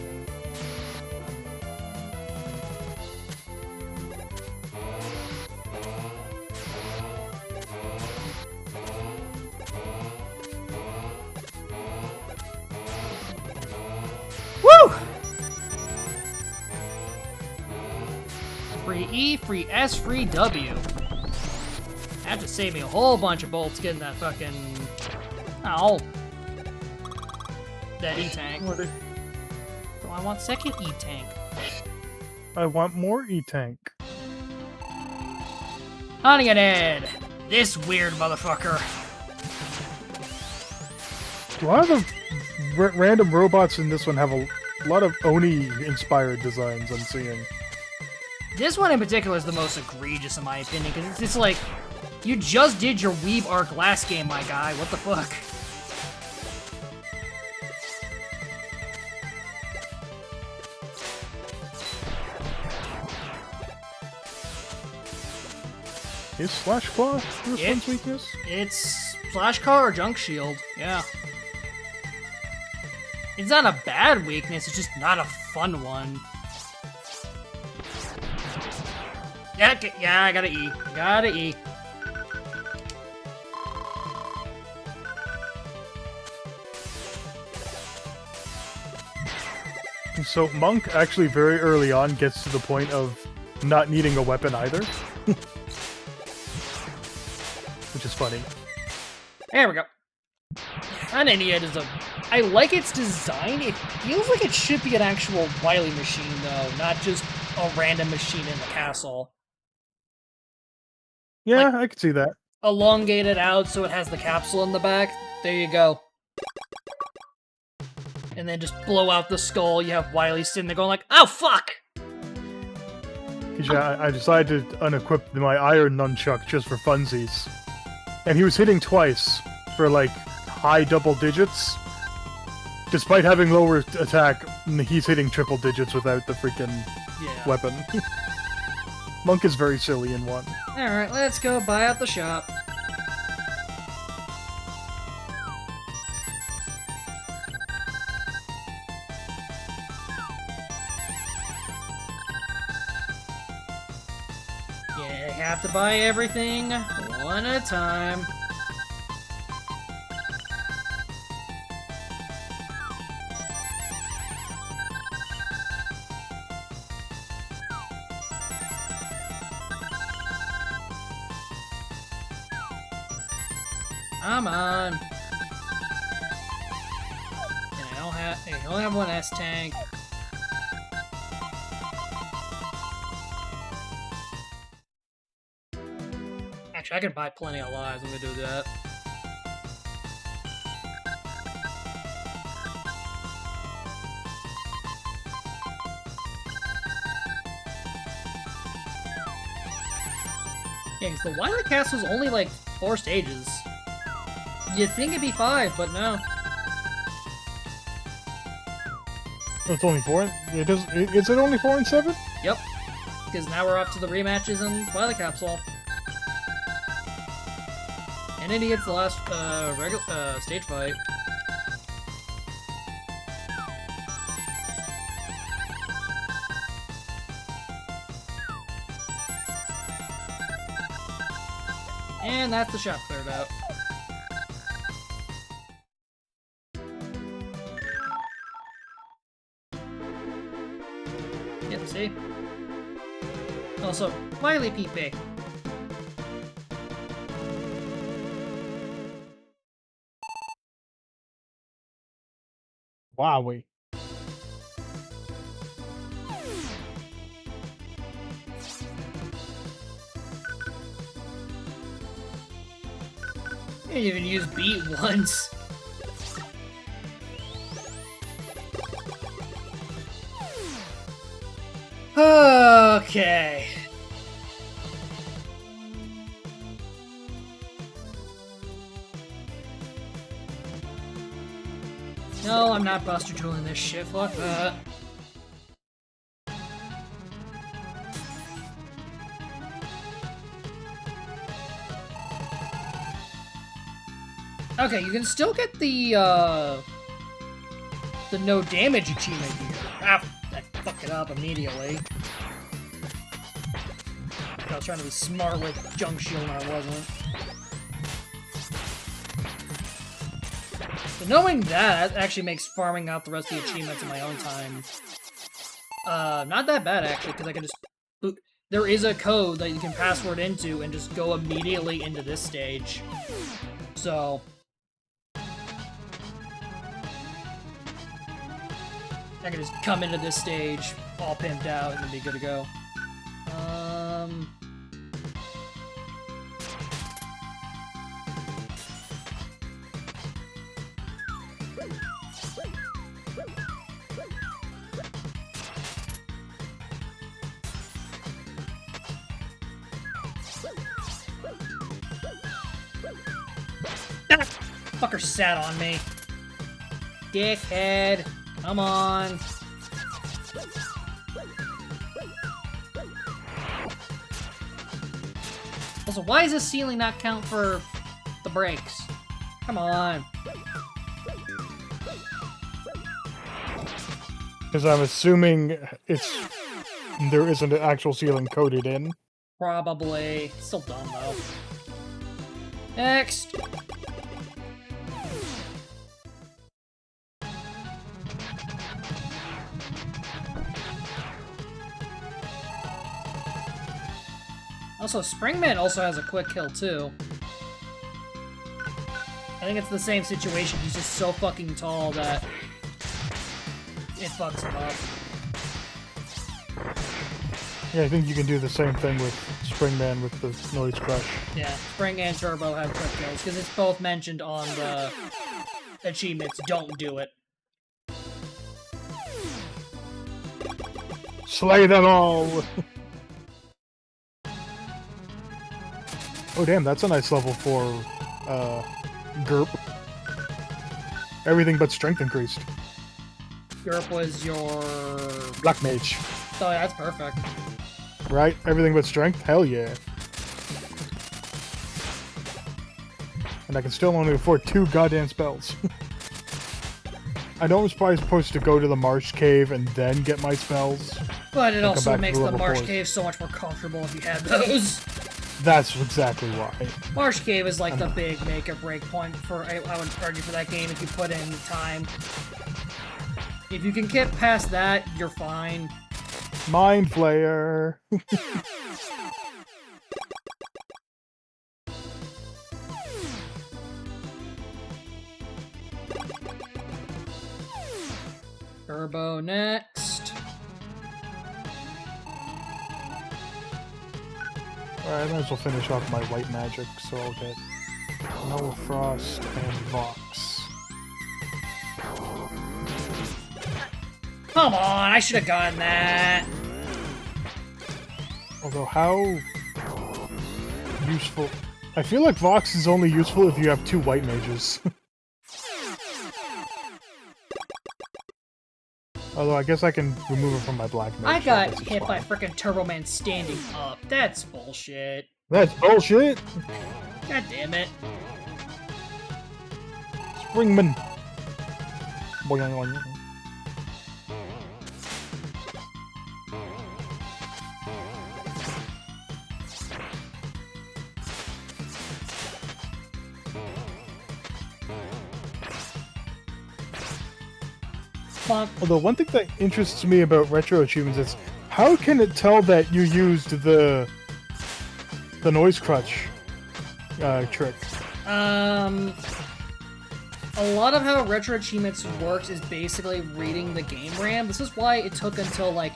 Woo! Free E, free S, free W. That just saved me a whole bunch of bolts getting that fucking... Ow. That E-Tank. So I want second E-Tank. I want more E-Tank. Honeyganed! This weird motherfucker. A lot of the random robots in this one have a lot of Oni-inspired designs I'm seeing. This one in particular is the most egregious in my opinion, because it's like... You just did your Weave Arc last game, my guy. What the fuck? Is Slash Claw this one's weakness? It's Slash Claw or Junk Shield. Yeah. It's not a bad weakness, it's just not a fun one. Yeah, I gotta E. Gotta E. So Monk actually very early on gets to the point of not needing a weapon either. Which is funny. There we go. And Ennead is I like its design. It feels like it should be an actual Wily machine, though, not just a random machine in the castle. Yeah, Like- I could see that. Elongate it out so it has the capsule in the back. There you go. And then just blow out the skull. You have Wily sitting there going like, "Oh, fuck!" 'Cause, yeah, I decided to unequip my iron nunchuck just for funsies. And he was hitting twice for, like, high double digits. Despite having lower attack, he's hitting triple digits without the freaking Yeah. weapon. Monk is very silly in one. Alright, let's go buy out the shop. Yeah, you have to buy everything one at a time. Come on. I only have one S tank. Actually, I can buy plenty of lives. I'm gonna do that. Yeah, because the Wily Castle's only like 4 stages. You'd think it'd be 5, but no. It's only 4? Is it only 4 and 7? Yep. Because now we're off to the rematches and Wily Capsule. And then he gets the last stage fight. And that's the shop cleared out. Yep, see? Also, Wily PP. Wowie. I didn't even use beat once. Okay. No, I'm not Buster Tooling this shit. Fuck that. Okay, you can still get the no damage achievement here. Ah, I fucked it up immediately. I was trying to be smart with Junk Shield and I wasn't. So knowing that actually makes farming out the rest of the achievements in my own time not that bad actually, because I can just boot. There is a code that you can password into and just go immediately into this stage. So I can just come into this stage all pimped out and then be good to go. Ah! Fucker sat on me. Dickhead. Come on. Also, why does this ceiling not count for the brakes? Come on. Because I'm assuming there isn't an actual ceiling coded in. Probably. Still dumb, though. Next. Also, Springman also has a quick kill, too. I think it's the same situation. He's just so fucking tall that it fucks him up. Yeah, I think you can do the same thing with Springman with the Noise Crush. Yeah, Spring and Turbo have quick kills, because it's both mentioned on the achievements. Don't do it. Slay them all! Oh damn, that's a nice level for, Gerp. Everything but strength increased. Gerp was your... Black Mage. Oh, yeah, that's perfect. Right? Everything but strength? Hell yeah. And I can still only afford 2 goddamn spells. I know I'm probably supposed to go to the Marsh Cave and then get my spells. But it come also back makes to the level Marsh 4. Cave so much more comfortable if you had those. That's exactly why. Marsh Cave is like the big make or break point for, I would argue, for that game if you put in the time. If you can get past that, you're fine. Mind Flayer! Turbo next. Alright, I might as well finish off my white magic, so I'll get Noah Frost and Vox. Come on, I should have gotten that. Although, how useful... I feel like Vox is only useful if you have 2 white mages. Although, I guess I can remove it from my black mage. I so got guess it's hit by fine. frickin' Turbo Man standing up. That's bullshit. That's bullshit! God damn it. Springman! Boing, boing, boing. Fuck. Although one thing that interests me about retro achievements is how can it tell that you used the noise crutch trick? A lot of how retro achievements works is basically reading the game RAM. This is why it took until like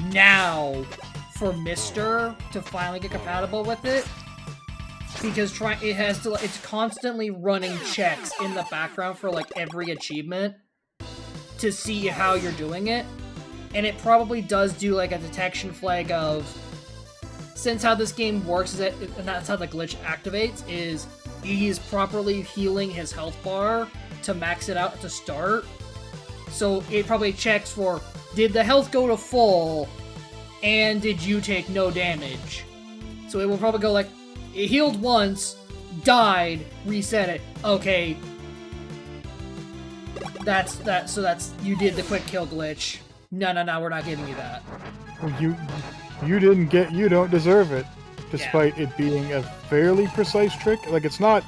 now for Mister to finally get compatible with it. Because it's constantly running checks in the background for like every achievement to see how you're doing it. And it probably does do like a detection flag of, since how this game works is that, and that's how the glitch activates, is he is properly healing his health bar to max it out to start. So it probably checks for, did the health go to full, and did you take no damage? So it will probably go like, it healed once, died, reset it. Okay. So that's, you did the quick kill glitch. No, we're not giving you that. You don't deserve it. Despite it being a fairly precise trick. Like, it's not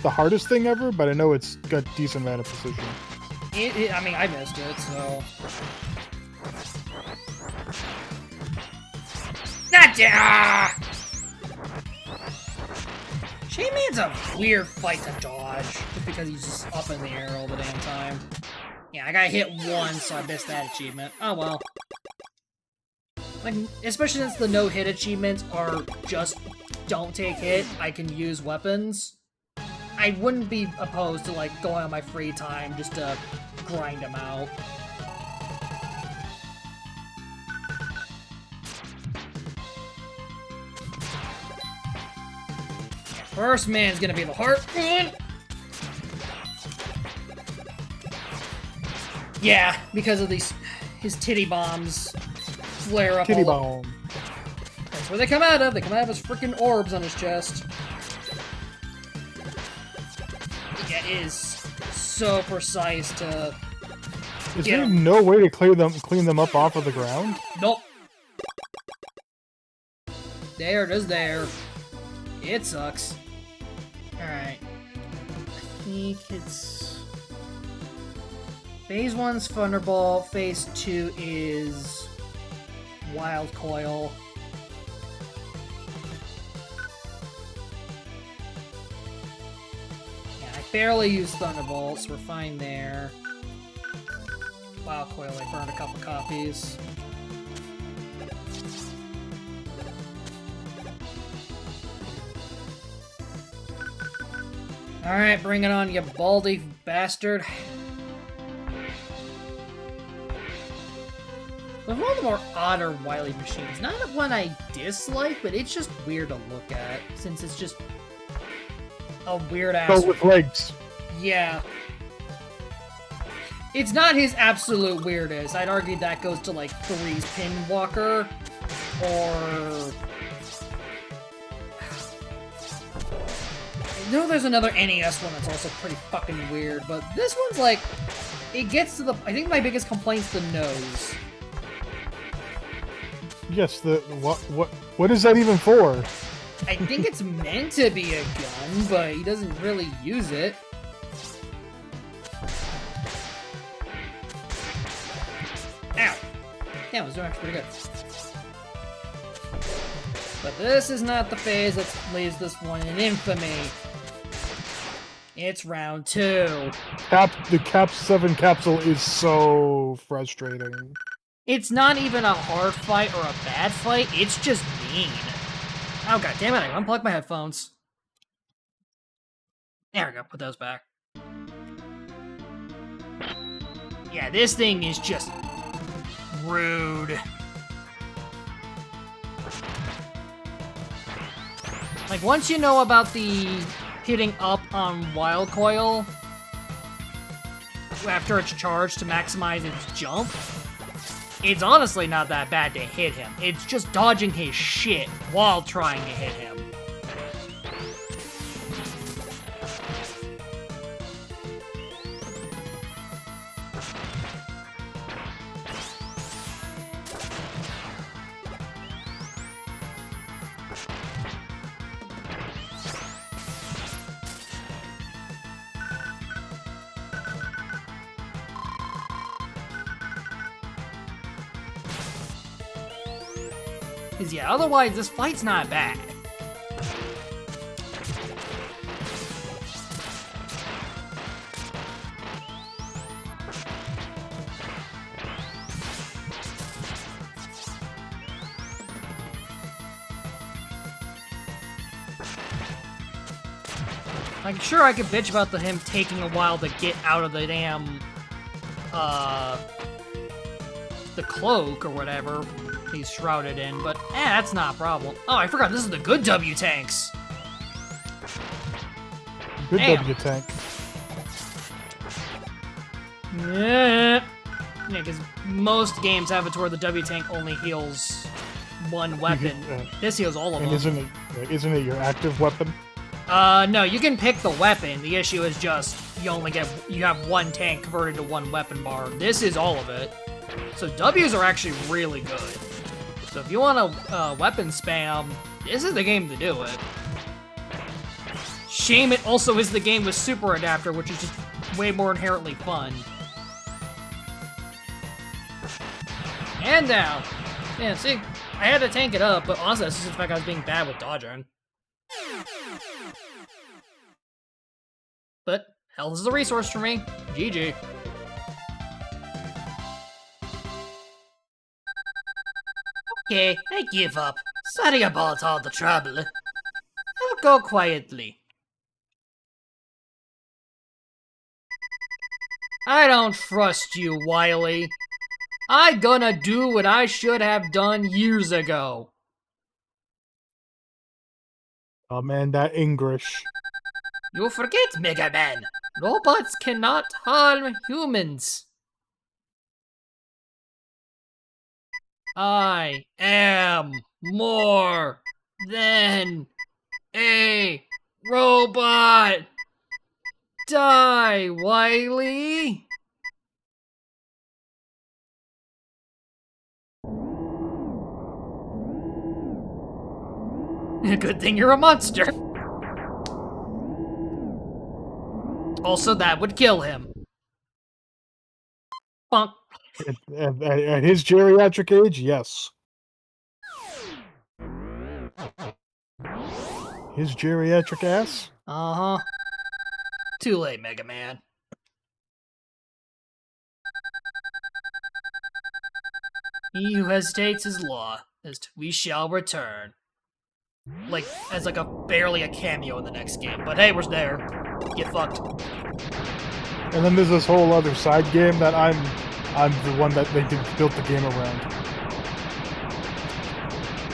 the hardest thing ever, but I know it's got decent amount of precision. I mean, I missed it, so... Gotcha! Shaman's a weird fight to dodge, just because he's just up in the air all the damn time. Yeah, I got hit once, so I missed that achievement. Oh well. Like, especially since the no-hit achievements are just don't take hit, I can use weapons. I wouldn't be opposed to, like, going on my free time just to grind them out. First man's gonna be the heart one. Yeah, because of his titty bombs flare up. Titty bomb. That's where they come out of. They come out of his freaking orbs on his chest. Yeah, it is so precise to. Is there no way to clean them up off of the ground? Nope. There it is. There. It sucks. Alright. I think it's... Phase 1's Thunderball, Phase 2 is... Wild Coil. barely used Thunderbolts. We're fine there. Wow, Coil, I burned a couple copies. Alright, bring it on, you baldy bastard. But one of the more odder Wily machines. Not one I dislike, but it's just weird to look at, since it's just a weird-ass... Go with legs. Yeah. It's not his absolute weirdest. I'd argue that goes to, like, Three's Pinwalker, or... I know there's another NES one that's also pretty fucking weird, but this one's, like, it gets to the... I think my biggest complaint's the nose. Yes, what is that even for? I think it's meant to be a gun, but he doesn't really use it. Ow! Damn, I was doing actually pretty good. But this is not the phase that leaves this one in infamy. It's round 2. The Cap 7 capsule is so frustrating. It's not even a hard fight or a bad fight, it's just mean. Oh god damn it, I unplugged my headphones. There we go, put those back. Yeah, this thing is just rude. Like, once you know about the hitting up on Wild Coil after it's charged to maximize its jump, it's honestly not that bad to hit him. It's just dodging his shit while trying to hit him. Because, yeah, otherwise, this fight's not bad. Like, sure, I could bitch about him taking a while to get out of the damn, the cloak or whatever he's shrouded in, but that's not a problem. Oh, I forgot, this is the good W tanks. Good Damn. W tank. Yeah, because most games have it to where the W tank only heals one weapon. This heals all of them. And isn't it your active weapon? No, you can pick the weapon. The issue is just you have one tank converted to one weapon bar. This is all of it. So W's are actually really good. So if you want a weapon spam, this is the game to do it. Shame it also is the game with Super Adapter, which is just way more inherently fun. And down. Yeah, see, I had to tank it up, but honestly, that's just the fact I was being bad with dodging. But health is a resource for me. GG. Okay, I give up. Sorry about all the trouble. I'll go quietly. I don't trust you, Wily. I gonna do what I should have done years ago. Oh man, that English. You forget, Mega Man. Robots cannot harm humans. I am more than a robot. Die, Wily. Good thing you're a monster. Also, that would kill him. Bonk. At his geriatric age, yes. His geriatric ass? Uh-huh. Too late, Mega Man. He who hesitates is lost. We shall return. Like, as like barely a cameo in the next game. But hey, we're there. Get fucked. And then there's this whole other side game that I'm the one that they built the game around.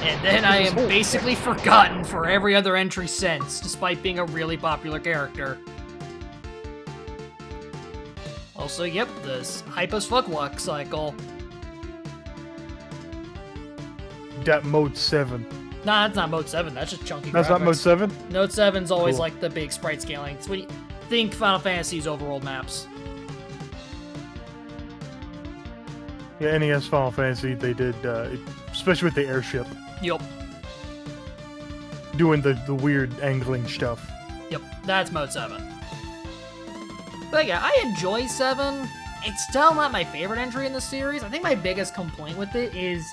And then I am basically forgotten for every other entry since, despite being a really popular character. Also, yep, this hype as fuck walk cycle. That Mode 7. Nah, that's not Mode 7, that's just chunky That's graphics. not Mode 7? Mode 7's always Cool. like the big sprite scaling. It's what you think Final Fantasy's overworld maps. Yeah, NES Final Fantasy, they did, especially with the airship, Yup, doing the weird angling stuff. yep, that's Mode 7. But yeah, I enjoy 7. It's still not my favorite entry in the series. I think my biggest complaint with it is...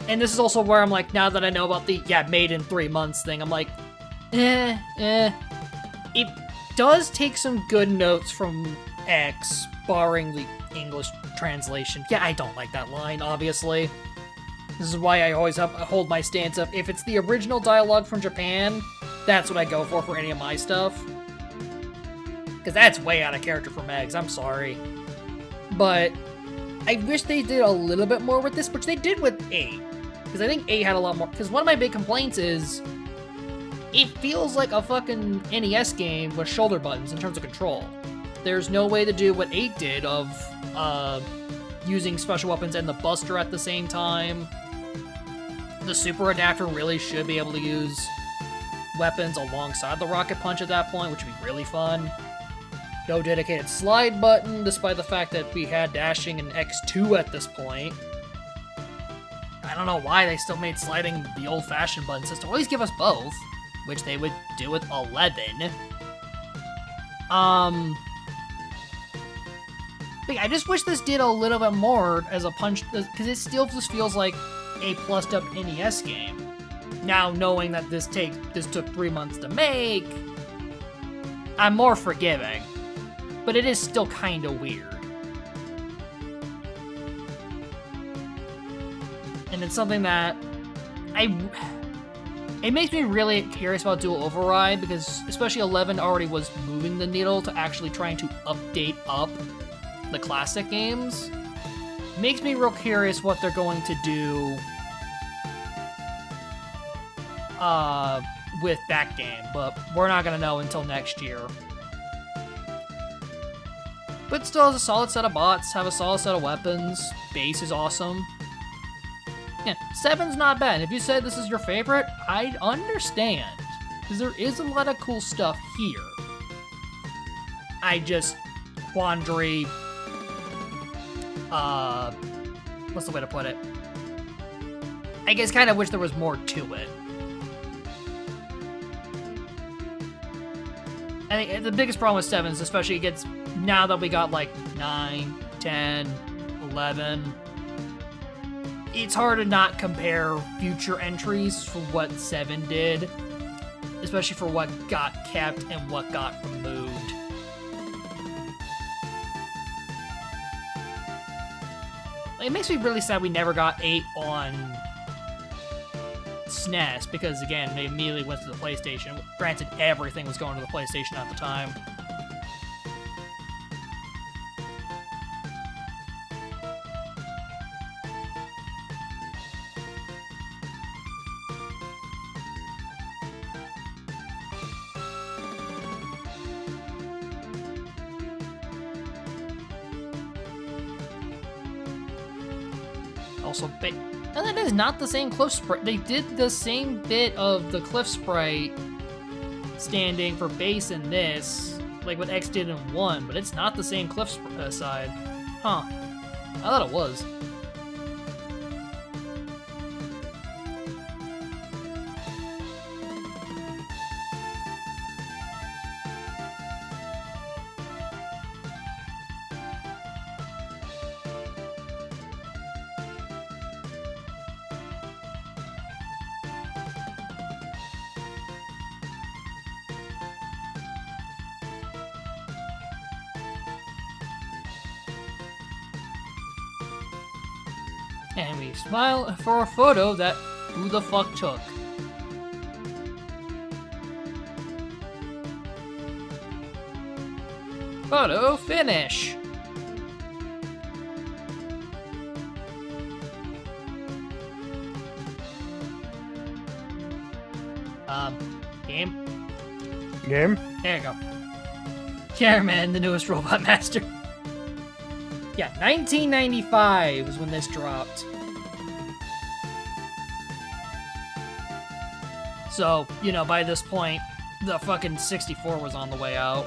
And this is also where I'm like, now that I know about the, made in 3 months thing, I'm like, It does take some good notes from X, barring the English translation. Yeah, I don't like that line, obviously. This is why I always hold my stance of, if it's the original dialogue from Japan, that's what I go for any of my stuff. Because that's way out of character for Megs, I'm sorry. But I wish they did a little bit more with this, which they did with 8. Because I think 8 had a lot more... Because one of my big complaints is... It feels like a fucking NES game with shoulder buttons in terms of control. There's no way to do what 8 did of using special weapons and the Buster at the same time. The Super Adapter really should be able to use weapons alongside the Rocket Punch at that point, which would be really fun. No dedicated slide button, despite the fact that we had dashing in X2 at this point. I don't know why they still made sliding the old-fashioned button system. Always give us both, which they would do with 11. But yeah, I just wish this did a little bit more as a punch, because it still just feels like a plussed-up NES game. Now, knowing that this took 3 months to make, I'm more forgiving. But it is still kind of weird. And it's something that it makes me really curious about Dual Override, because especially 11 already was moving the needle to actually trying to update up the classic games. Makes me real curious what they're going to do with that game, but we're not going to know until next year. But still has a solid set of bots, have a solid set of weapons, base is awesome. Yeah, 7's not bad. If you said this is your favorite, I'd understand. Because there is a lot of cool stuff here. I just, quandary, what's the way to put it? I guess kind of wish there was more to it. I think the biggest problem with 7 is especially it gets, now that we got like 9, 10, 11, it's hard to not compare future entries for what 7 did, especially for what got kept and what got removed. It makes me really sad we never got 8 on SNES, because again, they immediately went to the PlayStation. Granted, everything was going to the PlayStation at the time. Also, and that is not the same cliff sprite. They did the same bit of the cliff sprite standing for base in this, like what X did in 1, but it's not the same cliff side. Huh. I thought it was. And we smile for a photo that who the fuck took. Photo finish. Game? Game? There you go. Cameraman, the newest Robot Master. Yeah, 1995 was when this dropped. So, you know, by this point, the fucking 64 was on the way out.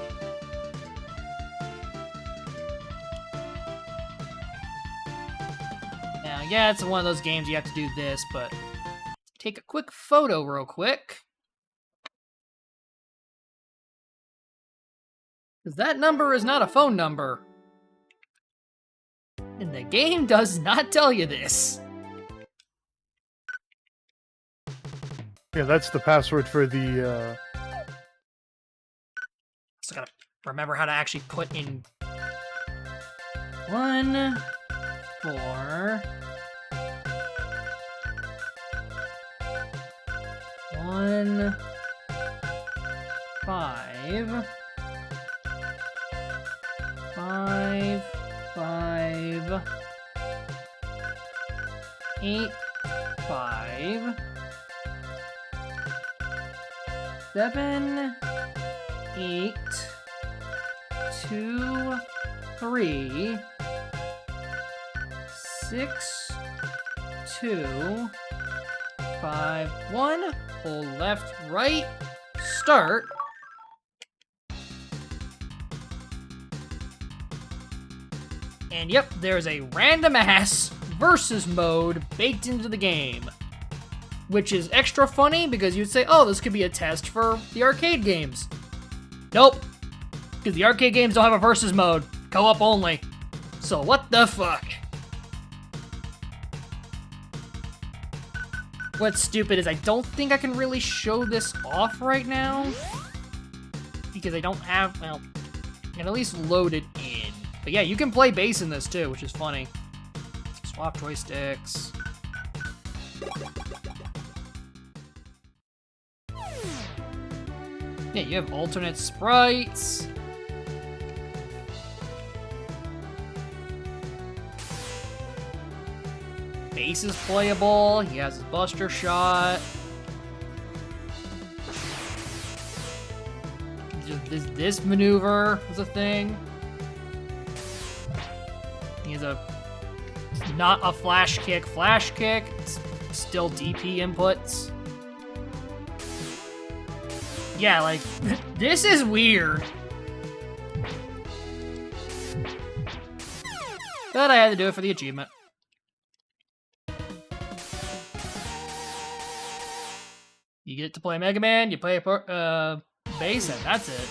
Now, yeah, it's one of those games you have to do this, but take a quick photo real quick. Because that number is not a phone number. And the game does not tell you this. Yeah, that's the password for the, So gotta remember how to actually put in 1, 4, 1, 5, 5, 5, 8, 5, 7, 8, 2, 3, 6, 2, 5, 1. Pull left, right, start. And yep, there's a random ass versus mode baked into the game. Which is extra funny because you'd say, oh, this could be a test for the arcade games. Nope. Because the arcade games don't have a versus mode. Co-op only. So what the fuck? What's stupid is I don't think I can really show this off right now. Because I don't have, well, I can at least load it in. But yeah, you can play bass in this too, which is funny. Swap joysticks. Yeah, you have alternate sprites. Bass is playable. He has his Buster Shot. This maneuver is a thing. He has a not a flash kick. It's still DP inputs. Yeah, like, this is weird. But I had to do it for the achievement. You get to play Mega Man, you play bass, and that's it.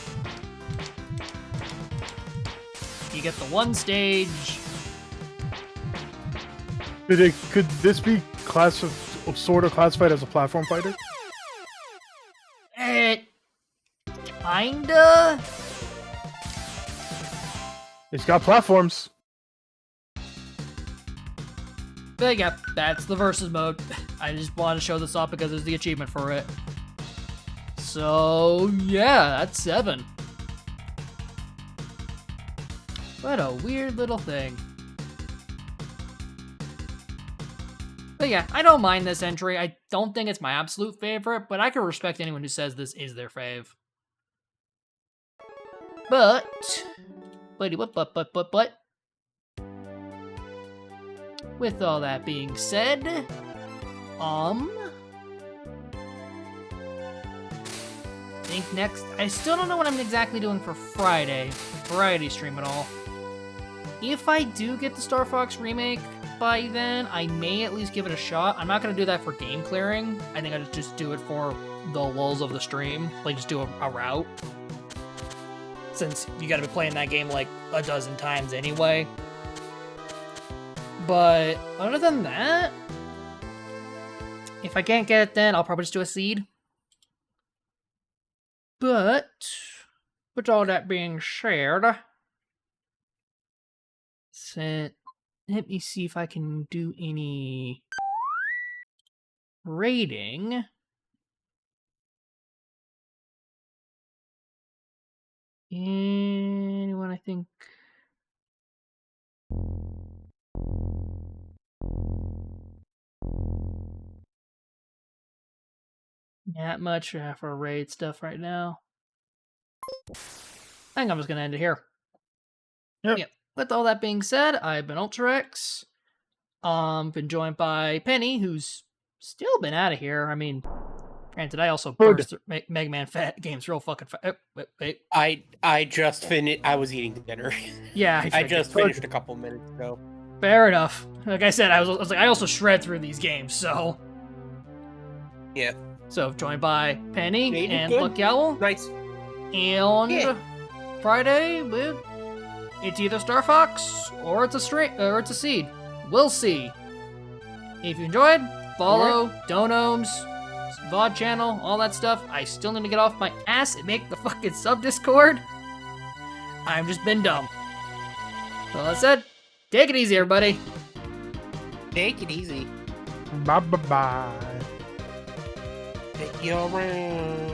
You get the one stage. Could this be sort of classified as a platform fighter? Kinda? It's got platforms. But yeah, that's the versus mode. I just wanted to show this off because there's the achievement for it. So, yeah, that's 7. What a weird little thing. But yeah, I don't mind this entry. I don't think it's my absolute favorite, but I can respect anyone who says this is their fave. But... with all that being said, I think next, I still don't know what I'm exactly doing for Friday, variety stream and all. If I do get the Star Fox remake by then, I may at least give it a shot. I'm not going to do that for game clearing. I think I'll just do it for the lulls of the stream, like just do a route. Since you got to be playing that game like a dozen times anyway. But other than that, if I can't get it then, I'll probably just do a seed. But, with all that being shared, since Let me see if I can do any rating. Anyone, I think. Not much for raid stuff right now. I think I'm just gonna end it here. Yep. With all that being said, I've been Ultrax. Been joined by Penny, who's still been out of here. I mean, granted, I also Good. burst through Mega Man games real fucking fast. Wait. I just finished. I was eating dinner. Yeah, I figured. just finished a couple minutes ago. Fair enough. Like I said, I was like, I also shred through these games, so. Yeah. So, joined by Penny Yeah, you did and good. Lucky Owl. Nice. And Yeah. Friday, it's either Star Fox or it's a seed. We'll see. If you enjoyed, follow Donomes, VOD channel, all that stuff. I still need to get off my ass and make the fucking sub Discord. I've just been dumb. So that said, take it easy, everybody. Take it easy. Bye bye bye. Take you around.